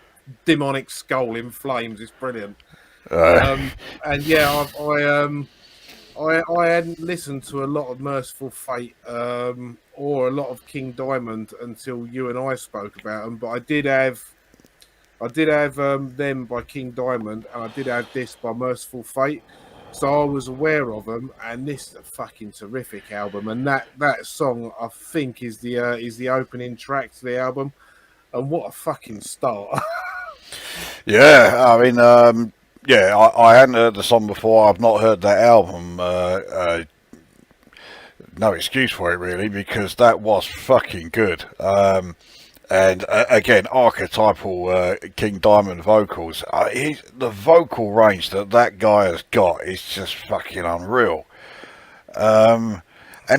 demonic skull in flames. It's brilliant. And yeah, I hadn't listened to a lot of Merciful Fate or a lot of King Diamond until you and I spoke about them. But I did have them by King Diamond, and I did have this by Merciful Fate. So I was aware of them, and this is a fucking terrific album. And that song, I think, is the opening track to the album. And what a fucking start! Yeah, I mean, I hadn't heard the song before. I've not heard that album. No excuse for it, really, because that was fucking good. And again, archetypal King Diamond vocals. The vocal range that guy has got is just fucking unreal. And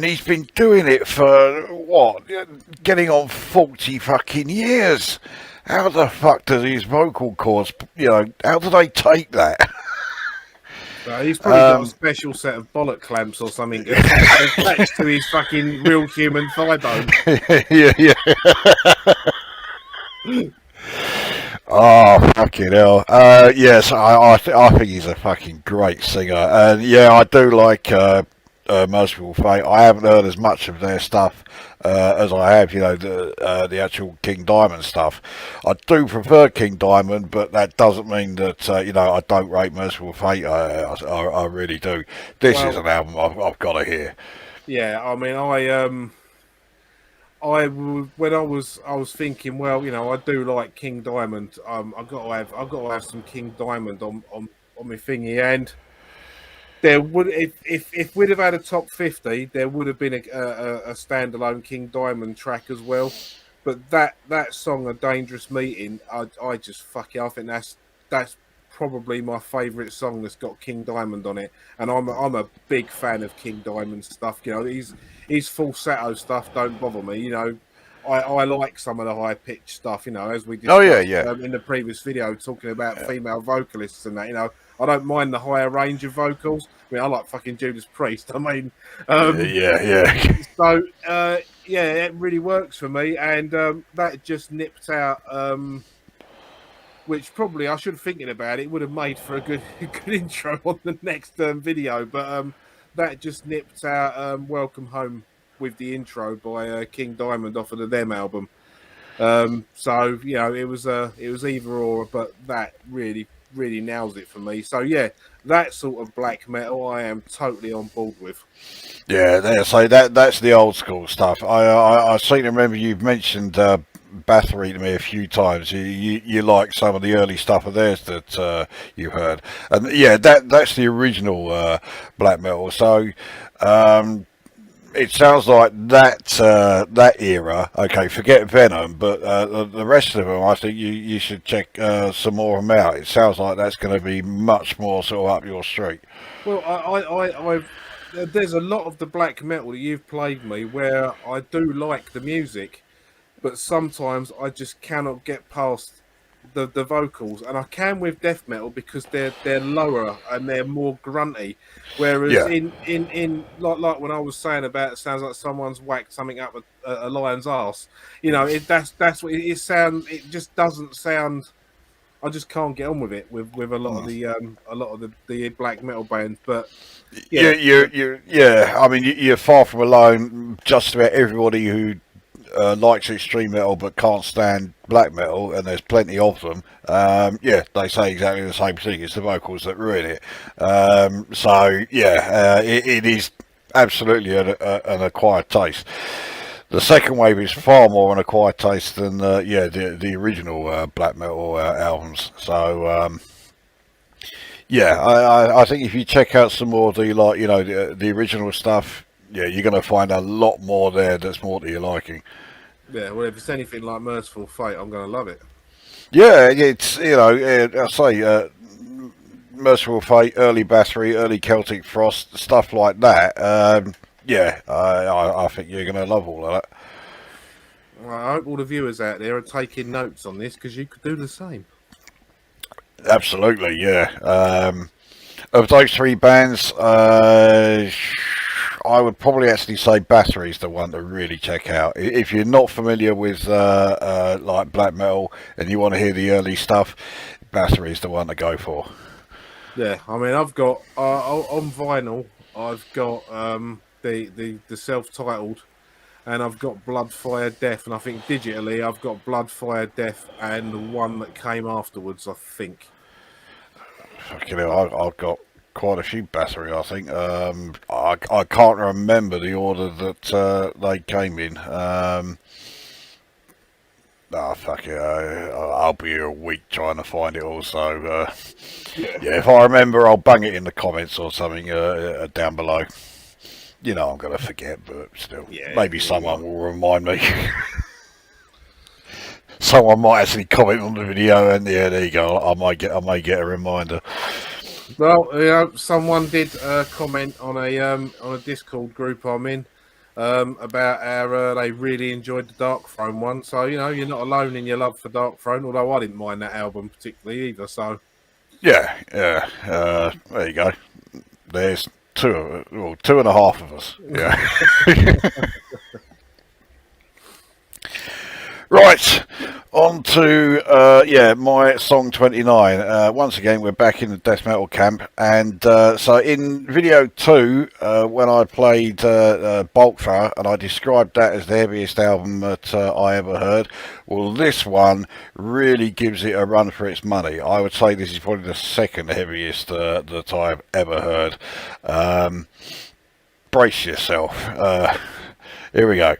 he's been doing it for what? Getting on 40 fucking years. How the fuck does his vocal cords, how do they take that? He's probably got a special set of bollock clamps or something attached to his fucking real human thigh bone. Yeah. Oh, fucking hell. Yes, I think he's a fucking great singer. And yeah, I do like Merciful Fate. I haven't heard as much of their stuff as I have, the actual King Diamond stuff. I do prefer King Diamond, but that doesn't mean that I don't rate Merciful Fate. I really do. This is an album I've got to hear. Yeah, I mean, when I was thinking, well, I do like King Diamond. I've got to have some King Diamond on my thingy, and there would if we'd have had a top 50, there would have been a standalone King Diamond track as well. But that song, "A Dangerous Meeting," I just fuck it. I think that's probably my favourite song that's got King Diamond on it, and I'm a big fan of King Diamond stuff. His falsetto stuff don't bother me. I like some of the high pitched stuff. As we discussed in the previous video, talking about female vocalists and that. I don't mind the higher range of vocals. I mean, I like fucking Judas Priest. I mean, yeah. So it really works for me, and that just nipped out. Which probably I should have thinking about it would have made for a good intro on the next video, but that just nipped out "Welcome Home" with the intro by King Diamond off of the Them album. So it was either or, but that really nails it for me. So yeah, that sort of black metal I am totally on board with. Yeah, so that's the old school stuff. I seem to remember you've mentioned Battery to me a few times. You like some of the early stuff of theirs that you heard, and yeah, that's the original black metal. So it sounds like that era. Okay, forget Venom, but the rest of them, I think you should check some more of them out. It sounds like that's going to be much more sort of up your street. Well, I've there's a lot of the black metal that you've played me where I do like the music, but sometimes I just cannot get past the vocals, and I can with death metal because they're lower and they're more grunty. Whereas Yeah. in like when I was saying about, it sounds like someone's whacked something up a lion's ass. You know, that's what it sound. It just doesn't sound. I just can't get on with it with a lot of the black metal bands. But yeah, Yeah. I mean, you're far from alone. Just about everybody who likes extreme metal but can't stand black metal, and there's plenty of them. Yeah, they say exactly the same thing. It's the vocals that ruin it. So yeah, it is absolutely an acquired taste. The second wave is far more an acquired taste than the original black metal albums. So yeah, I think if you check out some more of the the original stuff, yeah, you're going to find a lot more there that's more to your liking. yeah. Well, if it's anything like Merciful Fate, I'm going to love it. Yeah, it's I say Merciful Fate, early Battery, early Celtic Frost, stuff like that. Yeah, I think you're going to love all of that. Well, I hope all the viewers out there are taking notes on this because you could do the same. Absolutely, yeah. Of those three bands, I would probably actually say Battery's the one to really check out. If you're not familiar with like black metal and you want to hear the early stuff, Battery's the one to go for. Yeah, I mean, I've got on vinyl. I've got the self-titled, and I've got Blood, Fire, Death, and I think digitally I've got Blood, Fire, Death, and the one that came afterwards. I think. Fucking hell, I've got quite a few Battery. I think I can't remember the order that they came in. Fuck it, I'll be here a week trying to find it all. So yeah, if I remember, I'll bang it in the comments or something down below. You know, I'm going to forget, but still, maybe someone will remind me. Someone might actually comment on the video, and yeah, there you go. I may get a reminder. Well, someone did comment on a Discord group I'm in about how they really enjoyed the Dark Throne one. So you're not alone in your love for Dark Throne. Although I didn't mind that album particularly either. So yeah. There you go. There's two and a half of us. Yeah. Right, on to my song 29. Once again, we're back in the death metal camp, and so in video 2, when I played Bulk Thrower, and I described that as the heaviest album that I ever heard, well, this one really gives it a run for its money. I would say this is probably the second heaviest that I've ever heard. Brace yourself. Here we go.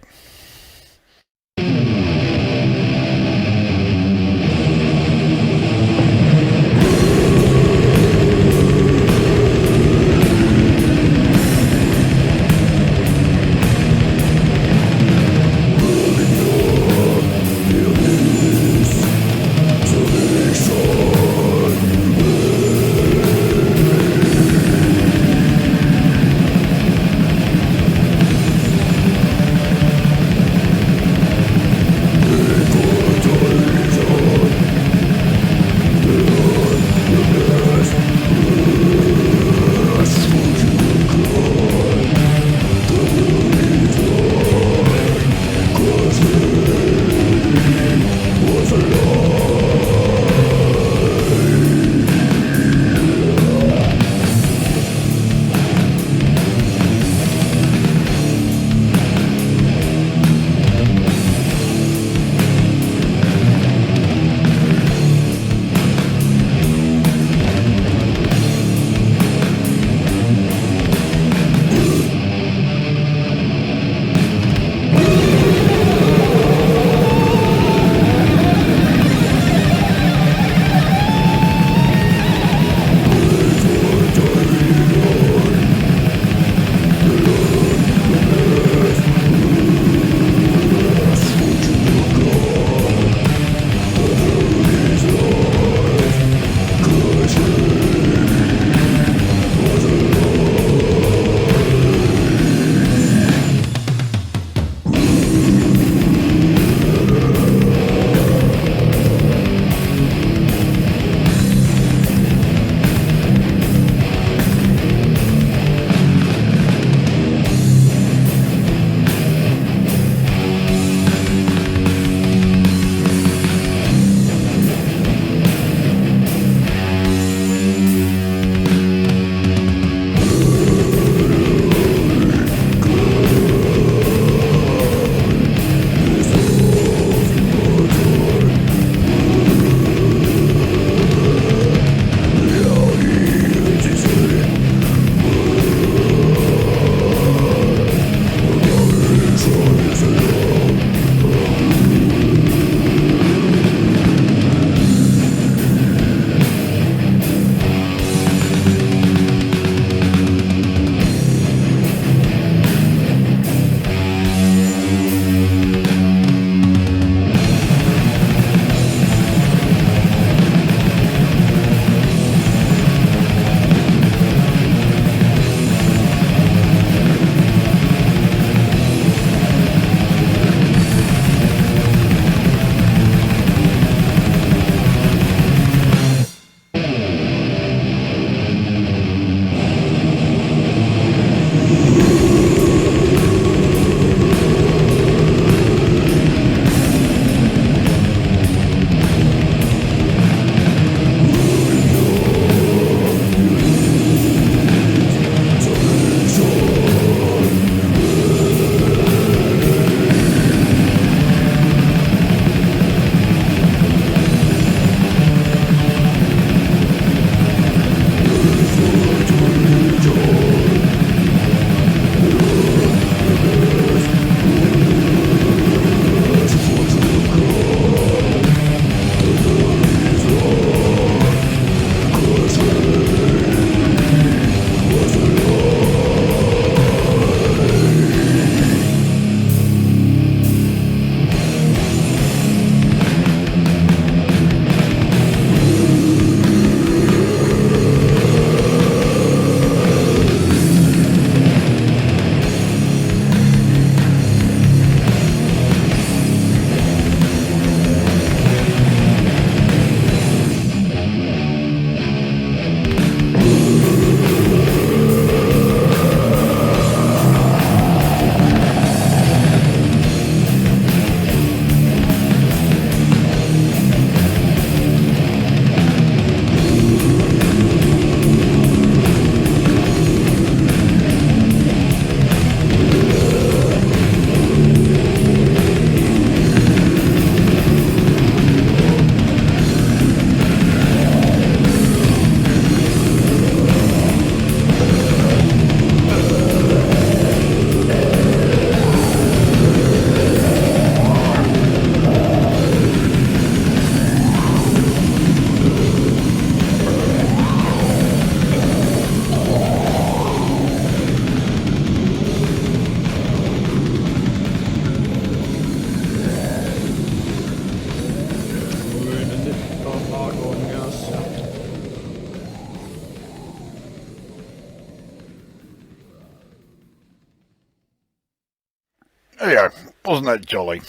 Yeah, wasn't that jolly?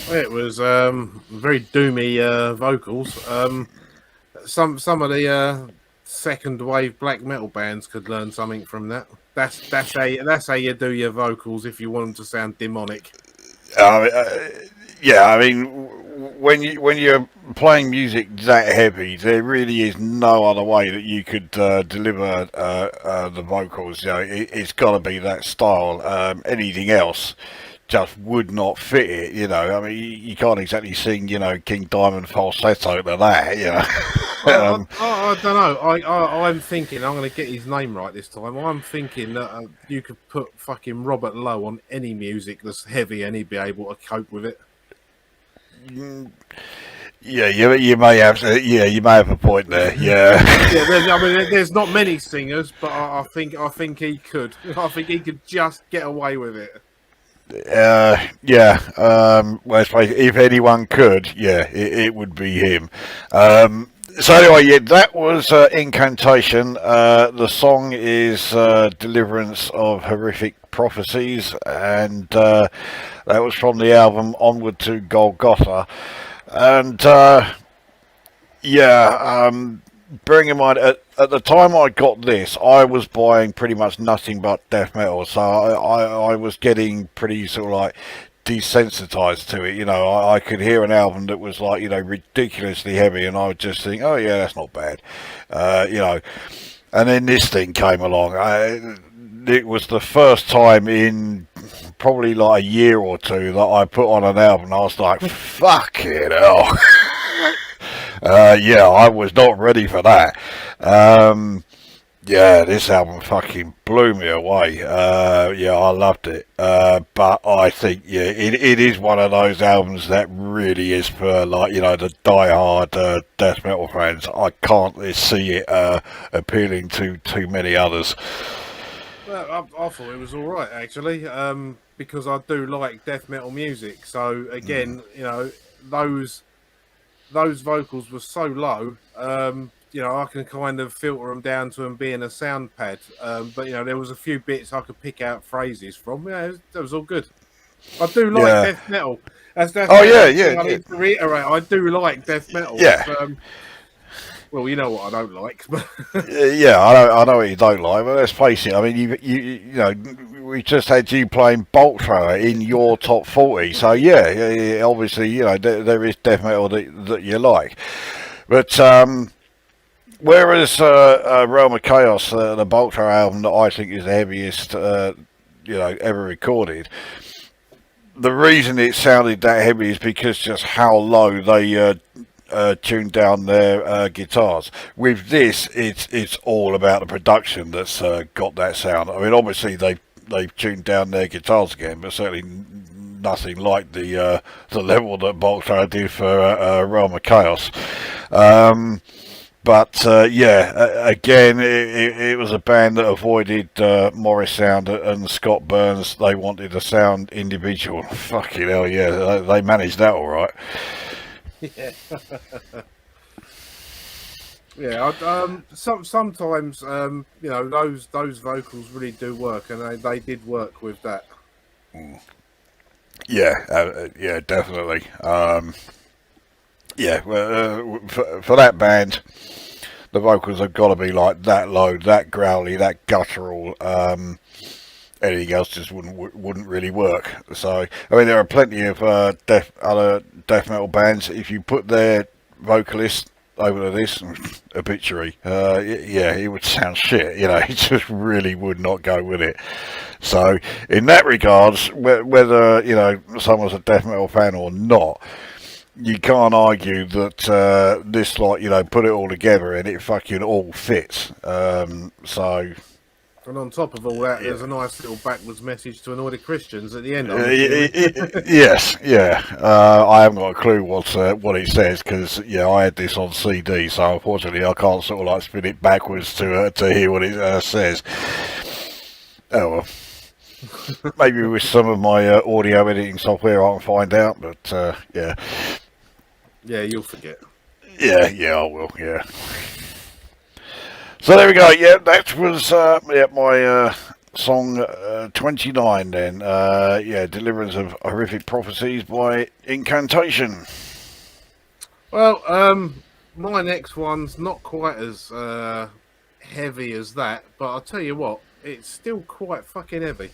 It was very doomy vocals. Some of the second wave black metal bands could learn something from that. That's how you do your vocals if you want them to sound demonic. Yeah, I mean, when you're playing music that heavy, there really is no other way that you could deliver the vocals. You know, it's got to be that style. Anything else just would not fit it. You know, I mean, you can't exactly sing, you know, King Diamond falsetto to that. You know. I don't know. I'm thinking I'm going to get his name right this time. I'm thinking that you could put fucking Robert Lowe on any music that's heavy and he'd be able to cope with it. Yeah, you may have you may have a point there. Yeah. There's not many singers, but I think he could. I think he could just get away with it. Yeah. Well, I suppose if anyone could, yeah, it would be him. So anyway, yeah, that was Incantation. The song is Deliverance of Horrific Prophecies, and that was from the album Onward to Golgotha. And bearing in mind, at the time I got this, I was buying pretty much nothing but death metal, so I was getting pretty sort of like desensitized to it. You know, I could hear an album that was like, you know, ridiculously heavy, and I would just think, oh yeah, that's not bad. You know, and then this thing came along. It was the first time in probably like a year or two that I put on an album. I was like, fuck it hell. Yeah, I was not ready for that. Yeah, this album fucking blew me away. Yeah, I loved it. But I think, yeah, it is one of those albums that really is for, like, you know, the die-hard death metal fans. I can't see it appealing to too many others. Well, I thought it was all right actually, because I do like death metal music. So again, you know, those vocals were so low. You know, I can kind of filter them down to them being a sound pad. But you know, there was a few bits I could pick out phrases from. Yeah, that was all good. I do like death metal. That's oh yeah. I need to reiterate. I do like death metal. Yeah. Well, you know what I don't like. Yeah, I know what you don't like, but let's face it. I mean, you know, we just had you playing Bolt Thrower in your top 40, so yeah, obviously, you know, there is death metal that you like, but whereas Realm of Chaos, the Bolt Thrower album that I think is the heaviest, you know, ever recorded. The reason it sounded that heavy is because just how low they tuned down their guitars. With this, it's all about the production that's got that sound. I mean, obviously they've tuned down their guitars again, but certainly nothing like the level that Bolt Thrower did for Realm of Chaos. But yeah, again, it was a band that avoided Morris Sound and Scott Burns. They wanted to sound individual. Fucking hell, yeah, they managed that all right. Yeah. Yeah. Sometimes you know, those vocals really do work, and they did work with that. Yeah. Yeah. Definitely. Yeah. For that band, the vocals have got to be like that low, that growly, that guttural. Anything else just wouldn't really work. So I mean, there are plenty of other death metal bands. If you put their vocalist over to this Obituary, yeah, it would sound shit. You know, it just really would not go with it. So in that regards, whether you know someone's a death metal fan or not, you can't argue that this, like, you know, put it all together and it fucking all fits. So. And on top of all that, there's a nice little backwards message to annoy the Christians at the end. Yes, yeah. I haven't got a clue what it says because yeah, I had this on CD, so unfortunately I can't sort of like spin it backwards to hear what it says. Oh well. Maybe with some of my audio editing software I can find out, but yeah. Yeah, you'll forget. Yeah, I will. Yeah. So there we go. Yeah, that was my song 29 then. Deliverance of Horrific Prophecies by Incantation. Well, my next one's not quite as heavy as that, but I'll tell you what, it's still quite fucking heavy.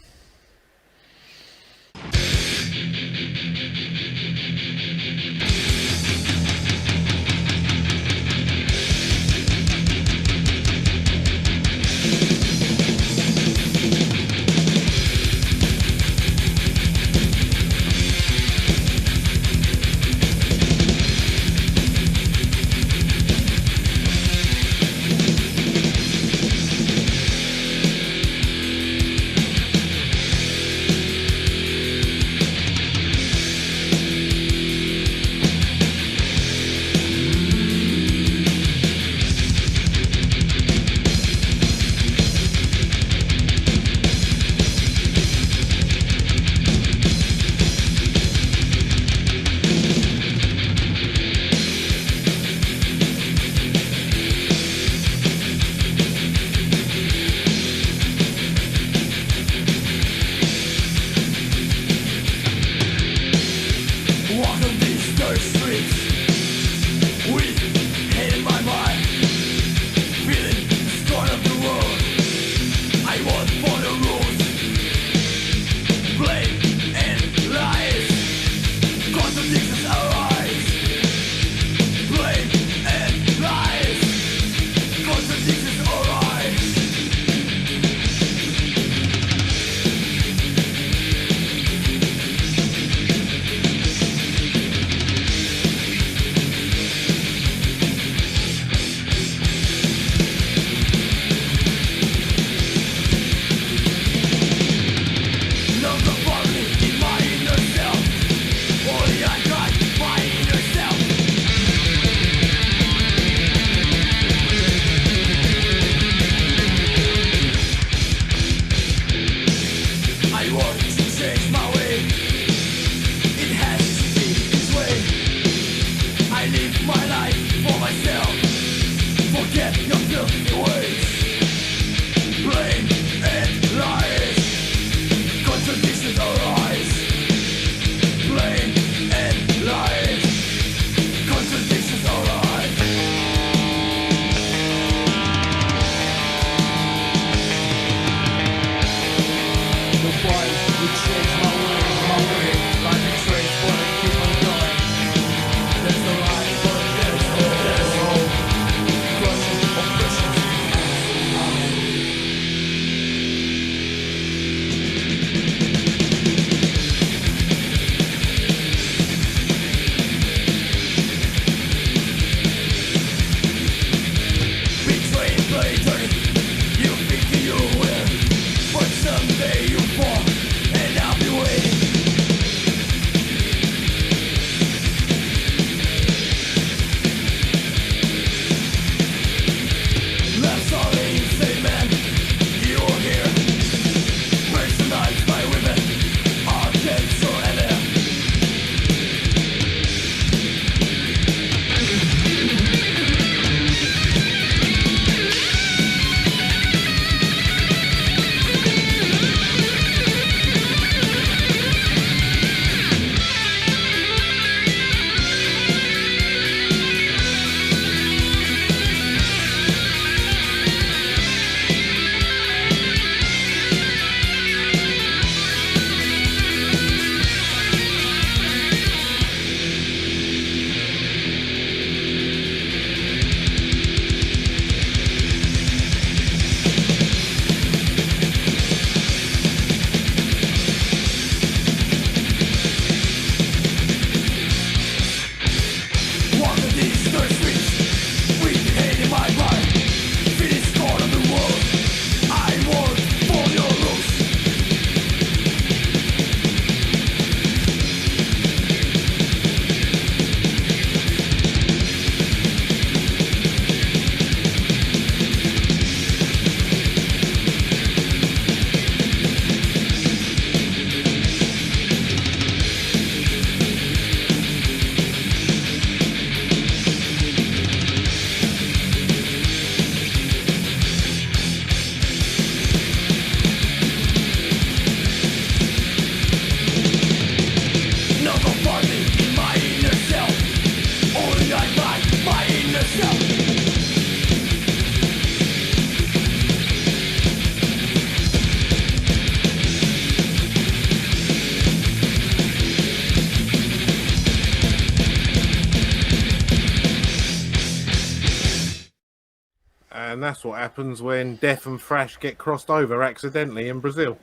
and that's what happens when Death and Thrash get crossed over accidentally in Brazil.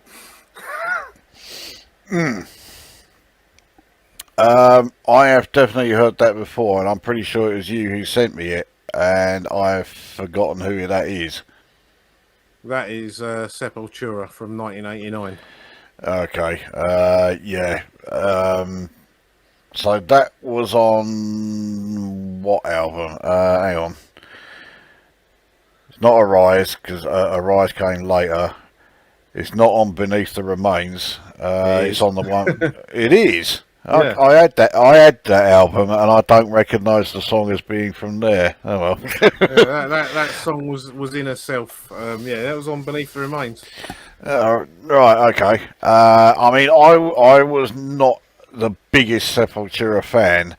I have definitely heard that before, and I'm pretty sure it was you who sent me it, and I've forgotten who that is. That is Sepultura from 1989. Okay, yeah. So that was on what album? Hang on. It's not Arise, because Arise came later. It's not on Beneath the Remains. It's on the one. It is. Yeah. I had that. I had that album, and I don't recognise the song as being from there. Oh well. that song was in herself. Yeah, that was on Beneath the Remains. Right. Okay. I mean, I was not the biggest Sepultura fan.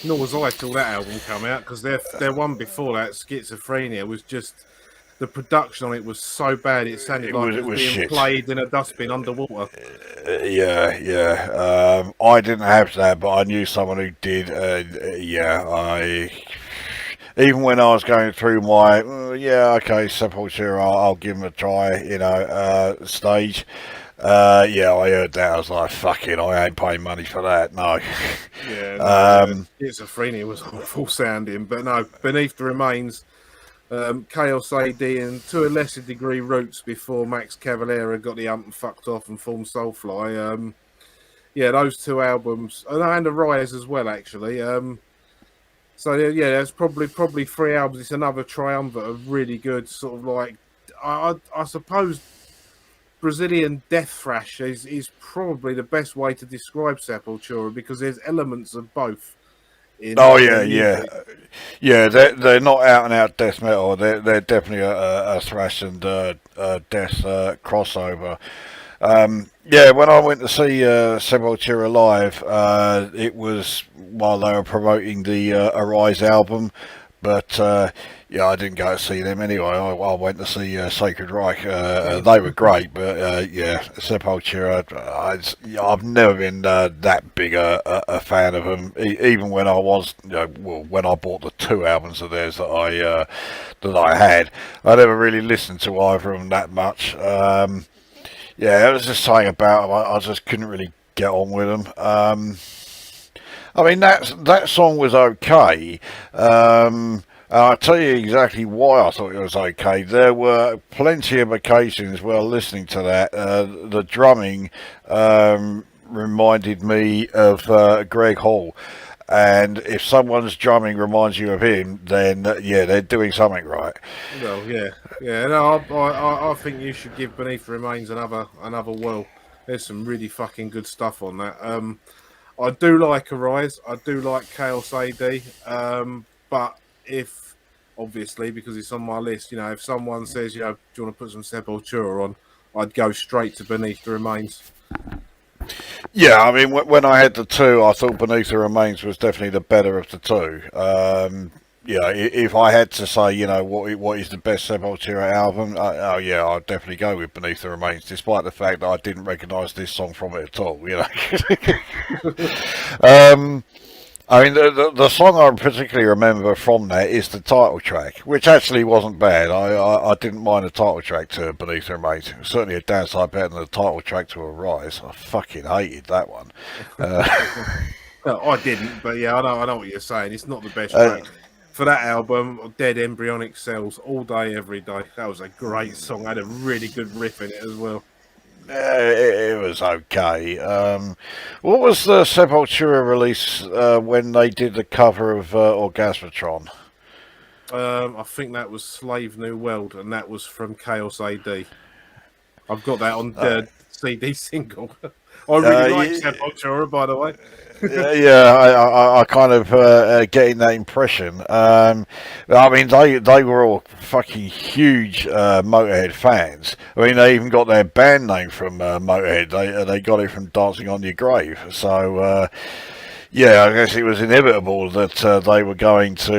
Nor was I till that album come out, because their one before that, Schizophrenia, was just the production on it was so bad it sounded like it was being shit. played in a dustbin underwater. Yeah. I didn't have that, but I knew someone who did. Even when I was going through my Sepultura, I'll give them a try. Stage. I heard that. I was like, fuck it, I ain't paying money for that. No. Yeah. Schizophrenia was awful sounding, but no. Beneath the Remains. Chaos AD and to a lesser degree Roots before Max Cavalera got the ump and fucked off and formed Soulfly. Those two albums and Arise as well actually. There's probably three albums. It's another triumvirate of really good sort of like I suppose Brazilian death thrash is probably the best way to describe Sepultura because there's elements of both. Yeah. They're not out and out death metal. They're definitely a thrash and death crossover. When I went to see Sepultura live, it was while they were promoting the Arise album, but I didn't go to see them anyway. I went to see Sacred Reich. They were great, but Sepultura, I've never been that big a fan of them. Even when I was, when I bought the two albums of theirs that I had, I never really listened to either of them that much. It was just something about them. I just couldn't really get on with them. I mean, that song was okay. I'll tell you exactly why I thought it was okay. There were plenty of occasions while listening to that. The drumming reminded me of Greg Hall. And if someone's drumming reminds you of him, then they're doing something right. Well, yeah. No, I think you should give Beneath the Remains another whirl. There's some really fucking good stuff on that. I do like Arise. I do like Chaos AD. But if obviously because it's on my list, if someone says, do you want to put some Sepultura on, I'd go straight to Beneath the Remains. Yeah, I mean, when I had the two, I thought Beneath the Remains was definitely the better of the two. If I had to say, what is the best Sepultura album, I'd definitely go with Beneath the Remains, despite the fact that I didn't recognise this song from it at all, I mean, the song I particularly remember from that is the title track, which actually wasn't bad. I didn't mind the title track to Beneath the Remains. It was certainly a downside better than the title track to Arise. I fucking hated that one. No, I didn't, but yeah, I know what you're saying. It's not the best track. For that album, Dead Embryonic Cells, All Day, Every Day. That was a great song. I had a really good riff in it as well. It was okay. What was the Sepultura release when they did the cover of Orgasmatron? I think that was Slave New World, and that was from Chaos AD. I've got that on the CD single. I really like Sepultura, by the way. I kind of getting that impression. I mean, they were all fucking huge Motorhead fans. I mean, they even got their band name from Motorhead. They got it from Dancing on Your Grave. So, I guess it was inevitable that they were going to,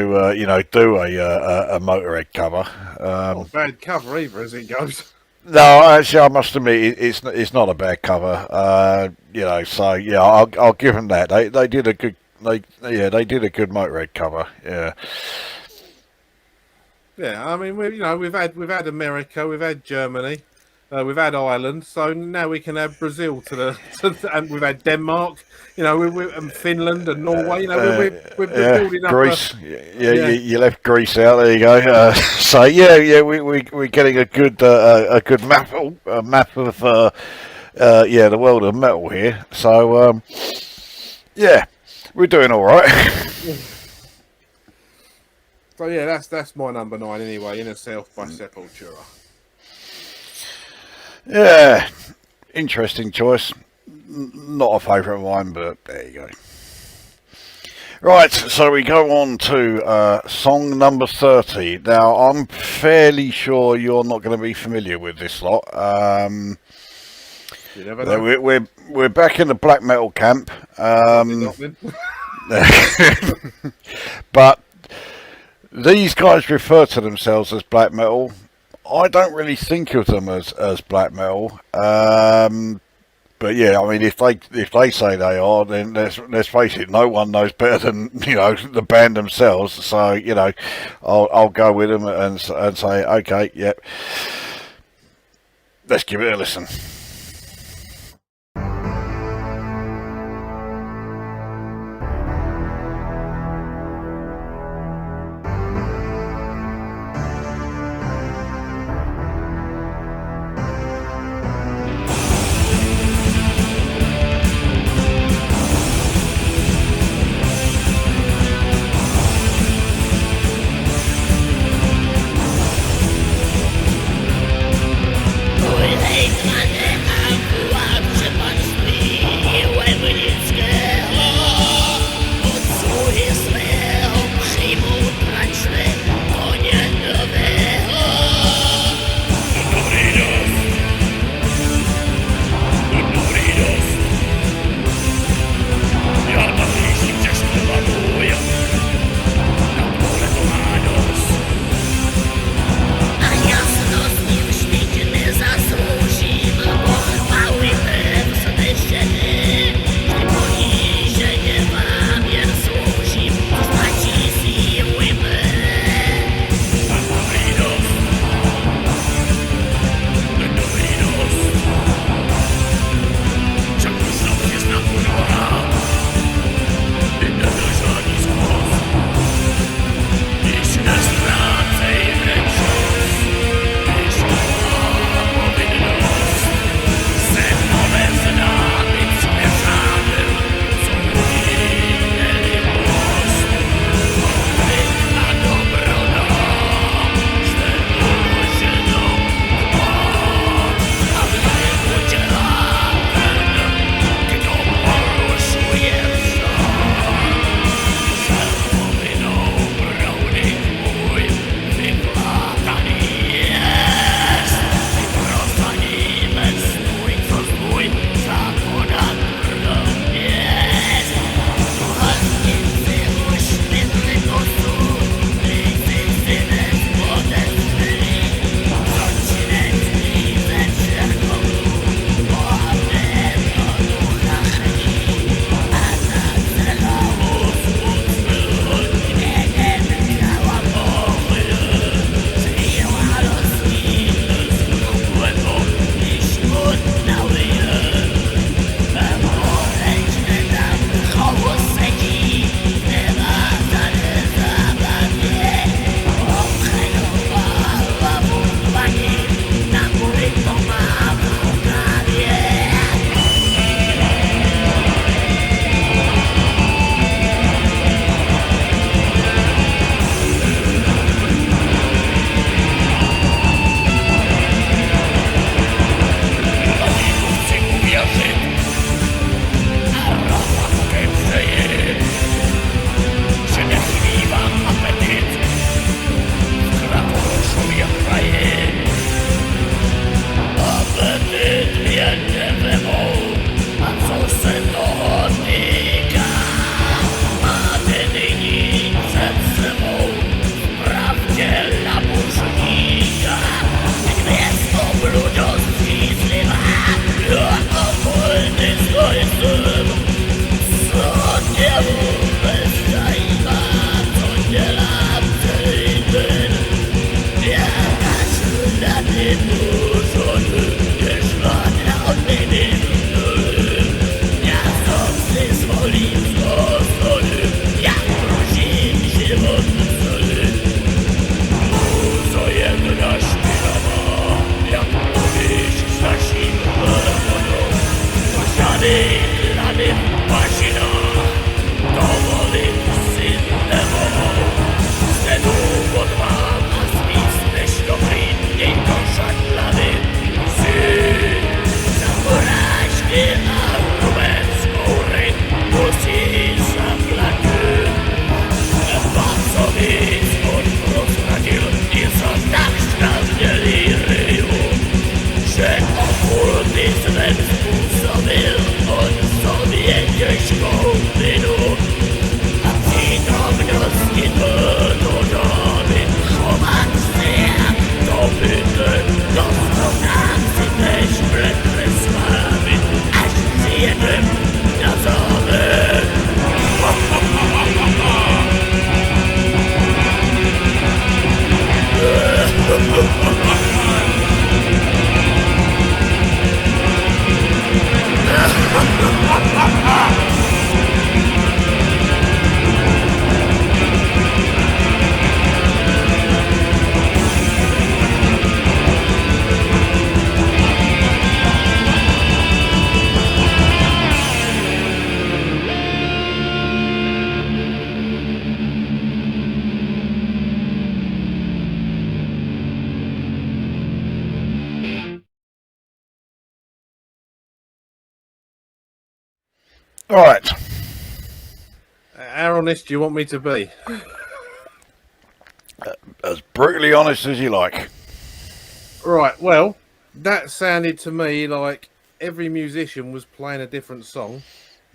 do a Motorhead cover. Not a bad cover either, as it goes. No, actually, I must admit it's not a bad cover. I'll give them that. They did a good they did a good Motorhead cover. Yeah. Yeah, I mean, we've had America, we've had Germany, we've had Ireland, so now we can have Brazil and we've had Denmark, and Finland and Norway. We're Yeah, building up Greece. Yeah, yeah. you left Greece out. There you go. So yeah, we're getting a good map of yeah, the world of metal here. So yeah, we're doing all right. So yeah, that's my number 9 anyway. Inner Self by Sepultura. Yeah, interesting choice. Not a favourite of mine, but there you go. Right, so we go on to song number 30. Now, I'm fairly sure you're not going to be familiar with this lot. You never know. We're back in the black metal camp, but these guys refer to themselves as black metal. I don't really think of them as black metal. But yeah, I mean, if they say they are, then let's face it, no one knows better than the band themselves. So I'll go with them and say, okay, yep, let's give it a listen. We hate Monday. All right. How honest do you want me to be? As brutally honest as you like. Right, well, that sounded to me like every musician was playing a different song.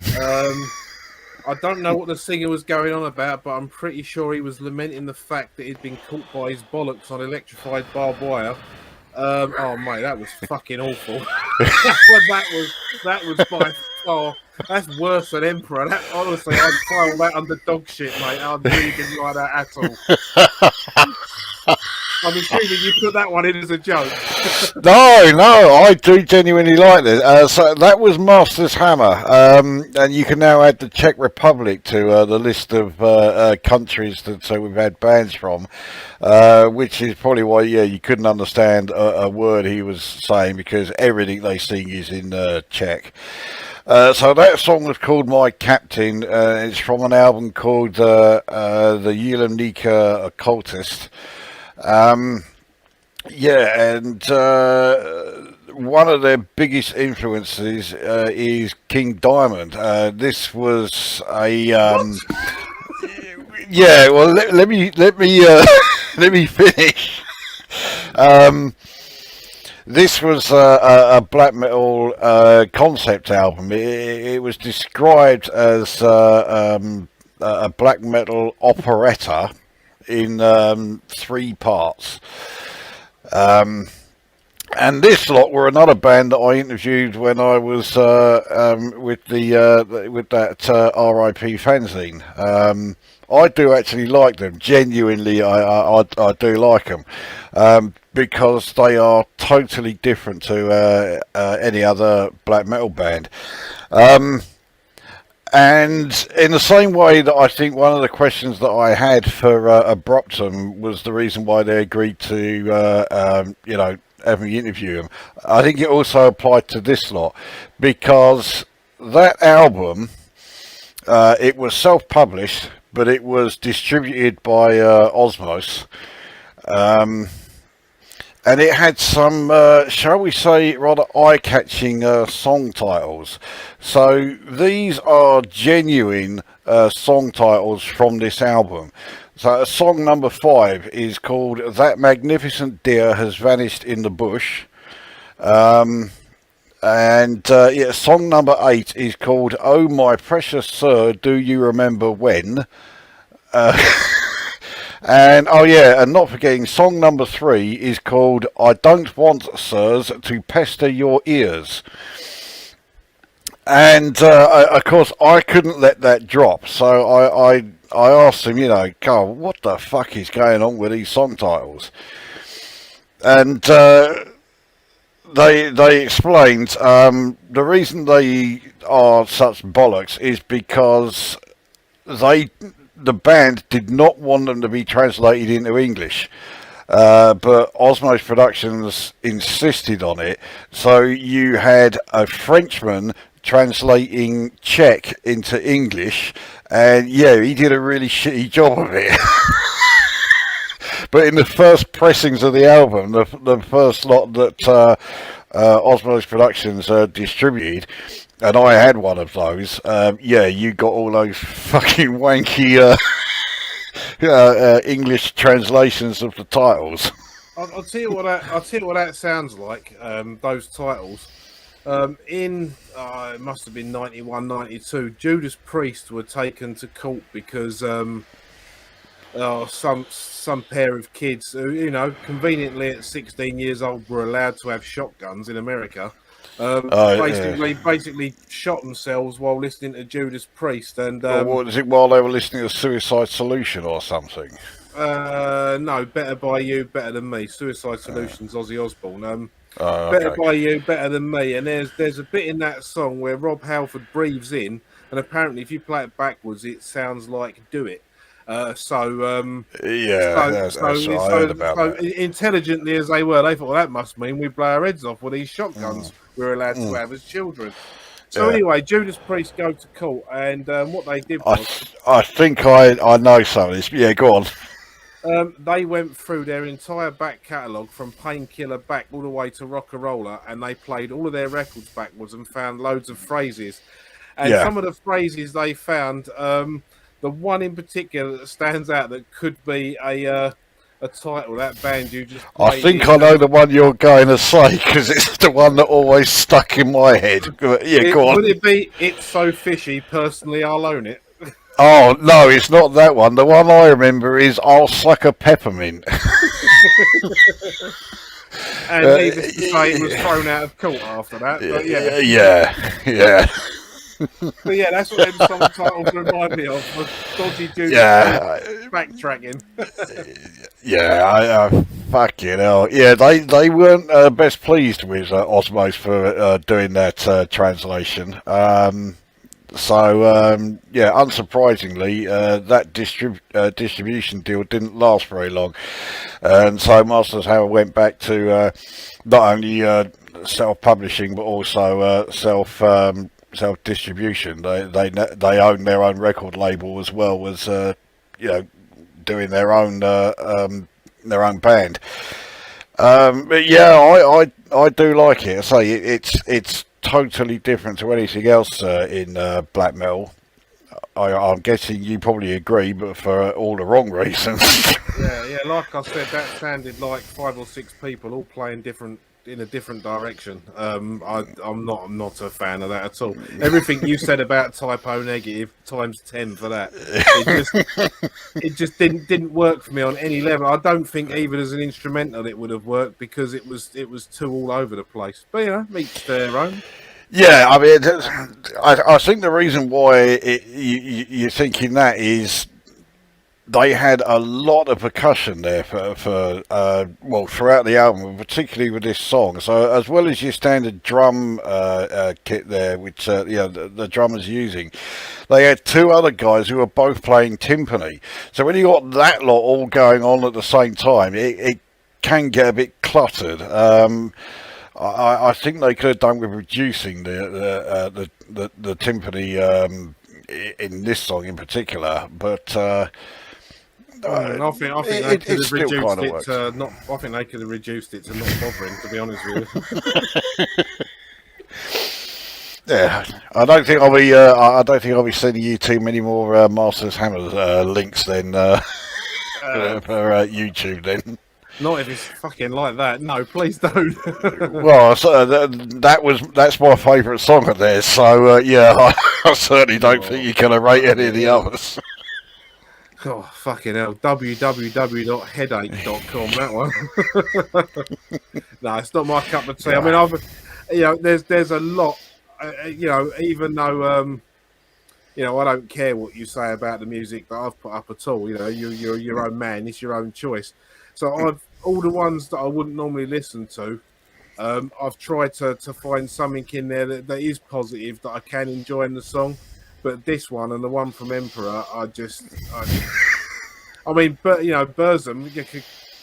I don't know what the singer was going on about, but I'm pretty sure he was lamenting the fact that he'd been caught by his bollocks on electrified barbed wire. Oh mate, that was fucking awful. that was by far. That's worse than Emperor. That honestly, I'd file that under dog shit, mate. I really didn't like that at all. I'm assuming you put that one in as a joke. No, I do genuinely like this. So that was Master's Hammer, and you can now add the Czech Republic to the list of countries that we've had bands from, which is probably why, you couldn't understand a word he was saying because everything they sing is in Czech. So that song was called My Captain. It's from an album called The Yelemnika Occultist. And one of their biggest influences is King Diamond. This was a Well, let me let me finish. This was a black metal concept album. It was described as a black metal operetta in 3 parts. And this lot were another band that I interviewed when I was with that RIP fanzine. I do actually like them. Genuinely, I do like them because they are totally different to any other black metal band. And in the same way that I think one of the questions that I had for Abruptum was the reason why they agreed to, have me interview them, I think it also applied to this lot because that album, it was self-published, but it was distributed by Osmos. And it had some, shall we say, rather eye-catching song titles. So these are genuine song titles from this album. So song number 5 is called That Magnificent Deer Has Vanished in the Bush. Song number 8 is called Oh My Precious Sir, Do You Remember When? And not forgetting, song number 3 is called I Don't Want, Sirs, to Pester Your Ears. And of course, I couldn't let that drop, so I asked him, Carl, what the fuck is going on with these song titles? And they explained the reason they are such bollocks is because the band did not want them to be translated into English, but Osmos Productions insisted on it. So you had a Frenchman translating Czech into English, and he did a really shitty job of it. But in the first pressings of the album, the first lot that Osmos Productions distributed, and I had one of those, you got all those fucking wanky English translations of the titles. I'll tell you what that sounds like. Those titles. It must have been 91, 92. Judas Priest were taken to court because some pair of kids who, conveniently at 16 years old were allowed to have shotguns in America. Basically shot themselves while listening to Judas Priest. And what was it, while they were listening to Suicide Solution or something? No, Better By You, Better Than Me. Suicide Solution's Ozzy Osbourne. Okay. Better By You, Better Than Me. And there's a bit in that song where Rob Halford breathes in, and apparently if you play it backwards, it sounds like Do It. That's what I heard about that. Intelligently as they were, they thought, well, that must mean we blow our heads off with these shotguns we're allowed to have as children. So anyway, Judas Priest go to court, and what they did was... I think I know some of this. Yeah, go on. They went through their entire back catalogue from Painkiller back all the way to Rock-a-Roller, and they played all of their records backwards and found loads of phrases. And Yeah. some of the phrases they found, the one in particular that stands out that could be a title, that band you just I played. think I know the one you're going to say because it's the one that always stuck in my head. Yeah, go on. Would it be It's So Fishy, Personally I'll Own It? Oh, no, it's not that one. The one I remember is I'll Suck a Peppermint. And needless to say, it was thrown out of court after that. But Yeah. But yeah, that's what them song titles remind me of. Was Dodgy Dude backtracking. Yeah, fucking hell. Yeah, they weren't best pleased with Osmos for doing that translation. Yeah, unsurprisingly, that distribution deal didn't last very long, and so Masters Hammer went back to not only self-publishing but also self-distribution. They own their own record label as well as doing their own band. But yeah, I do like it. I say it's totally different to anything else in black metal. I'm guessing you probably agree, but for all the wrong reasons. Yeah, like I said, that sounded like 5 or 6 people all playing in a different direction. I'm not a fan of that at all. Everything you said about Typo Negative times 10 for that. It just didn't work for me on any level. I don't think even as an instrumental it would have worked because it was too all over the place. But each their own. Yeah, I mean, I think the reason why you're thinking that is they had a lot of percussion there for throughout the album, particularly with this song. So as well as your standard drum kit there, which the drummer's using, they had 2 other guys who were both playing timpani. So when you got that lot all going on at the same time, it can get a bit cluttered. I think they could have done with reducing the timpani in this song in particular, but I think they could have reduced it to not. I think they could have reduced it to not bothering. To be honest with you. Yeah, I don't think I'll be sending you too many more Masters Hammer links then for YouTube then. Not if it's fucking like that. No, please don't. Well, that's my favourite song of theirs. So I certainly don't think you can rate any of the others. Oh, fucking hell. www.headache.com, that one. No, it's not my cup of tea. I mean, there's a lot, even though, I don't care what you say about the music that I've put up at all. You're your own man. It's your own choice. So all the ones that I wouldn't normally listen to, I've tried to find something in there that is positive that I can enjoy in the song. But this one and the one from Emperor, but Burzum, you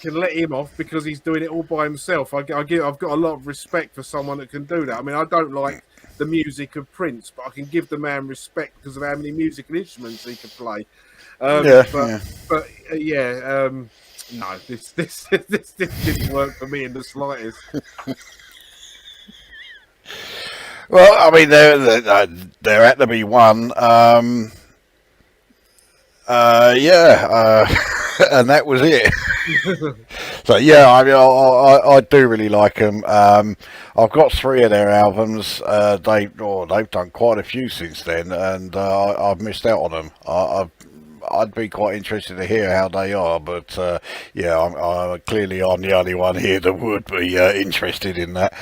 can let him off because he's doing it all by himself. I've got a lot of respect for someone that can do that. I mean, I don't like the music of Prince, but I can give the man respect because of how many musical instruments he can play. No, this didn't work for me in the slightest. Well, I mean, there had to be one. And that was it. So yeah, I mean, I do really like them. I've got 3 of their albums. They've done quite a few since then, and I've missed out on them. I'd be quite interested to hear how they are, but I'm clearly I'm the only one here that would be interested in that.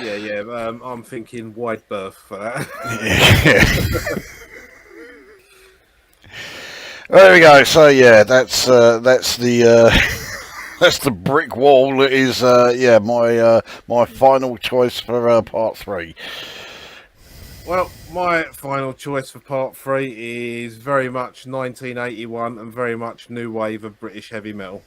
Yeah. I'm thinking wide berth for that. Yeah. There we go. So yeah, that's the that's the brick wall that is my final choice for part 3. Well, my final choice for part 3 is very much 1981 and very much new wave of British heavy metal.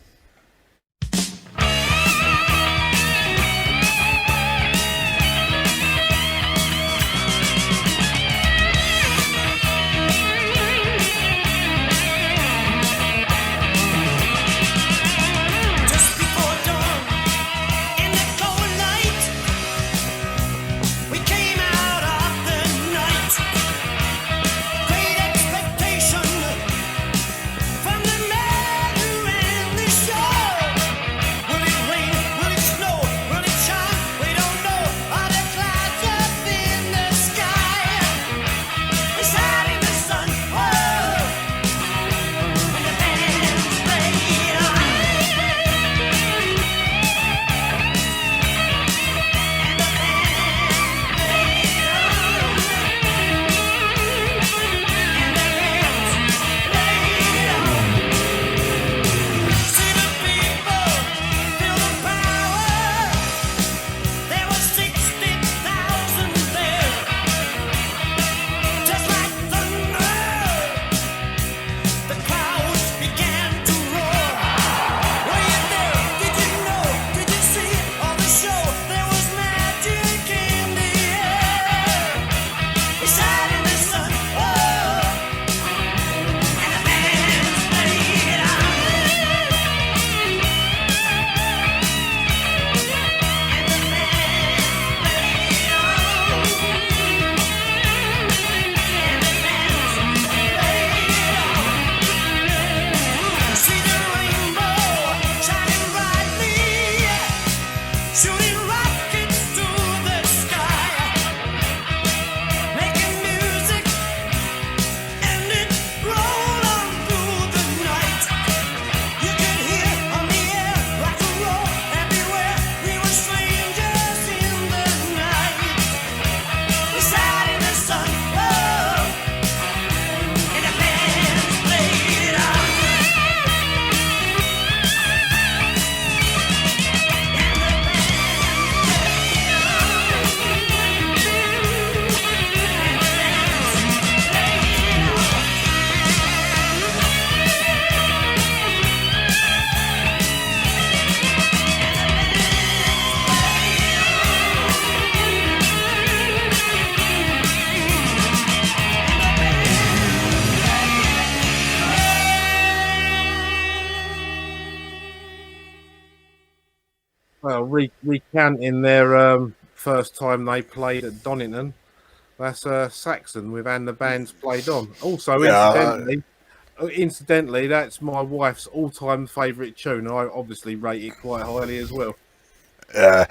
Well, recounting their first time they played at Donington, that's Saxon with "And the Band's Played On." Also, Yeah, incidentally, that's my wife's all-time favourite tune. I obviously rate it quite highly as well. yeah,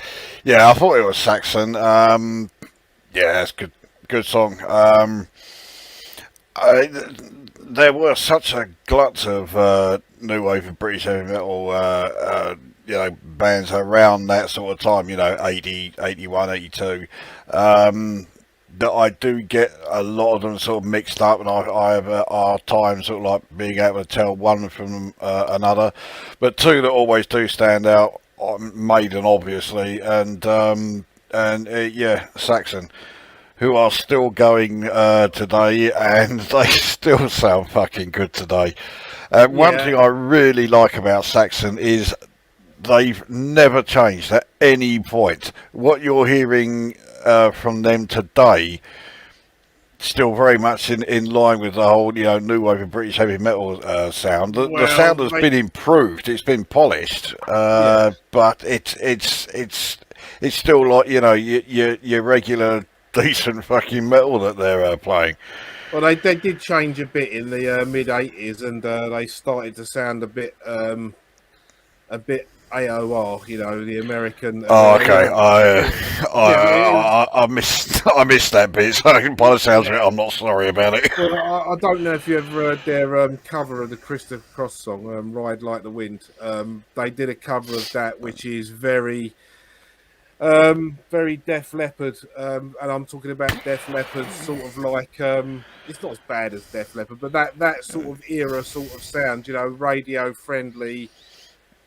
I thought it was Saxon. Yeah, that's good song. I, there were such a glut of new wave of British heavy metal, bands around that sort of time, 80, 81, 82, that I do get a lot of them sort of mixed up, and I have a hard time sort of like being able to tell one from another. But two that always do stand out, Maiden obviously, and Saxon, who are still going today, and they still sound fucking good today. One Yeah, thing I really like about Saxon is they've never changed at any point. What you're hearing from them today, still very much in line with the whole, new wave of British heavy metal sound. The well, sound has been improved, it's been polished, yeah. but it's still like, your regular decent fucking metal that they're playing. Well, they did change a bit in the mid-80s, and they started to sound a bit AOR, the American. Oh, okay. Yeah, it was. I missed that bit. So by the sounds of it, I'm not sorry about it. Well, I don't know if you ever heard their cover of the Christopher Cross song, "Ride Like the Wind." They did a cover of that, which is very Def Leppard, and I'm talking about Def Leppard, sort of like it's not as bad as Def Leppard, but that sort of era, sort of sound, radio friendly,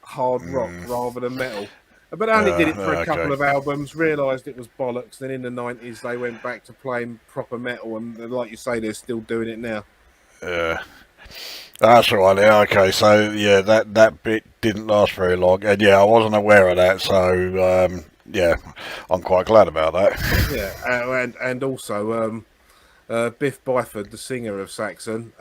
hard rock rather than metal. But I only did it for a couple Okay. of albums, realised it was bollocks. Then in the 90s, they went back to playing proper metal, and like you say, they're still doing it now. Yeah. That's right. Yeah. Okay. So yeah, that bit didn't last very long, and yeah, I wasn't aware of that. So yeah, I'm quite glad about that. Yeah, and also Biff Byford, the singer of Saxon,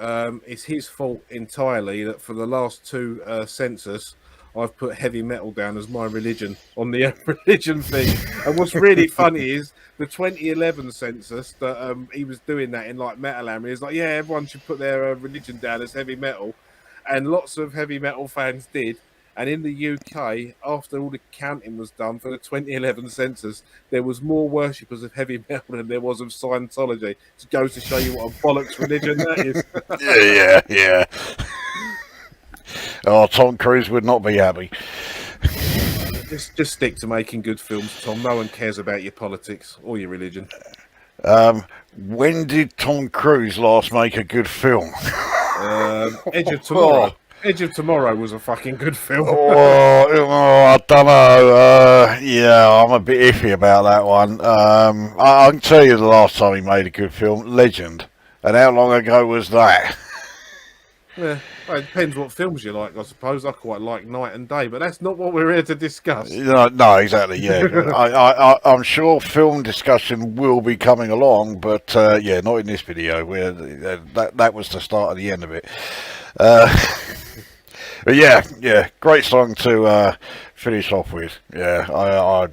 it's his fault entirely that for the last two census, I've put heavy metal down as my religion on the religion thing. And what's really funny is the 2011 census that he was doing that in like Metal Hammer. He's like, yeah, everyone should put their religion down as heavy metal, and lots of heavy metal fans did. And in the UK, after all the counting was done for the 2011 census, there was more worshippers of heavy metal than there was of Scientology. It goes to show you what a bollocks religion that is. Yeah. Oh, Tom Cruise would not be happy. Just stick to making good films, Tom. No one cares about your politics or your religion. When did Tom Cruise last make a good film? Edge of Tomorrow. Edge of Tomorrow was a fucking good film. I don't know. Yeah, I'm a bit iffy about that one. I can tell you the last time he made a good film, Legend. And how long ago was that? Yeah, well, it depends what films you like, I suppose. I quite like Night and Day, but that's not what we're here to discuss. No, exactly. Yeah, I'm sure film discussion will be coming along, but yeah, not in this video. Where that was the start of the end of it. But yeah, great song to finish off with. Yeah,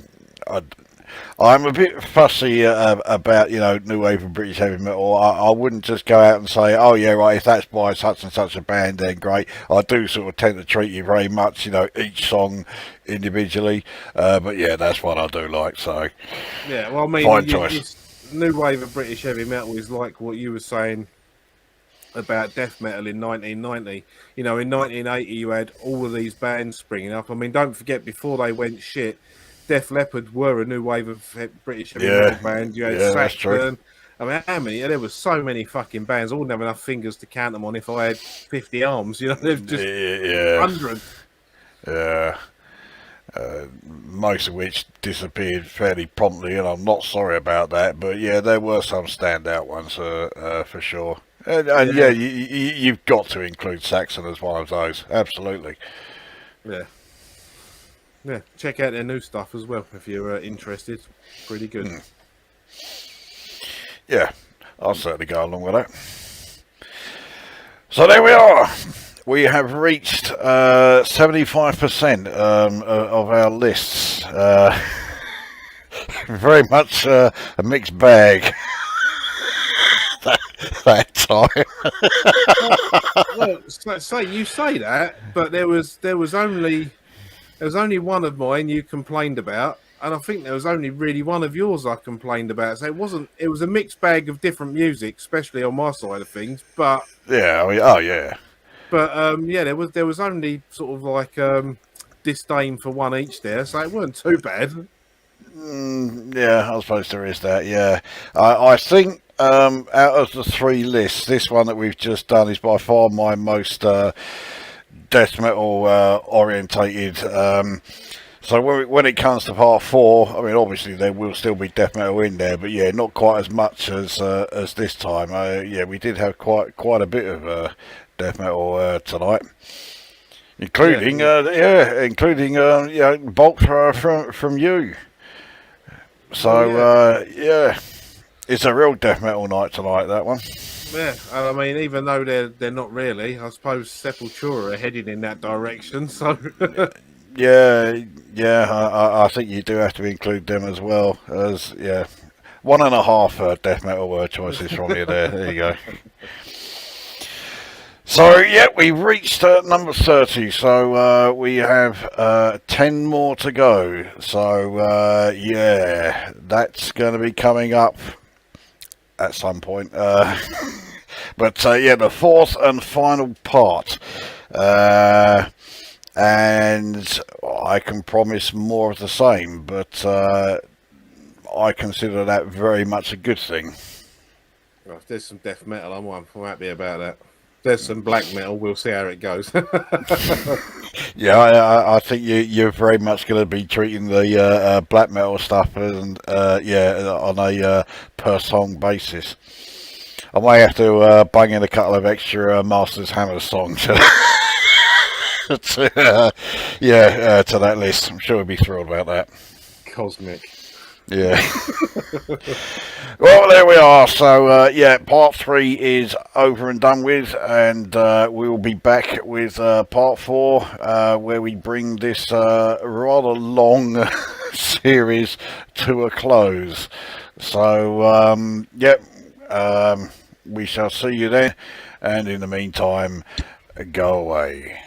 I'm a bit fussy about new wave and British heavy metal. I wouldn't just go out and say, oh yeah, right, if that's by such and such a band, then great. I do sort of tend to treat you very much, each song individually. But yeah, that's what I do like. So yeah, well, I mean, fine choice. New wave of British heavy metal is like what you were saying about death metal in 1990. In 1980 you had all of these bands springing up. I mean, don't forget, before they went shit, Def Leppard were a new wave of British heavy metal band. You had Saxon. I mean, how many? There was so many fucking bands. I wouldn't have enough fingers to count them on if I had 50 arms. They've just hundreds. Yeah. Most of which disappeared fairly promptly, and I'm not sorry about that. But yeah, there were some standout ones for sure. And yeah, you've got to include Saxon as one of those. Absolutely. Yeah, check out their new stuff as well if you're interested. Pretty good. Yeah, I'll certainly go along with that. So there we are. We have reached 75% of our lists. Very much a mixed bag that time. Well, say you say that, but there was only one of mine you complained about, and I think there was only really one of yours I complained about. So it was a mixed bag of different music, especially on my side of things. But Yeah, I mean, oh yeah. yeah, there was only sort of like disdain for one each there, so it weren't too bad. Yeah, I suppose there is that. Yeah, I think out of the three lists, this one that we've just done is by far my most death metal orientated. So when it comes to part 4, I mean, obviously there will still be death metal in there, but yeah, not quite as much as this time. Yeah, we did have quite a bit of death metal tonight, including bulk from you. So yeah, it's a real death metal night tonight, that one. Yeah, I mean, even though they're not really, I suppose Sepultura are heading in that direction. So Yeah, I think you do have to include them as well as 1.5 death metal choices from you there. There you go. So yeah, we reached number 30. So we have 10 more to go. So yeah, that's going to be coming up at some point. But yeah, the fourth and final part. And I can promise more of the same, but I consider that very much a good thing. well, if there's some death metal, I'm happy about that. There's some black metal. We'll see how it goes. Yeah, I think you're very much going to be treating the black metal stuff and on a per song basis. I might have to bang in a couple of extra Masters Hammer songs to that list. I'm sure he'll be thrilled about that. Cosmic. Yeah. Well, there we are. So, yeah, part 3 is over and done with, and we will be back with part 4, where we bring this rather long series to a close. So, we shall see you then, and in the meantime, go away.